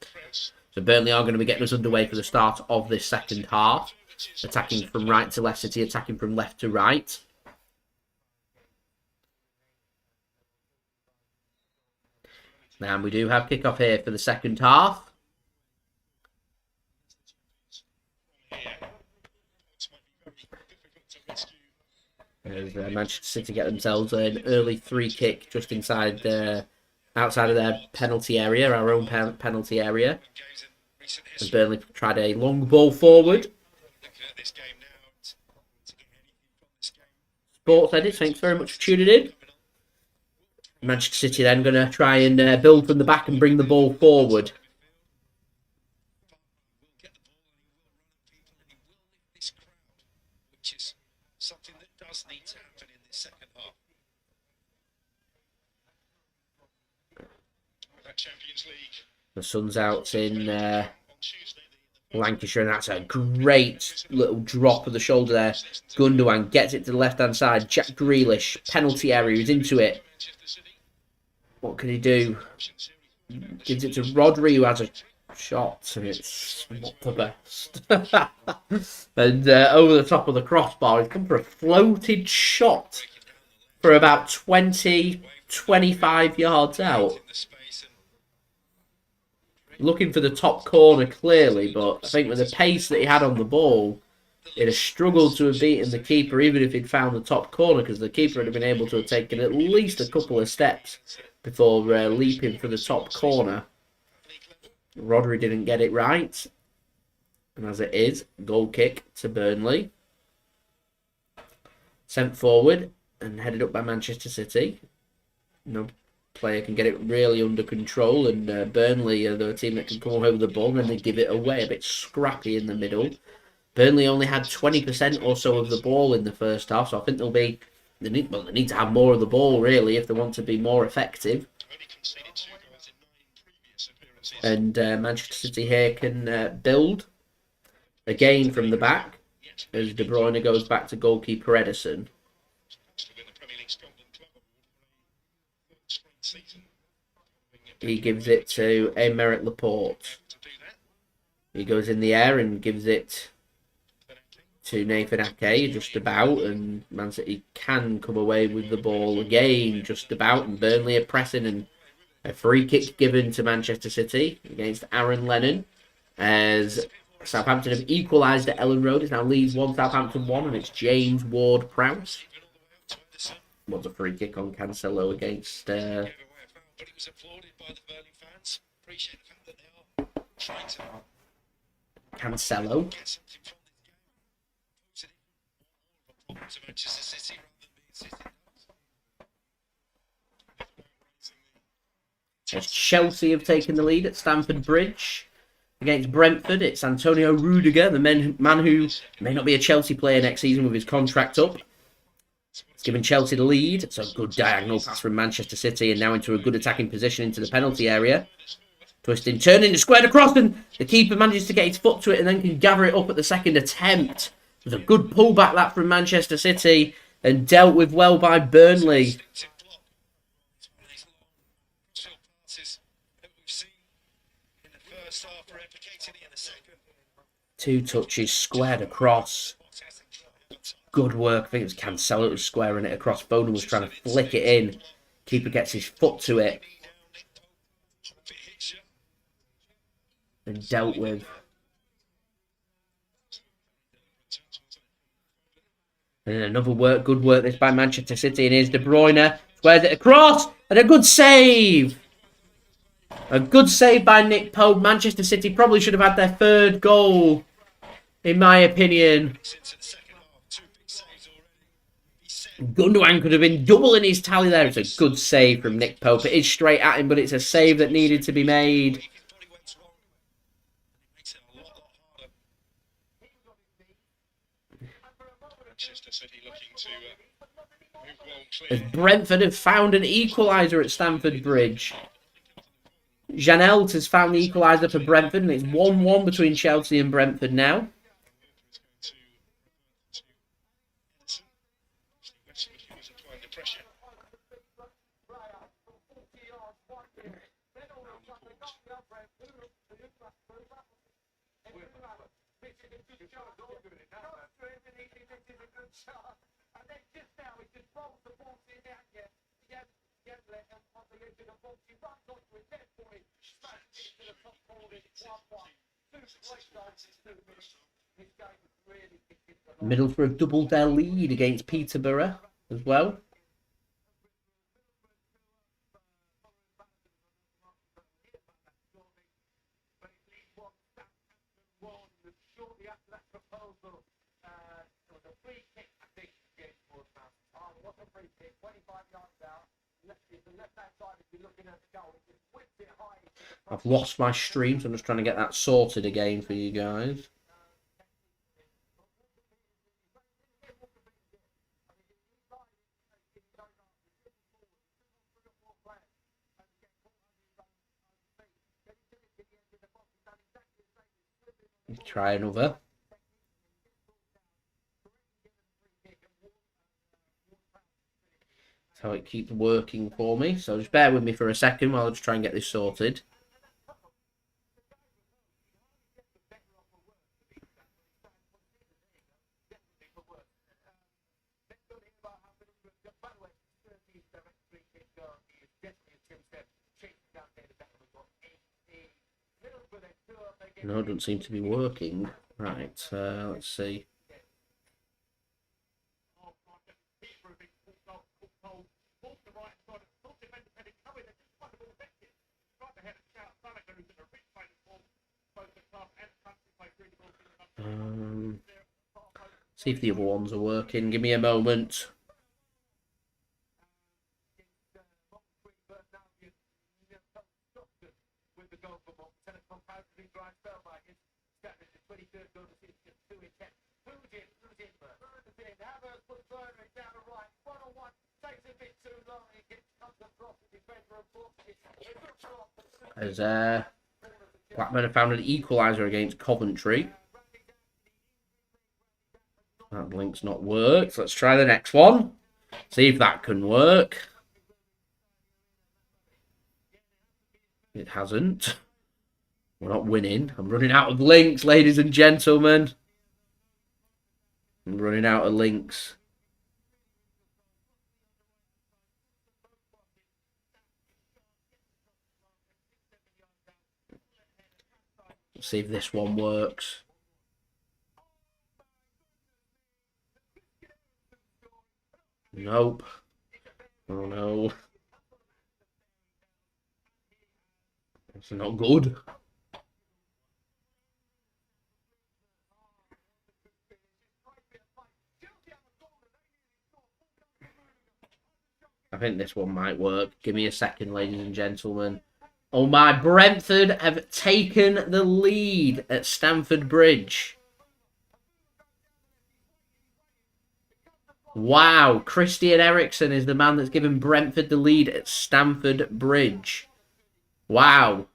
So Burnley are going to be getting us underway for the start of this second half. Attacking from right to left, City attacking from left to right. Now we do have kick-off here for the second half. As Manchester City get themselves an early free kick just inside outside of their penalty area, our own penalty area. As Burnley tried a long ball forward. Sports Edit, thanks very much for tuning in. Manchester City then going to try and build from the back and bring the ball forward. Which is something that does need to happen in this second half. That Champions League. The sun's out in Lancashire, and that's a great little drop of the shoulder there. Gundogan gets it to the left-hand side. Jack Grealish, penalty area, he's into it. What can he do? Gives it to Rodri, who has a shot, and it's not the best. And over the top of the crossbar, he's come for a floated shot for about 20, 25 yards out. Looking for the top corner clearly, but I think with the pace that he had on the ball, he'd have struggled to have beaten the keeper even if he'd found the top corner, because the keeper would have been able to have taken at least a couple of steps before leaping for the top corner. Rodri didn't get it right. And as it is, goal kick to Burnley. Sent forward and headed up by Manchester City. No player can get it really under control, and Burnley are the team that can come over the ball, and then they give it away, a bit scrappy in the middle. Burnley only had 20% or so of the ball in the first half, so I think they need to have more of the ball, really, if they want to be more effective. And Manchester City here can build again from the back, as De Bruyne goes back to goalkeeper Ederson. He gives it to Aymeric Laporte. He goes in the air and gives it to Nathan Ake, just about, and Man City can come away with the ball again, just about, and Burnley are pressing, and a free kick given to Manchester City against Aaron Lennon, as Southampton have equalised at Ellen Road. It's now Leeds 1, Southampton 1, and it's James Ward-Prowse. Was a free kick on Cancelo against But it was applauded by the Burnley fans. Appreciate the fact that they are trying to Cancelo. get something from this game. More of a problem to Manchester City rather than being City. As Chelsea have taken the lead at Stamford Bridge against Brentford. It's Antonio Rudiger, the man who may not be a Chelsea player next season with his contract up. It's given Chelsea the lead. It's a good diagonal pass from Manchester City, and now into a good attacking position into the penalty area. Twisting, turning, squared across, and the keeper manages to get his foot to it and then can gather it up at the second attempt. It was a good pullback that from Manchester City and dealt with well by Burnley. Two touches, squared across. Good work. I think it was Cancelo that was squaring it across. Foden was trying to flick it in. Keeper gets his foot to it. And dealt with. And another good work this by Manchester City. And here's De Bruyne. Squares it across. And a good save. A good save by Nick Pope. Manchester City probably should have had their third goal, in my opinion. Gundogan could have been doubling his tally there. It's a good save from Nick Pope. It is straight at him, but it's a save that needed to be made. As Brentford have found an equaliser at Stamford Bridge. Janelt has found the equaliser for Brentford, and it's 1-1 between Chelsea and Brentford now. Middlesbrough doubled their lead against Peterborough as well. I've lost my stream, so I'm just trying to get that sorted again for you guys. Try another. That's how it keeps working for me. So just bear with me for a second while I just try and get this sorted. No, it doesn't seem to be working. Right, let's see. See if the other ones are working. Give me a moment. As Blackburn have found an equaliser against Coventry. That link's not worked. Let's try the next one. See if that can work. It hasn't. We're not winning. I'm running out of links, ladies and gentlemen. I'm running out of links. Let's see if this one works. Nope. Oh no. That's not good. I think this one might work. Give me a second, ladies and gentlemen. Oh my, Brentford have taken the lead at Stamford Bridge. Wow, Christian Eriksen is the man that's given Brentford the lead at Stamford Bridge. Wow.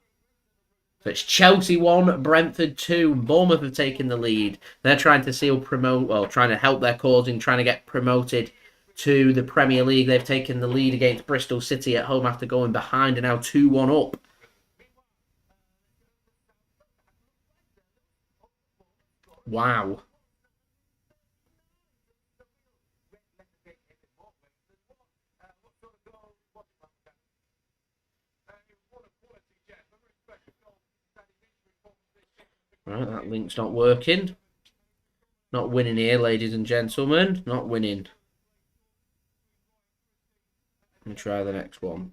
So it's Chelsea 1, Brentford 2. Bournemouth have taken the lead. They're trying to trying to help their cause in trying to get promoted to the Premier League. They've taken the lead against Bristol City at home after going behind and now 2-1 up. Wow. Right, that link's not working. Not winning here, ladies and gentlemen. Not winning. Let me try the next one.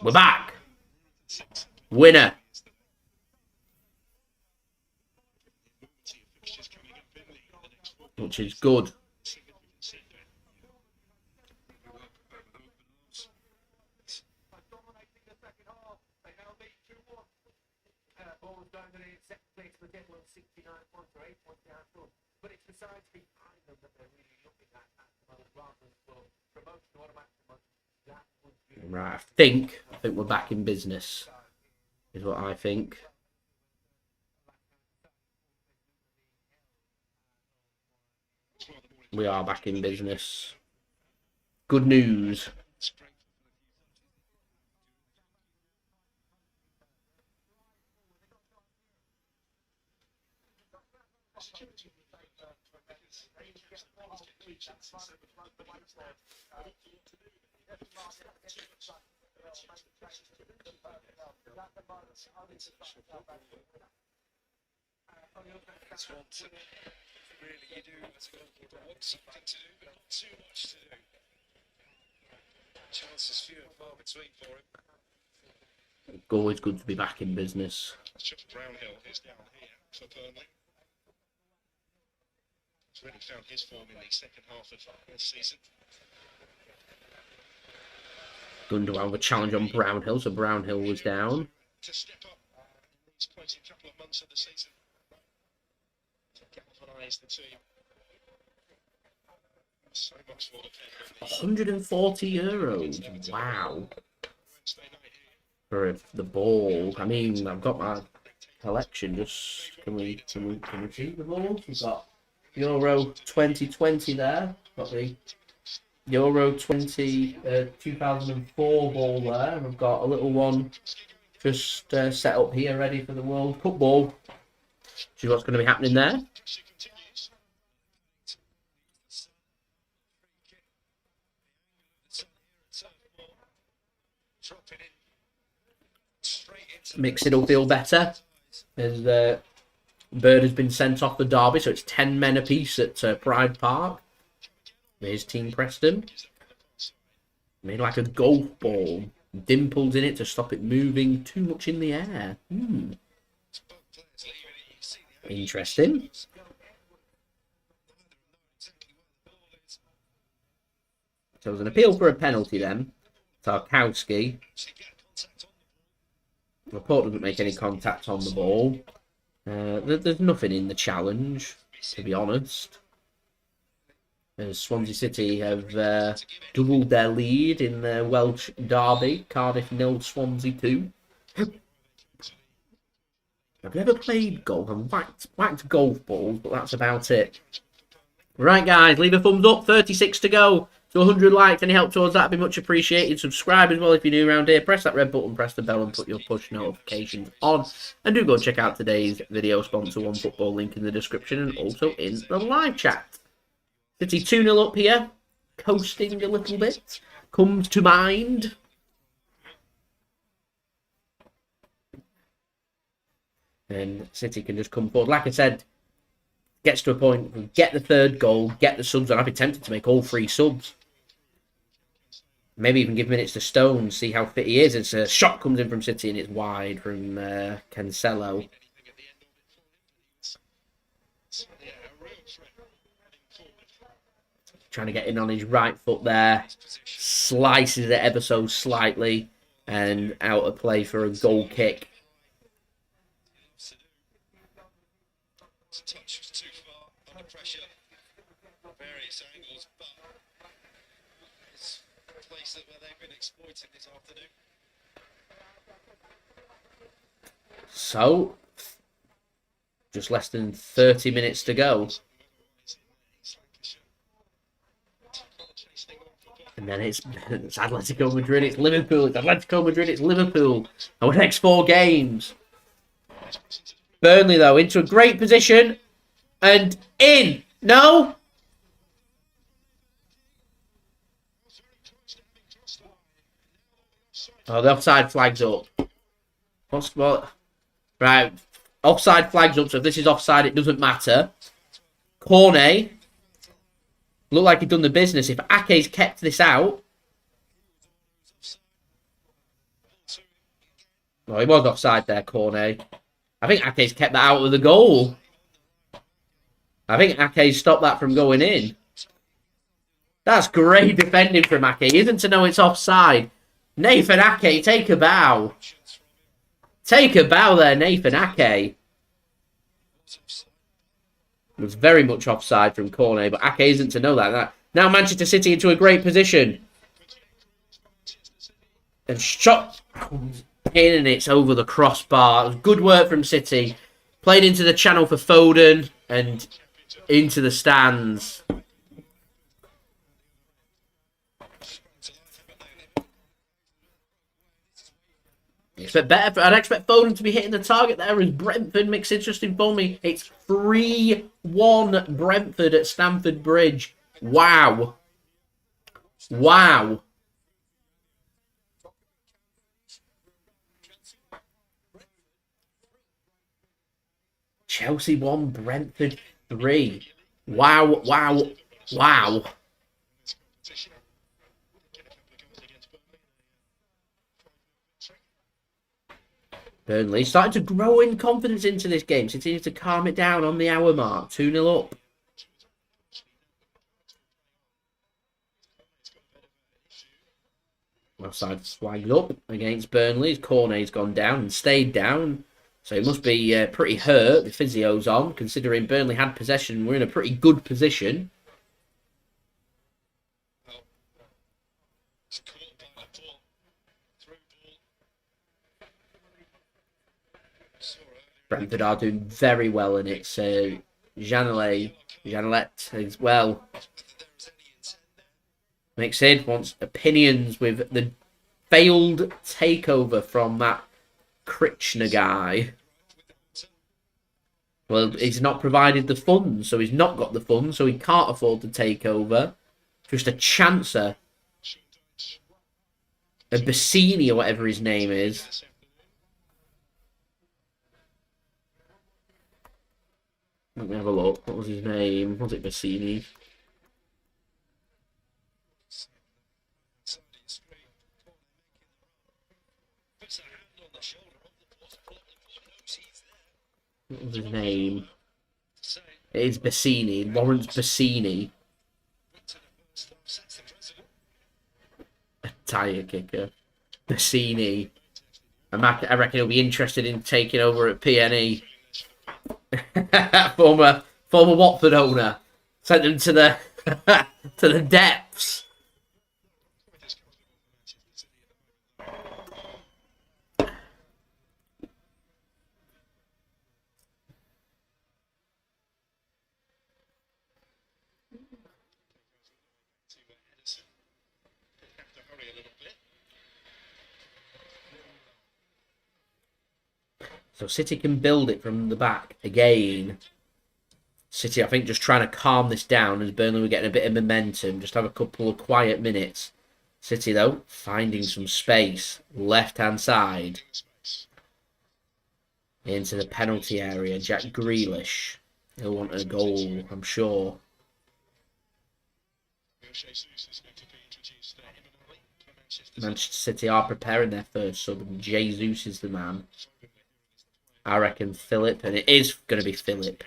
We're back. Winner. Which is good. But it's the sides behind them that they're really looking at the moment, rather than for promotion or automatic. That would be Right, I think we're back in business. Is what I think. We are back in business. Good news. That's what really you do as a goalkeeper. Want something to do, but not too much to do. Chances few and far between for him. Always good to be back in business. Brownhill is down here for Burnley. He's really found his form in the second half of this season. Gundogan with a challenge on Brownhill, so Brownhill was down. To step up in these closing couple of months of the season. To galvanise the team. So much more to €140. Wow. For the ball. I mean, I've got my collection. Just can we see the balls? We've got Euro 2020 there. Got the Euro 2004 ball there. And we've got a little one just set up here, ready for the World Cup ball. See what's going to be happening there. Makes it all feel better as Bird has been sent off the derby, so it's 10 men apiece at Pride Park. There's Team Preston. Made like a golf ball. Dimples in it to stop it moving too much in the air. Interesting. So it was an appeal for a penalty then. Tarkowski. Laporte doesn't make any contact on the ball. There's nothing in the challenge, to be honest. As Swansea City have doubled their lead in the Welsh derby. Cardiff 0, Swansea 2. I've never played golf. I've whacked golf balls, but that's about it. Right, guys, leave a thumbs up. 36 to go. So 100 likes, any help towards that would be much appreciated. Subscribe as well if you're new around here. Press that red button, press the bell and put your push notifications on. And do go check out today's video sponsor, OneFootball, link in the description and also in the live chat. City 2-0 up here. Coasting a little bit. Comes to mind. And City can just come forward. Like I said, gets to a point, get the third goal, get the subs, and I'd be tempted to make all 3 subs. Maybe even give minutes to Stones, see how fit he is. It's a shot comes in from City and it's wide from Cancelo. Trying to get in on his right foot there. Slices it ever so slightly and out of play for a goal kick. Touch was too far under pressure. Various angles, but it's a place where they've been exploiting this afternoon. So, just less than 30 minutes to go. And then it's Atletico Madrid, it's Liverpool, it's Atletico Madrid, it's Liverpool. Our next 4 games. Burnley, though, into a great position. And in. No? Oh, the offside flag's up. What? Right. Offside flag's up, so if this is offside, it doesn't matter. Cornet. Looked like he'd done the business. If Ake's kept this out... Well, he was offside there, Cornet. I think Ake's kept that out of the goal. I think Ake stopped that from going in. That's great defending from Ake. He isn't to know it's offside. Nathan Ake, take a bow. Take a bow there, Nathan Ake. It was very much offside from Cornet, but Ake isn't to know that. Now Manchester City into a great position. And shot comes in and it's over the crossbar. It was good work from City. Played into the channel for Foden and into the stands. I'd expect Foden to be hitting the target there as Brentford makes interesting for me. It's 3-1 Brentford at Stamford Bridge. Wow. Wow. Chelsea 1, Brentford 3. Wow, wow, wow. Burnley starting to grow in confidence into this game. City needs to calm it down on the hour mark. 2-0 up. Offside flagged up against Burnley. Cornet's gone down and stayed down. So he must be pretty hurt. The physio's on, considering Burnley had possession. We're in a pretty good position. Brentford are doing very well, and it's Janelet as well. Mixed wants opinions with the failed takeover from that Kritchner guy. Well, he's not provided the funds, so he's not got the funds, so he can't afford to take over. Just a chancer. A Bassini or whatever his name is. Let me have a look. What was his name? Was it Bassini? What was his name? It is Bassini. Lawrence Bassini. A tire kicker. Bassini. I reckon he'll be interested in taking over at PNE. former Watford owner. Sent them to the to the depths. So City can build it from the back again. City, I think, just trying to calm this down as Burnley were getting a bit of momentum. Just have a couple of quiet minutes. City, though, finding some space. Left-hand side. Into the penalty area. Jack Grealish. He'll want a goal, I'm sure. Manchester City are preparing their first sub, and Jesus is the man. I reckon Philip, and it is going to be Philip.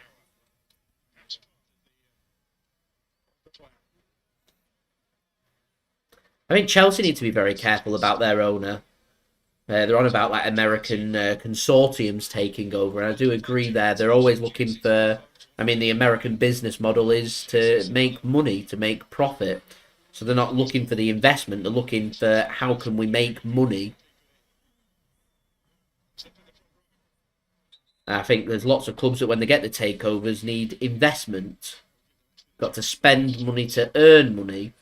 I think Chelsea need to be very careful about their owner. They're on about like American consortiums taking over, and I do agree there. They're always looking for... I mean, the American business model is to make money, to make profit. So they're not looking for the investment, they're looking for how can we make money. I think there's lots of clubs that when they get the takeovers need investment. Got to spend money to earn money.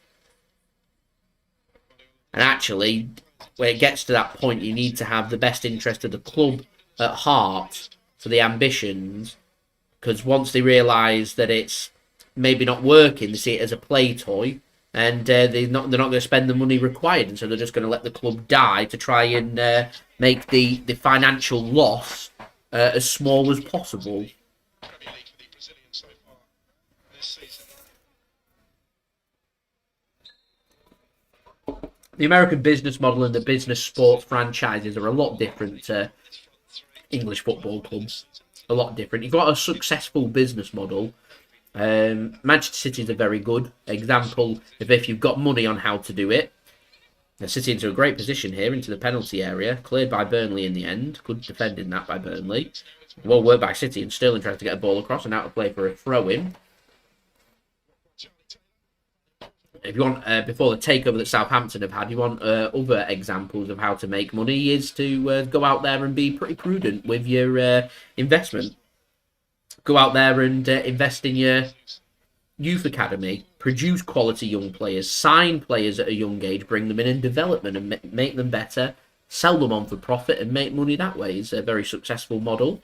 And actually, when it gets to that point, you need to have the best interest of the club at heart for the ambitions. Because once they realise that it's maybe not working, they see it as a play toy, and they're not going to spend the money required, and so they're just going to let the club die to try and make the financial loss as small as possible. Premier League for the Brazilians so far this season. The American business model and the business sports franchises are a lot different to English football clubs. A lot different. You've got a successful business model. Manchester City is a very good example of if you've got money on how to do it. The City into a great position here, into the penalty area, cleared by Burnley in the end. Good defending that by Burnley. Well worked by City, and Sterling tries to get a ball across and out of play for a throw-in. If you want, before the takeover that Southampton have had, you want other examples of how to make money, is to go out there and be pretty prudent with your investment. Go out there and invest in your youth academy, produce quality young players, sign players at a young age, bring them in and develop them and make them better, sell them on for profit and make money that way. It's a very successful model.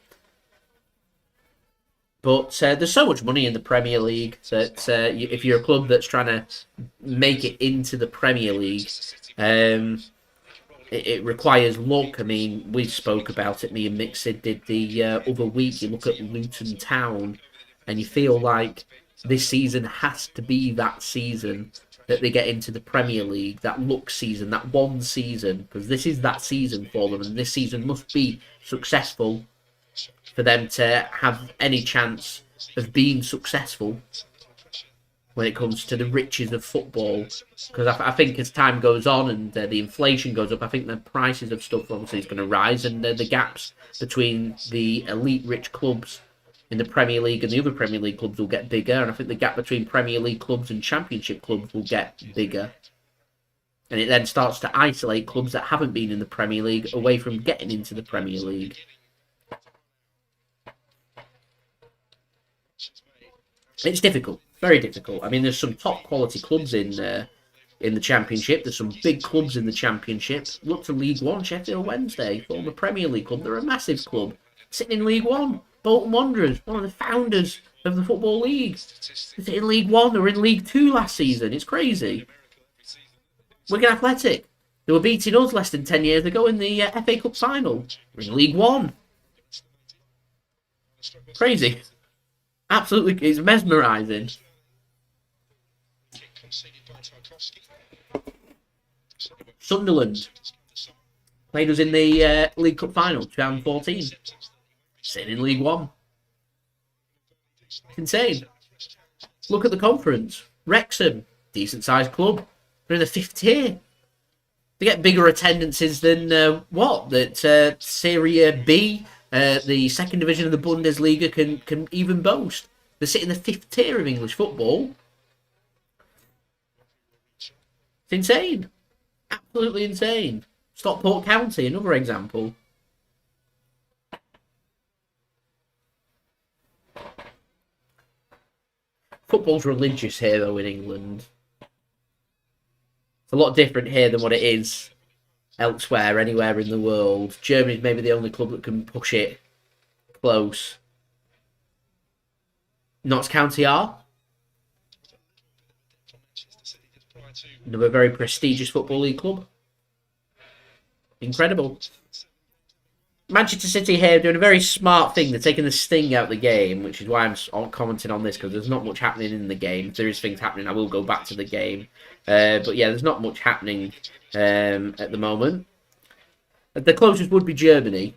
But there's so much money in the Premier League that if you're a club that's trying to make it into the Premier League, it requires luck. I mean, we spoke about it, me and Mixid did the other week. You look at Luton Town and you feel like this season has to be that season that they get into the Premier League, that luck season, that one season, because this is that season for them, and this season must be successful for them to have any chance of being successful when it comes to the riches of football. Because I think as time goes on and the inflation goes up, I think the prices of stuff obviously is going to rise, and the gaps between the elite rich clubs in the Premier League and the other Premier League clubs will get bigger, and I think the gap between Premier League clubs and Championship clubs will get bigger. And it then starts to isolate clubs that haven't been in the Premier League away from getting into the Premier League. It's difficult, very difficult. I mean, there's some top quality clubs in the Championship. There's some big clubs in the Championship. Look to League One, Sheffield Wednesday, former Premier League club. They're a massive club, sitting in League One. Bolton Wanderers, one of the founders of the Football League. They're sitting in League One. They were in League Two last season. It's crazy. Wigan Athletic, they were beating us less than 10 years ago in the FA Cup final. We're in League One. Crazy. Absolutely, it's mesmerising. Sunderland played us in the League Cup final, 2014. Sitting in League One. It's insane. Look at the conference. Wrexham, decent sized club. They're in the 5th tier. They get bigger attendances than that Serie B, the second division of the Bundesliga, can even boast. They sit in the 5th tier of English football. It's insane. Absolutely insane. Stockport County, another example. Football's religious here, though, in England. It's a lot different here than what it is elsewhere, anywhere in the world. Germany's maybe the only club that can push it close. Notts County are. Another very prestigious Football League club. Incredible. Manchester City here doing a very smart thing. They're taking the sting out of the game, which is why I'm commenting on this, because there's not much happening in the game. If there is things happening, I will go back to the game. But yeah, there's not much happening at the moment. The closest would be Germany.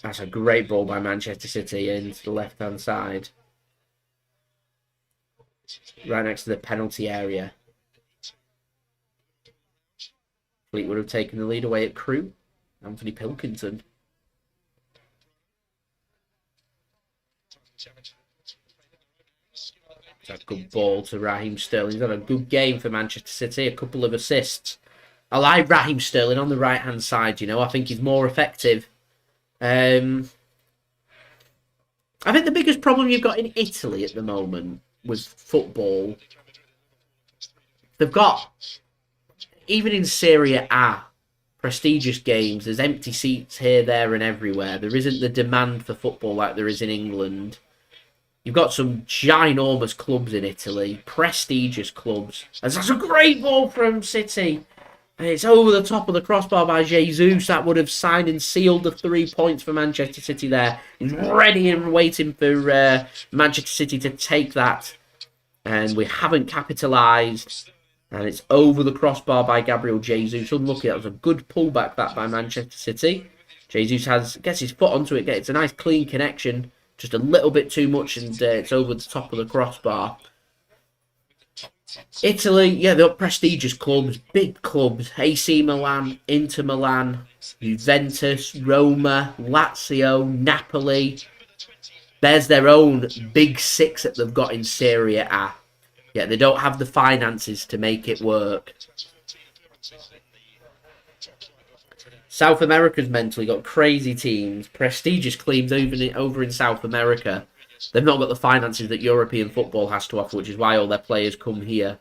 That's a great ball by Manchester City into the left-hand side. Right next to the penalty area. Fleetwood have taken the lead away at Crewe. Anthony Pilkington. It's a good ball to Raheem Sterling. He's had a good game for Manchester City. A couple of assists I like Raheem Sterling on the right-hand side, you know. I think he's more effective. I think the biggest problem you've got in Italy at the moment with football, they've got, even in Serie A, prestigious games, there's empty seats here, there and everywhere. There isn't the demand for football like there is in England. You've got some ginormous clubs in Italy, prestigious clubs. And that's a great ball from City. And it's over the top of the crossbar by Jesus. That would have signed and sealed the 3 points for Manchester City there. He's ready and waiting for Manchester City to take that. And we haven't capitalised. And it's over the crossbar by Gabriel Jesus. Unlucky, that was a good pullback that by Manchester City. Jesus gets his foot onto it. It's a nice clean connection. Just a little bit too much and it's over the top of the crossbar. Italy, yeah, they're prestigious clubs, big clubs. AC Milan, Inter Milan, Juventus, Roma, Lazio, Napoli. There's their own big six that they've got in Serie A. Yeah, they don't have the finances to make it work. South America's mentally got crazy teams, prestigious teams over in South America. They've not got the finances that European football has to offer, which is why all their players come here.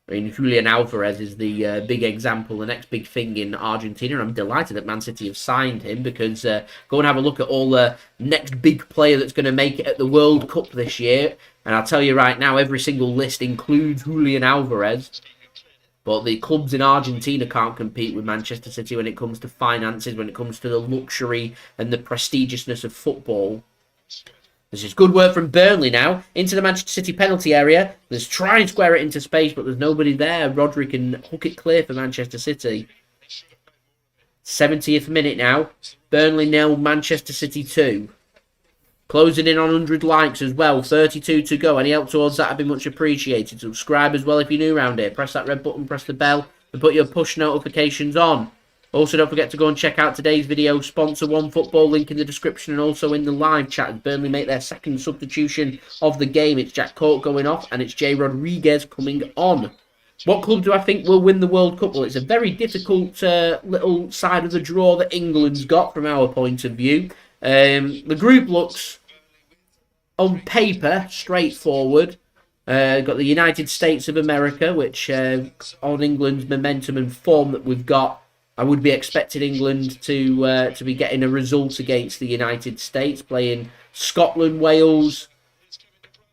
I mean, Julian Alvarez is the big example, the next big thing in Argentina. And I'm delighted that Man City have signed him because go and have a look at all the next big player that's going to make it at the World Cup this year. And I'll tell you right now, every single list includes Julian Alvarez. But the clubs in Argentina can't compete with Manchester City when it comes to finances, when it comes to the luxury and the prestigiousness of football. This is good work from Burnley now. Into the Manchester City penalty area. Let's try and square it into space, but there's nobody there. Rodri can hook it clear for Manchester City. 70th minute now. Burnley 0, Manchester City 2. Closing in on 100 likes as well. 32 to go. Any help towards that would be much appreciated. Subscribe as well if you're new around here. Press that red button, press the bell, and put your push notifications on. Also, don't forget to go and check out today's video sponsor, OneFootball, link in the description and also in the live chat as Burnley make their second substitution of the game. It's Jack Cork going off and it's Jay Rodriguez coming on. What club do I think will win the World Cup? Well, it's a very difficult little side of the draw that England's got from our point of view. The group looks, on paper, straightforward. Got the United States of America, which on England's momentum and form that we've got, I would be expecting England to be getting a result against the United States, playing Scotland, Wales,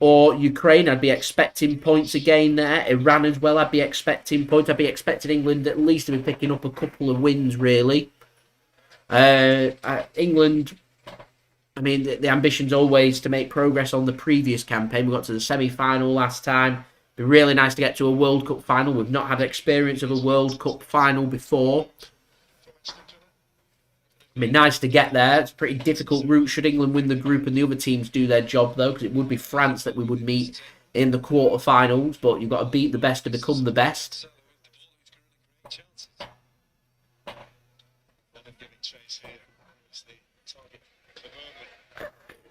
or Ukraine. I'd be expecting points again there. Iran as well, I'd be expecting points. I'd be expecting England at least to be picking up a couple of wins, really. England, I mean, the ambition's always to make progress on the previous campaign. We got to the semi-final last time. It'd be really nice to get to a World Cup final. We've not had experience of a World Cup final before. It'd be nice to get there. It's a pretty difficult route should England win the group and the other teams do their job, though, because it would be France that we would meet in the quarterfinals. But you've got to beat the best to become the best.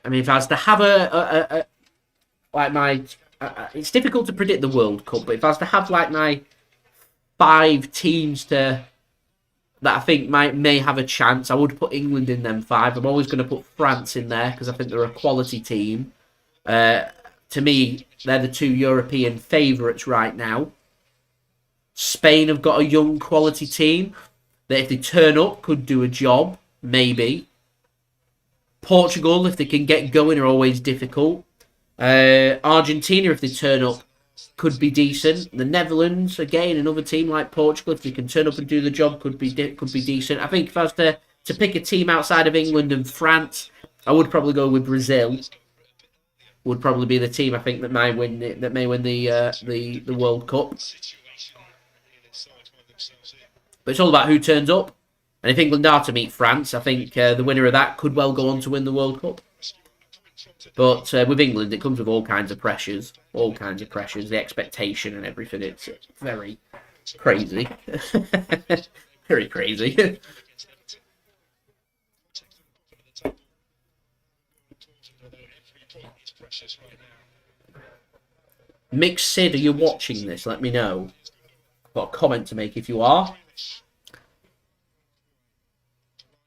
I mean, if I was to have it's difficult to predict the World Cup, but if I was to have like my 5 teams that I think may have a chance, I would put England in them 5. I'm always going to put France in there because I think they're a quality team. To me, they're the 2 European favourites right now. Spain have got a young quality team that if they turn up could do a job, maybe. Portugal, if they can get going, are always difficult. Argentina, if they turn up, could be decent. The Netherlands, again, another team like Portugal, if they can turn up and do the job, could be decent. I think if I was to pick a team outside of England and France, I would probably go with Brazil. Would probably be the team I think that may win the World Cup. But it's all about who turns up. And if England are to meet France, I think the winner of that could well go on to win the World Cup. But with England, it comes with all kinds of pressures. The expectation and everything. It's very crazy. Very crazy. Mixed Sid, are you watching this? Let me know. Got a comment to make if you are.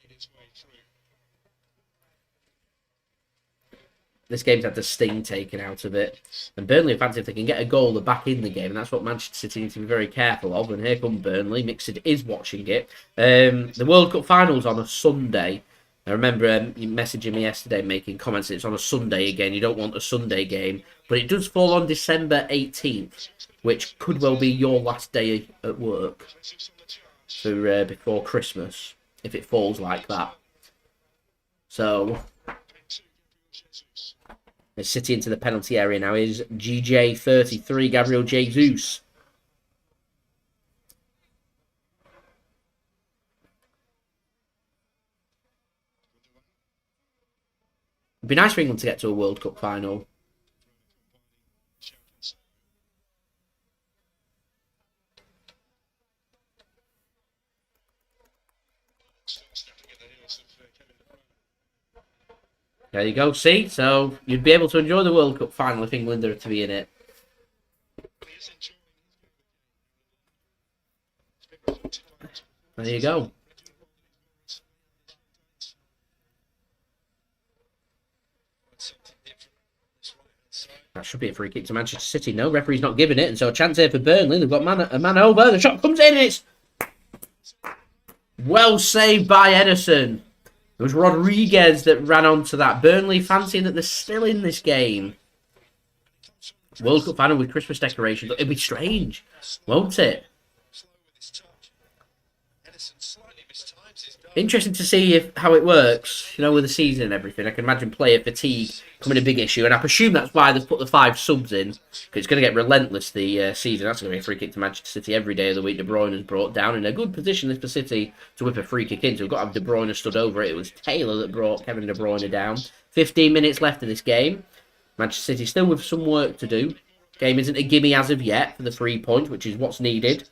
Made its way through. This game's had the sting taken out of it. And Burnley, in fact, if they can get a goal, they're back in the game. And that's what Manchester City need to be very careful of. And here come Burnley. Mixed is watching it. The World Cup final's on a Sunday. I remember you messaging me yesterday making comments that it's on a Sunday again. You don't want a Sunday game. But it does fall on December 18th, which could well be your last day at work for before Christmas, if it falls like that. So... City into the penalty area now is GJ33, Gabriel Jesus. It'd be nice for England to get to a World Cup final. There you go, see? So, you'd be able to enjoy the World Cup final if England are to be in it. There you go. That should be a free kick to Manchester City. No, referee's not giving it, and so a chance here for Burnley. They've got a man over. The shot comes in, and it's well saved by Ederson. It was Rodriguez that ran onto that. Burnley fancying that they're still in this game. World Cup final with Christmas decorations. It'd be strange, won't it? Interesting to see how it works, you know, with the season and everything. I can imagine player fatigue becoming a big issue, and I presume that's why they've put the 5 subs in, because it's going to get relentless the season. That's going to be a free kick to Manchester City every day of the week. De Bruyne is brought down in a good position for City to whip a free kick in. So we've got to have De Bruyne stood over it. It was Taylor that brought Kevin De Bruyne down. 15 minutes left in this game. Manchester City still with some work to do. Game isn't a gimme as of yet for the 3 points, which is what's needed.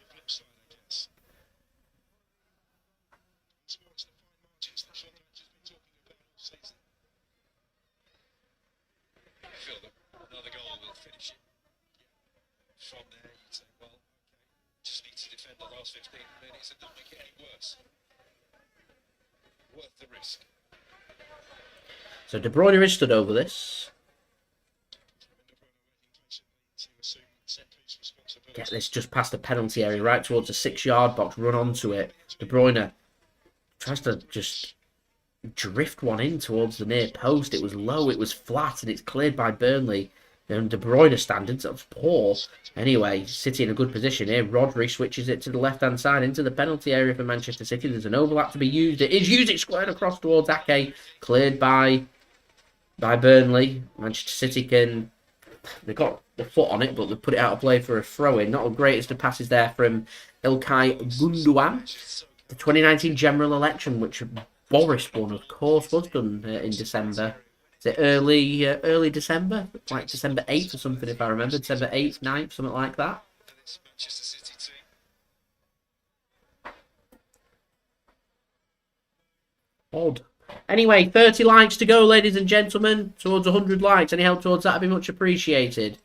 So De Bruyne is stood over this. Get this just past the penalty area, right towards the 6-yard box, run onto it. De Bruyne tries to just drift one in towards the near post. It was low, it was flat, and it's cleared by Burnley. And De Bruyne standards, that was poor. Anyway, City in a good position here. Rodri switches it to the left-hand side into the penalty area for Manchester City. There's an overlap to be used. It is used. It's squared across towards Ake. Cleared by Burnley. Manchester City can... They've got the foot on it, but they've put it out of play for a throw-in. Not the greatest of passes there from Ilkay Gundogan. The 2019 general election, which Boris won, of course, was done in December. Is it early December? Like December 8th or something, if I remember. December 8th, 9th, something like that. Odd. Anyway, 30 likes to go, ladies and gentlemen. Towards 100 likes. Any help towards that would be much appreciated.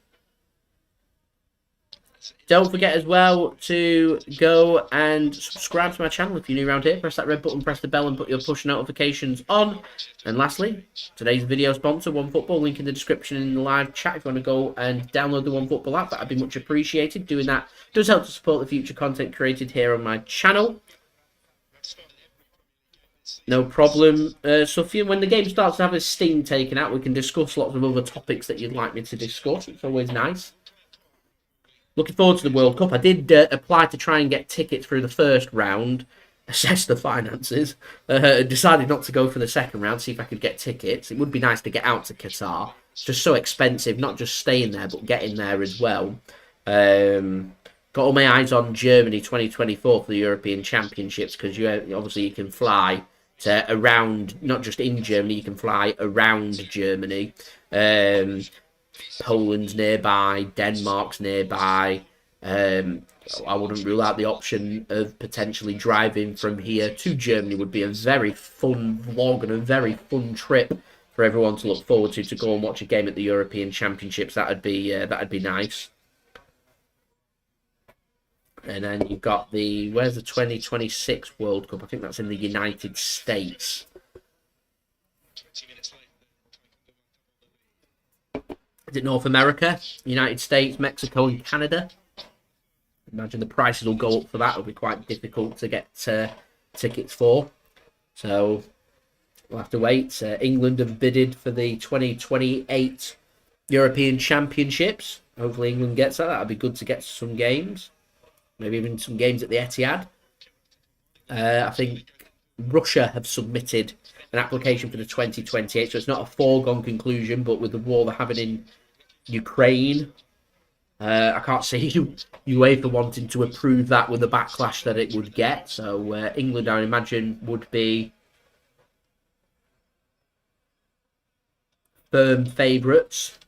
Don't forget as well to go and subscribe to my channel if you're new around here. Press that red button, press the bell, and put your push notifications on. And lastly, today's video sponsor, OneFootball, link in the description in the live chat. If you want to go and download the OneFootball app, that'd be much appreciated. Doing that does help to support the future content created here on my channel. No problem. Sufyan, when the game starts to have its steam taken out, we can discuss lots of other topics that you'd like me to discuss. It's always nice. Looking forward to the World Cup. I did apply to try and get tickets through the first round, assess the finances, decided not to go for the second round, see if I could get tickets. It would be nice to get out to Qatar. It's just so expensive, not just staying there, but getting there as well. Got all my eyes on Germany 2024 for the European Championships, because obviously you can fly to around, not just in Germany, you can fly around Germany. Poland's nearby, Denmark's nearby. I wouldn't rule out the option of potentially driving from here to Germany. Would be a very fun vlog and a very fun trip for everyone to look forward to go and watch a game at the European Championships. That'd be nice. And then you've got where's the 2026 World Cup? I think that's in the United States. 20 minutes later. Is it North America, United States, Mexico, and Canada? Imagine the prices will go up for that. It'll be quite difficult to get tickets for. So we'll have to wait. England have bidded for the 2028 European Championships. Hopefully England gets that. That'd be good to get some games. Maybe even some games at the Etihad. I think Russia have submitted an application for the 2028, so it's not a foregone conclusion, but with the war they're having in Ukraine, I can't see UEFA wanting to approve that with the backlash that it would get. So England, I imagine, would be firm favourites.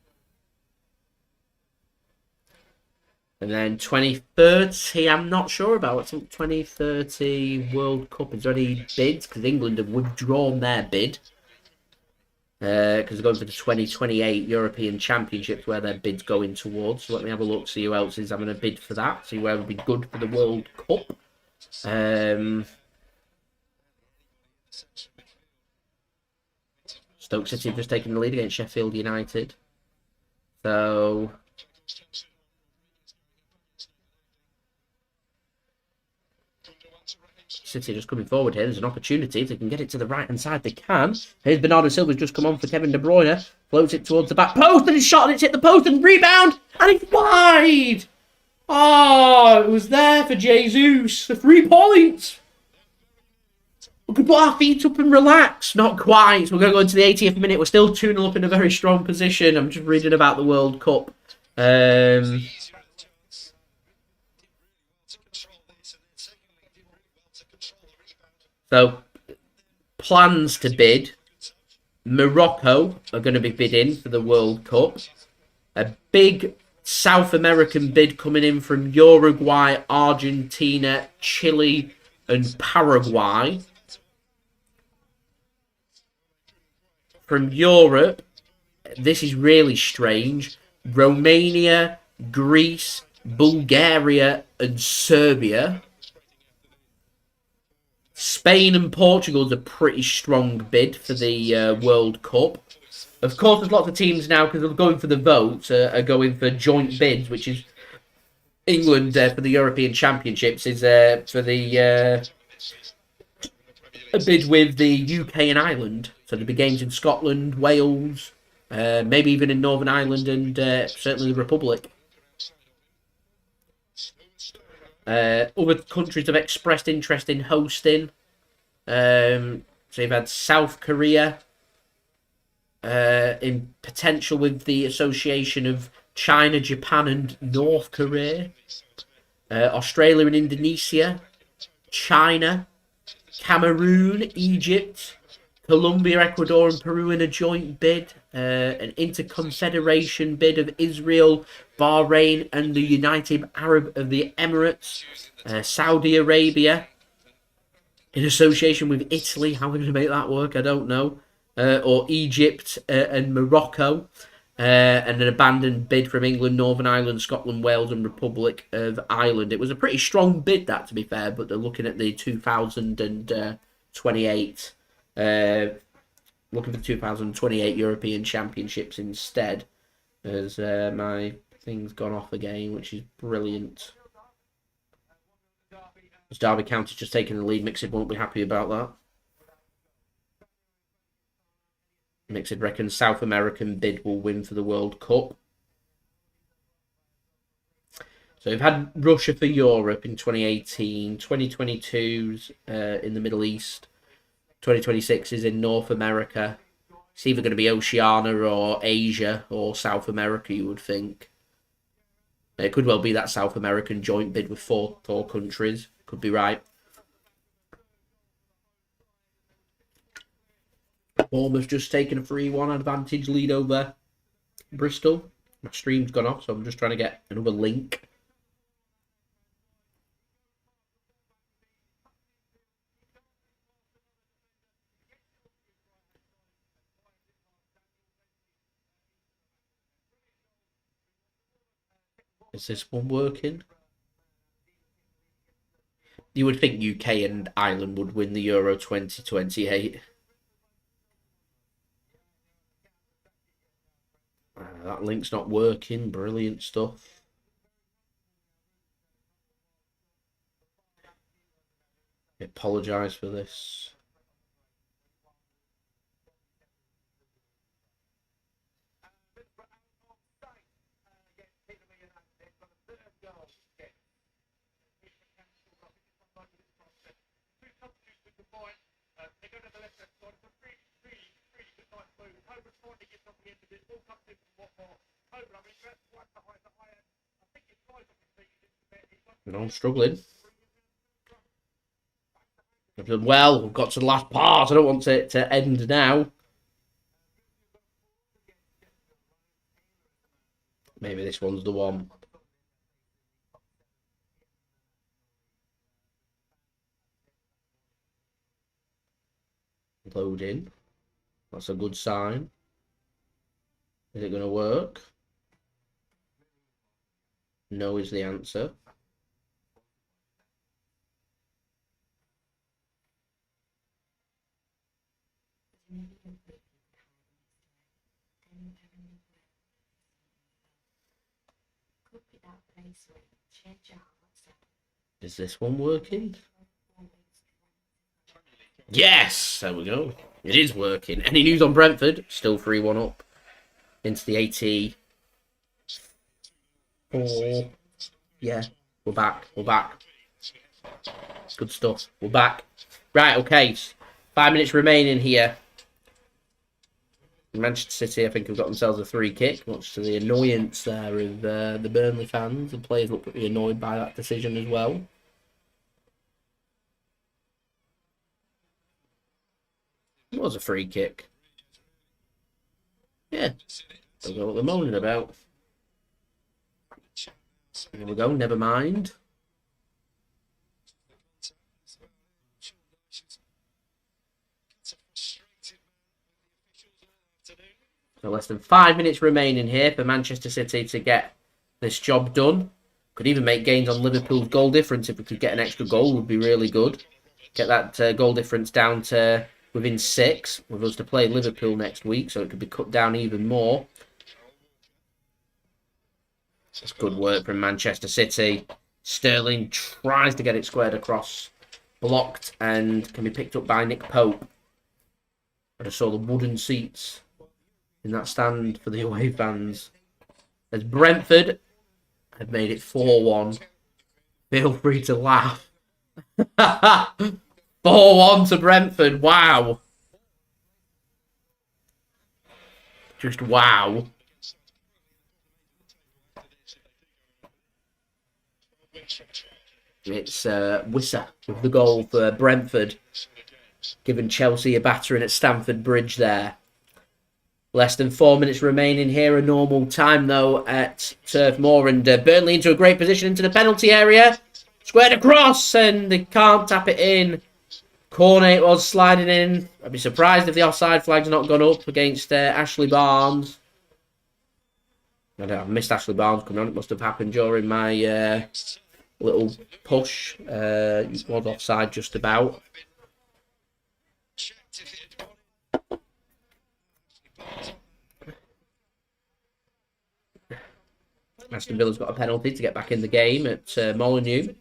And then 2030, I'm not sure about. What's 2030 World Cup? Is there any bids? Because England have withdrawn their bid. Because they're going for the 2028 European Championships where their bid's going towards. So let me have a look, see who else is having a bid for that. See where would be good for the World Cup. Stoke City have just taken the lead against Sheffield United. So City just coming forward here. There's an opportunity. If they can get it to the right-hand side, they can. Here's Bernardo Silva's just come on for Kevin De Bruyne. Floats it towards the back post, and it's shot, and it's hit the post, and rebound, and it's wide! Oh, it was there for Jesus. The 3 points! We could put our feet up and relax. Not quite. So we're going to go into the 80th minute. We're still 2-0 up in a very strong position. I'm just reading about the World Cup. So, plans to bid. Morocco are going to be bidding for the World Cup. A big South American bid coming in from Uruguay, Argentina, Chile, and Paraguay. From Europe, this is really strange. Romania, Greece, Bulgaria, and Serbia. Spain and Portugal is a pretty strong bid for the World Cup. Of course, there's lots of teams now, because they're going for the votes, are going for joint bids, which is England for the European Championships is for the a bid with the UK and Ireland. So there'll be games in Scotland, Wales, maybe even in Northern Ireland and certainly the Republic. Other countries have expressed interest in hosting. So you've had South Korea in potential with the association of China, Japan and North Korea. Australia and Indonesia. China. Cameroon, Egypt. Colombia, Ecuador and Peru in a joint bid. An interconfederation bid of Israel, Bahrain and the United Arab of the Emirates. Saudi Arabia in association with Italy. How are we going to make that work? I don't know. Or Egypt and Morocco. And an abandoned bid from England, Northern Ireland, Scotland, Wales and Republic of Ireland. It was a pretty strong bid, that, to be fair, but they're looking at the 2028 looking for the 2028 European Championships instead, as my thing's gone off again, which is brilliant. As Derby County's just taking the lead, Mixed won't be happy about that. Mixed reckons South American bid will win for the World Cup. So we've had Russia for Europe in 2018, 2022's in the Middle East. 2026 is in North America. It's either going to be Oceania or Asia or South America, you would think. It could well be that South American joint bid with four countries. Could be right. Bournemouth just taken a 3-1 advantage lead over Bristol. My stream's gone off, so I'm just trying to get another link. Is this one working? You would think UK and Ireland would win the Euro 2028. That link's not working. Brilliant stuff. I apologise for this. No, I'm struggling. I've done well. We've got to the last part. I don't want it to end now. Maybe this one's the one. Loading. That's a good sign. Is it going to work? No is the answer. Is this one working? Yes! There we go. It is working. Any news on Brentford? Still 3-1 up. Into the 80. Oh, yeah. We're back. We're back. Good stuff. We're back. Right, okay. 5 minutes remaining here. Manchester City, I think, have got themselves a free kick, much to the annoyance there of the Burnley fans. The players look pretty annoyed by that decision as well. It was a free kick. Yeah. Don't know what they're moaning about. There we go, never mind. So less than 5 minutes remaining here for Manchester City to get this job done. Could even make gains on Liverpool's goal difference. If we could get an extra goal, would be really good. Get that goal difference down to within 6 with us to play Liverpool next week, so it could be cut down even more. It's good work from Manchester City. Sterling tries to get it squared across. Blocked and can be picked up by Nick Pope. I just saw the wooden seats in that stand for the away fans. As Brentford have made it 4-1. Feel free to laugh. 4-1 to Brentford. Wow. Just wow. It's Wissa with the goal for Brentford, giving Chelsea a battering at Stamford Bridge there. Less than 4 minutes remaining here, a normal time though at Turf Moor, and Burnley into a great position into the penalty area. Squared across and they can't tap it in. Cornet was sliding in. I'd be surprised if the offside flag's not gone up against Ashley Barnes. I've missed Ashley Barnes coming on. It must have happened during my little push. It was offside just about. Aston Villa's got a penalty to get back in the game at Molineux.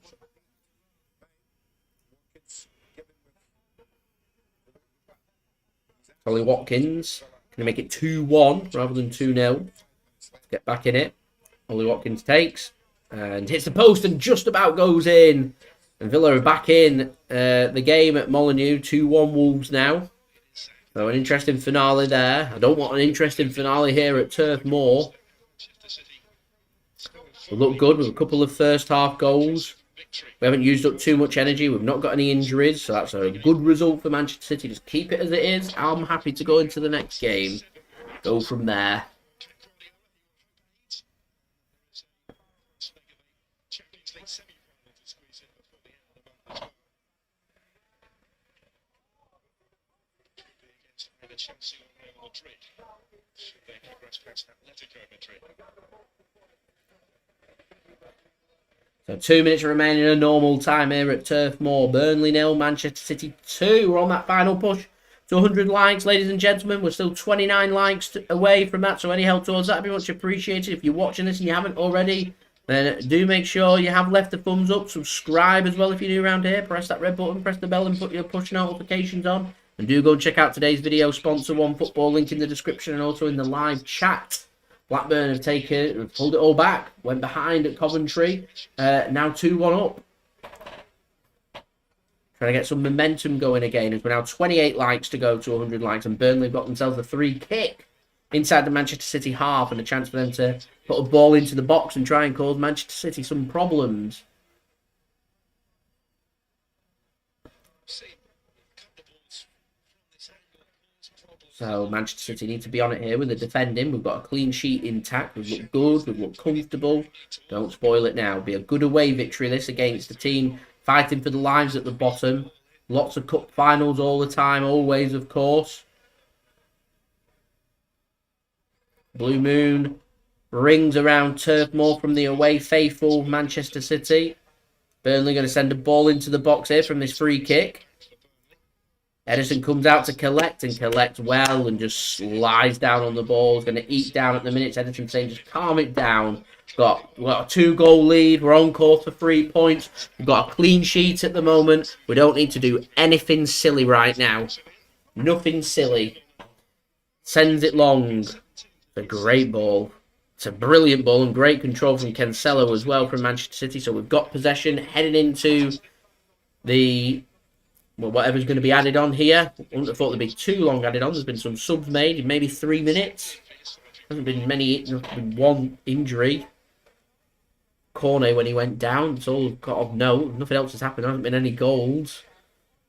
Ollie Watkins going to make it 2-1 rather than 2-0. Get back in it. Ollie Watkins takes and hits the post and just about goes in. And Villa are back in the game at Molineux. 2-1 Wolves now. So an interesting finale there. I don't want an interesting finale here at Turf Moor. We look good with a couple of first half goals. We haven't used up too much energy. We've not got any injuries. So that's a good result for Manchester City. Just keep it as it is. I'm happy to go into the next game. Go from there. Chelsea or Real Madrid. Should they progress past Atletico Madrid? So 2 minutes remaining in a normal time here at Turf Moor. Burnley 0, Manchester City 2. We're on that final push to 100 likes, ladies and gentlemen. We're still 29 likes away from that, so any help towards that would be much appreciated. If you're watching this and you haven't already, then do make sure you have left a thumbs up. Subscribe as well if you're new around here. Press that red button, press the bell and put your push notifications on. And do go and check out today's video sponsor, One Football, link in the description and also in the live chat. Blackburn have pulled it all back, went behind at Coventry, now 2-1 up. Trying to get some momentum going again as we're now 28 likes to go to 100 likes, and Burnley have got themselves a free kick inside the Manchester City half and a chance for them to put a ball into the box and try and cause Manchester City some problems. So Manchester City need to be on it here with the defending. We've got a clean sheet intact. We've looked good. We've looked comfortable. Don't spoil it now. It'll be a good away victory this against the team fighting for the lives at the bottom. Lots of cup finals all the time. Always, of course. Blue Moon rings around Turf Moor from the away faithful Manchester City. Burnley going to send a ball into the box here from this free kick. Ederson comes out to collect and collects well and just lies down on the ball. He's going to eat down at the minutes. Ederson saying just calm it down. We've got a 2-goal lead. We're on course for 3 points. We've got a clean sheet at the moment. We don't need to do anything silly right now. Nothing silly. Sends it long. It's a great ball. It's a brilliant ball and great control from Cancelo as well from Manchester City. So we've got possession heading into the... well, whatever's going to be added on here. I wouldn't have thought there'd be too long added on. There's been some subs made, maybe 3 minutes. Hasn't been many, been one injury. Cornet when he went down. It's all got of note. Nothing else has happened. There hasn't been any goals.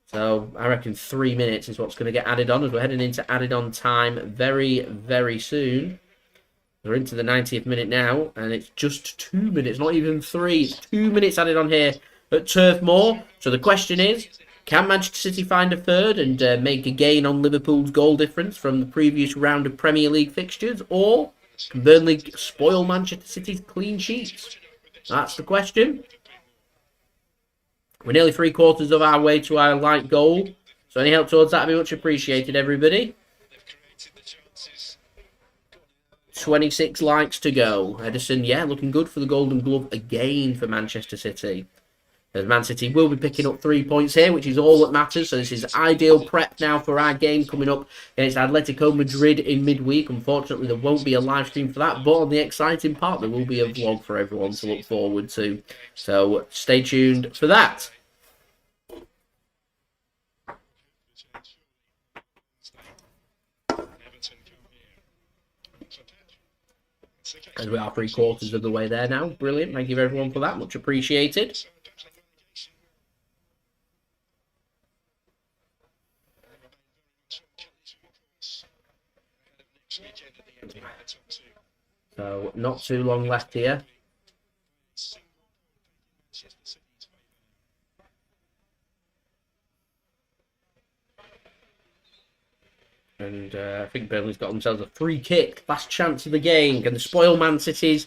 So I reckon 3 minutes is what's going to get added on as we're heading into added on time very, very soon. We're into the 90th minute now, and it's just 2 minutes, not even 3. It's 2 minutes added on here at Turf Moor. So the question is, can Manchester City find a third and make a gain on Liverpool's goal difference from the previous round of Premier League fixtures? Or can Burnley spoil Manchester City's clean sheets? That's the question. We're nearly 3/4 of our way to our light goal. So any help towards that would be much appreciated, everybody. 26 likes to go. Ederson, yeah, looking good for the Golden Glove again for Manchester City. As Man City will be picking up 3 points here, which is all that matters. So this is ideal prep now for our game coming up against Atletico Madrid in midweek. Unfortunately, there won't be a live stream for that. But on the exciting part, there will be a vlog for everyone to look forward to. So stay tuned for that. As we are 3/4 of the way there now. Brilliant. Thank you everyone for that. Much appreciated. So, not too long left here. And I think Burnley's got themselves a free kick. Last chance of the game. Can they spoil Man City's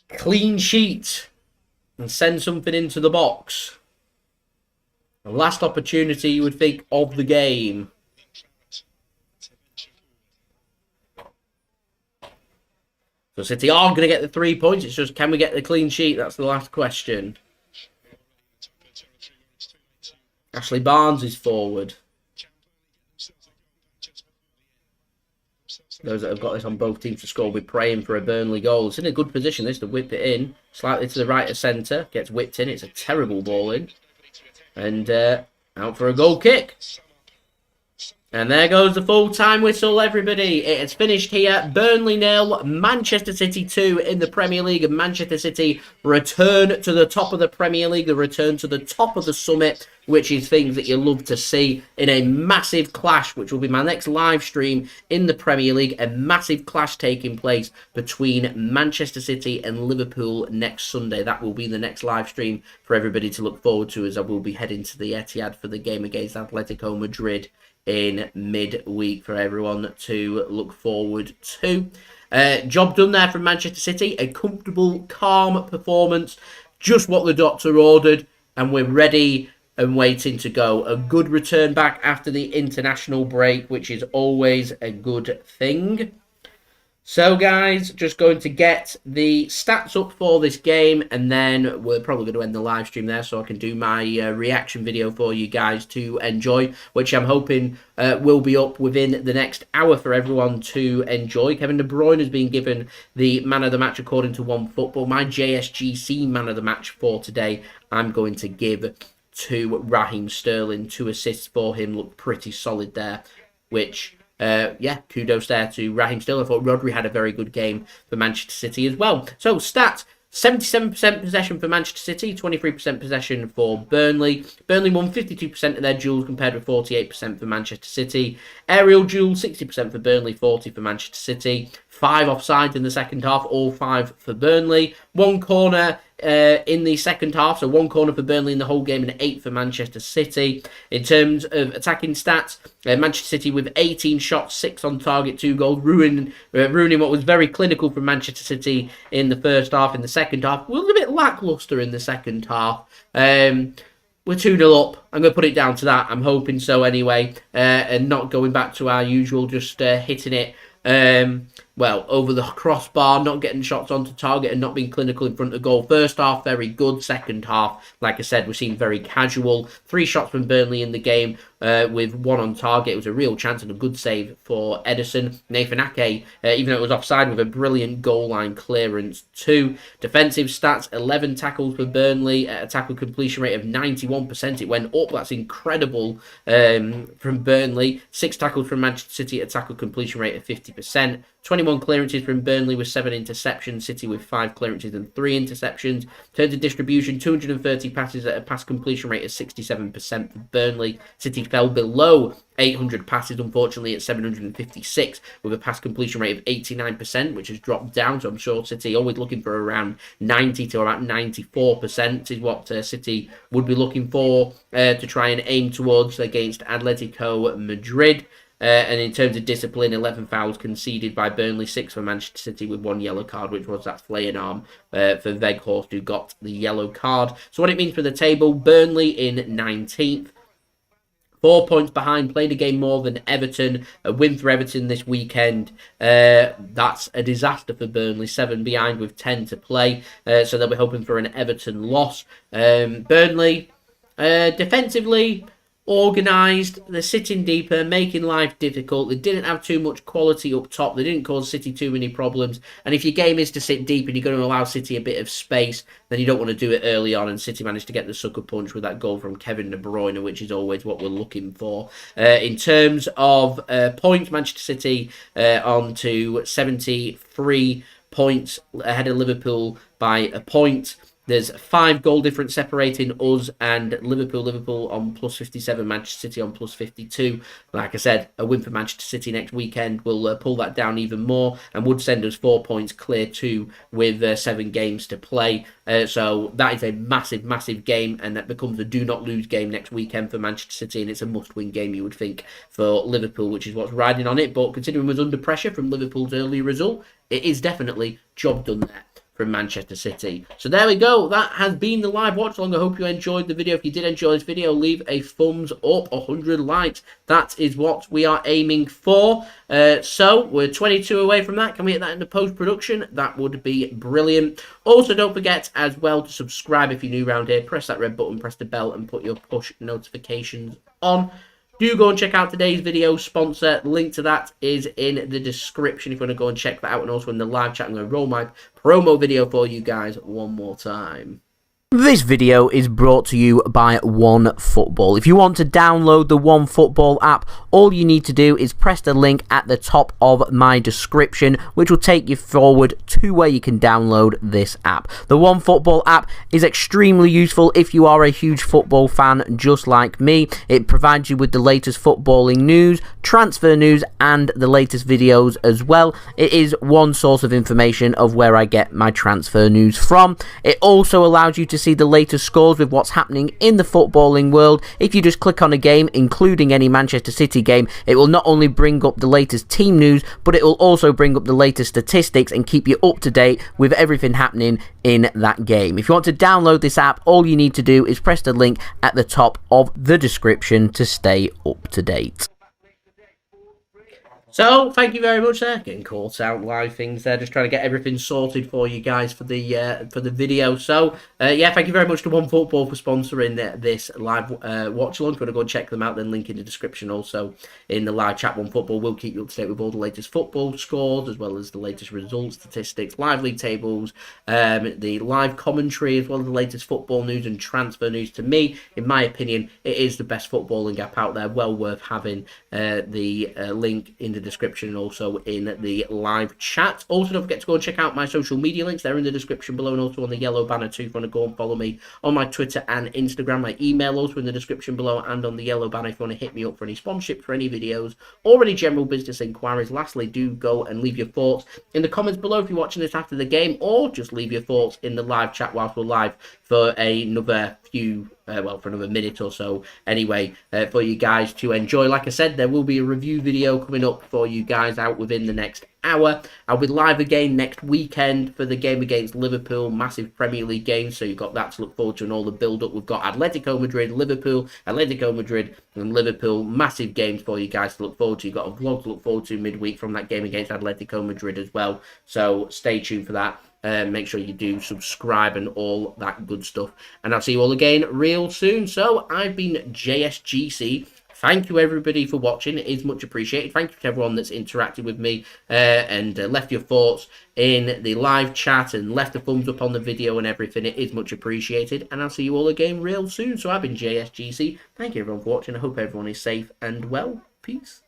clean sheet and send something into the box? The last opportunity, you would think, of the game. So City are going to get the 3 points. It's just, can we get the clean sheet? That's the last question. Ashley Barnes is forward. Those that have got this on both teams to score will be praying for a Burnley goal. It's in a good position, this, to whip it in. Slightly to the right of centre. Gets whipped in. It's a terrible ball in. And out for a goal kick. And there goes the full-time whistle, everybody. It has finished here. Burnley 0, Manchester City 2 in the Premier League. And Manchester City return to the top of the Premier League. They return to the top of the summit, which is things that you love to see in a massive clash, which will be my next live stream in the Premier League. A massive clash taking place between Manchester City and Liverpool next Sunday. That will be the next live stream for everybody to look forward to, as I will be heading to the Etihad for the game against Atletico Madrid in midweek for everyone to look forward to. Job done there from Manchester City. A comfortable, calm performance. just what the doctor ordered, and we're ready and waiting to go. A good return back after the international break, which is always a good thing. So, guys, just going to get the stats up for this game, and then we're probably going to end the live stream there so I can do my reaction video for you guys to enjoy, which I'm hoping will be up within the next hour for everyone to enjoy. Kevin De Bruyne has been given the man of the match according to OneFootball. My JSGC man of the match for today, I'm going to give to Raheem Sterling. 2 assists for him, look pretty solid there, which... kudos there to Raheem Sterling. I thought Rodri had a very good game for Manchester City as well. So, stats. 77% possession for Manchester City, 23% possession for Burnley. Burnley won 52% of their duels compared with 48% for Manchester City. Aerial duels, 60% for Burnley, 40% for Manchester City. 5 offsides in the second half, all 5 for Burnley. 1 corner in the second half, so 1 corner for Burnley in the whole game and 8 for Manchester City. In terms of attacking stats, Manchester City with 18 shots, 6 on target, 2 goals, ruining what was very clinical from Manchester City in the first half. In the second half, we were a bit lacklustre in the second half. We're 2-0 up. I'm going to put it down to that. I'm hoping so anyway, and not going back to our usual, just hitting it over the crossbar, not getting shots onto target and not being clinical in front of goal. First half, very good. Second half, like I said, we seemed very casual. 3 shots from Burnley in the game with 1 on target. It was a real chance and a good save for Ederson. Nathan Ake, even though it was offside, with a brilliant goal line clearance too. Defensive stats, 11 tackles for Burnley at a tackle completion rate of 91%. It went up. That's incredible from Burnley. 6 tackles from Manchester City at a tackle completion rate of 50%. 21 clearances from Burnley with 7 interceptions. City with 5 clearances and 3 interceptions. In terms of distribution, 230 passes at a pass completion rate of 67% for Burnley. City fell below 800 passes, unfortunately, at 756, with a pass completion rate of 89%, which has dropped down. So I'm sure City always looking for around 90 to about 94% is what City would be looking for to try and aim towards against Atletico Madrid. And in terms of discipline, 11 fouls conceded by Burnley, 6 for Manchester City with 1 yellow card, which was that flaying arm for Weghorst, who got the yellow card. So what it means for the table, Burnley in 19th. 4 points behind, played a game more than Everton. A win for Everton this weekend. That's a disaster for Burnley. 7 behind with 10 to play. So they'll be hoping for an Everton loss. Burnley, defensively... organised, they're sitting deeper, making life difficult. They didn't have too much quality up top. They didn't cause City too many problems. And if your game is to sit deep and you're going to allow City a bit of space, then you don't want to do it early on. And City managed to get the sucker punch with that goal from Kevin De Bruyne, which is always what we're looking for. In terms of points, Manchester City on to 73 points ahead of Liverpool by a point. There's 5 goal difference separating us and Liverpool. Liverpool on plus 57, Manchester City on plus 52. Like I said, a win for Manchester City next weekend will pull that down even more and would send us 4 points clear too with 7 games to play. So that is a massive, massive game, and that becomes a do-not-lose game next weekend for Manchester City, and it's a must-win game, you would think, for Liverpool, which is what's riding on it. But considering we was under pressure from Liverpool's early result, it is definitely job done there from Manchester City. So there we go. That has been the live watch along. I hope you enjoyed the video. If you did enjoy this video, leave a thumbs up. 100 likes. That is what we are aiming for. So we're 22 away from that. Can we get that into post-production? That would be brilliant. Also, don't forget as well to subscribe if you're new around here. Press that red button, press the bell, and put your push notifications on. Do go and check out today's video sponsor. Link to that is in the description if you want to go and check that out. And also in the live chat, I'm going to roll my promo video for you guys one more time. This video is brought to you by OneFootball. If you want to download the OneFootball app, all you need to do is press the link at the top of my description, which will take you forward to where you can download this app. The OneFootball app is extremely useful if you are a huge football fan just like me. It provides you with the latest footballing news, transfer news, and the latest videos as well. It is one source of information of where I get my transfer news from. It also allows you to see the latest scores with what's happening in the footballing world, if you just click on a game, including any Manchester City game, it will not only bring up the latest team news, but it will also bring up the latest statistics and keep you up to date with everything happening in that game. If you want to download this app, all you need to do is press the link at the top of the description to stay up to date. So, thank you very much there. Getting caught out live things there, just trying to get everything sorted for you guys for the video. So, yeah, thank you very much to One Football for sponsoring this live watch along. If you want to go and check them out, then link in the description. Also, in the live chat, One Football will keep you up to date with all the latest football scores, as well as the latest results, statistics, live league tables, the live commentary, as well as the latest football news and transfer news. To me, in my opinion, it is the best footballing app out there. Well worth having. The link in the description and also in the live chat. Also, don't forget to go and check out my social media links. They're in the description below and also on the yellow banner too. If you want to go and follow me on my Twitter and Instagram, my email also in the description below and on the yellow banner if you want to hit me up for any sponsorship for any videos or any general business inquiries. Lastly, do go and leave your thoughts in the comments below if you're watching this after the game, or just leave your thoughts in the live chat whilst we're live for another few for another minute or so anyway, for you guys to enjoy. Like I said, there will be a review video coming up for you guys out within the next hour. I'll be live again next weekend for the game against Liverpool, massive Premier League game, so you've got that to look forward to and all the build-up. We've got Atletico Madrid, Liverpool, Atletico Madrid and Liverpool, massive games for you guys to look forward to. You've got a vlog to look forward to midweek from that game against Atletico Madrid as well, so stay tuned for that. Make sure you do subscribe and all that good stuff. And I'll see you all again real soon. So I've been JSGC. Thank you everybody for watching. It is much appreciated. Thank you to everyone that's interacted with me and left your thoughts in the live chat and left a thumbs up on the video and everything. It is much appreciated. And I'll see you all again real soon. So I've been JSGC. Thank you everyone for watching. I hope everyone is safe and well. Peace.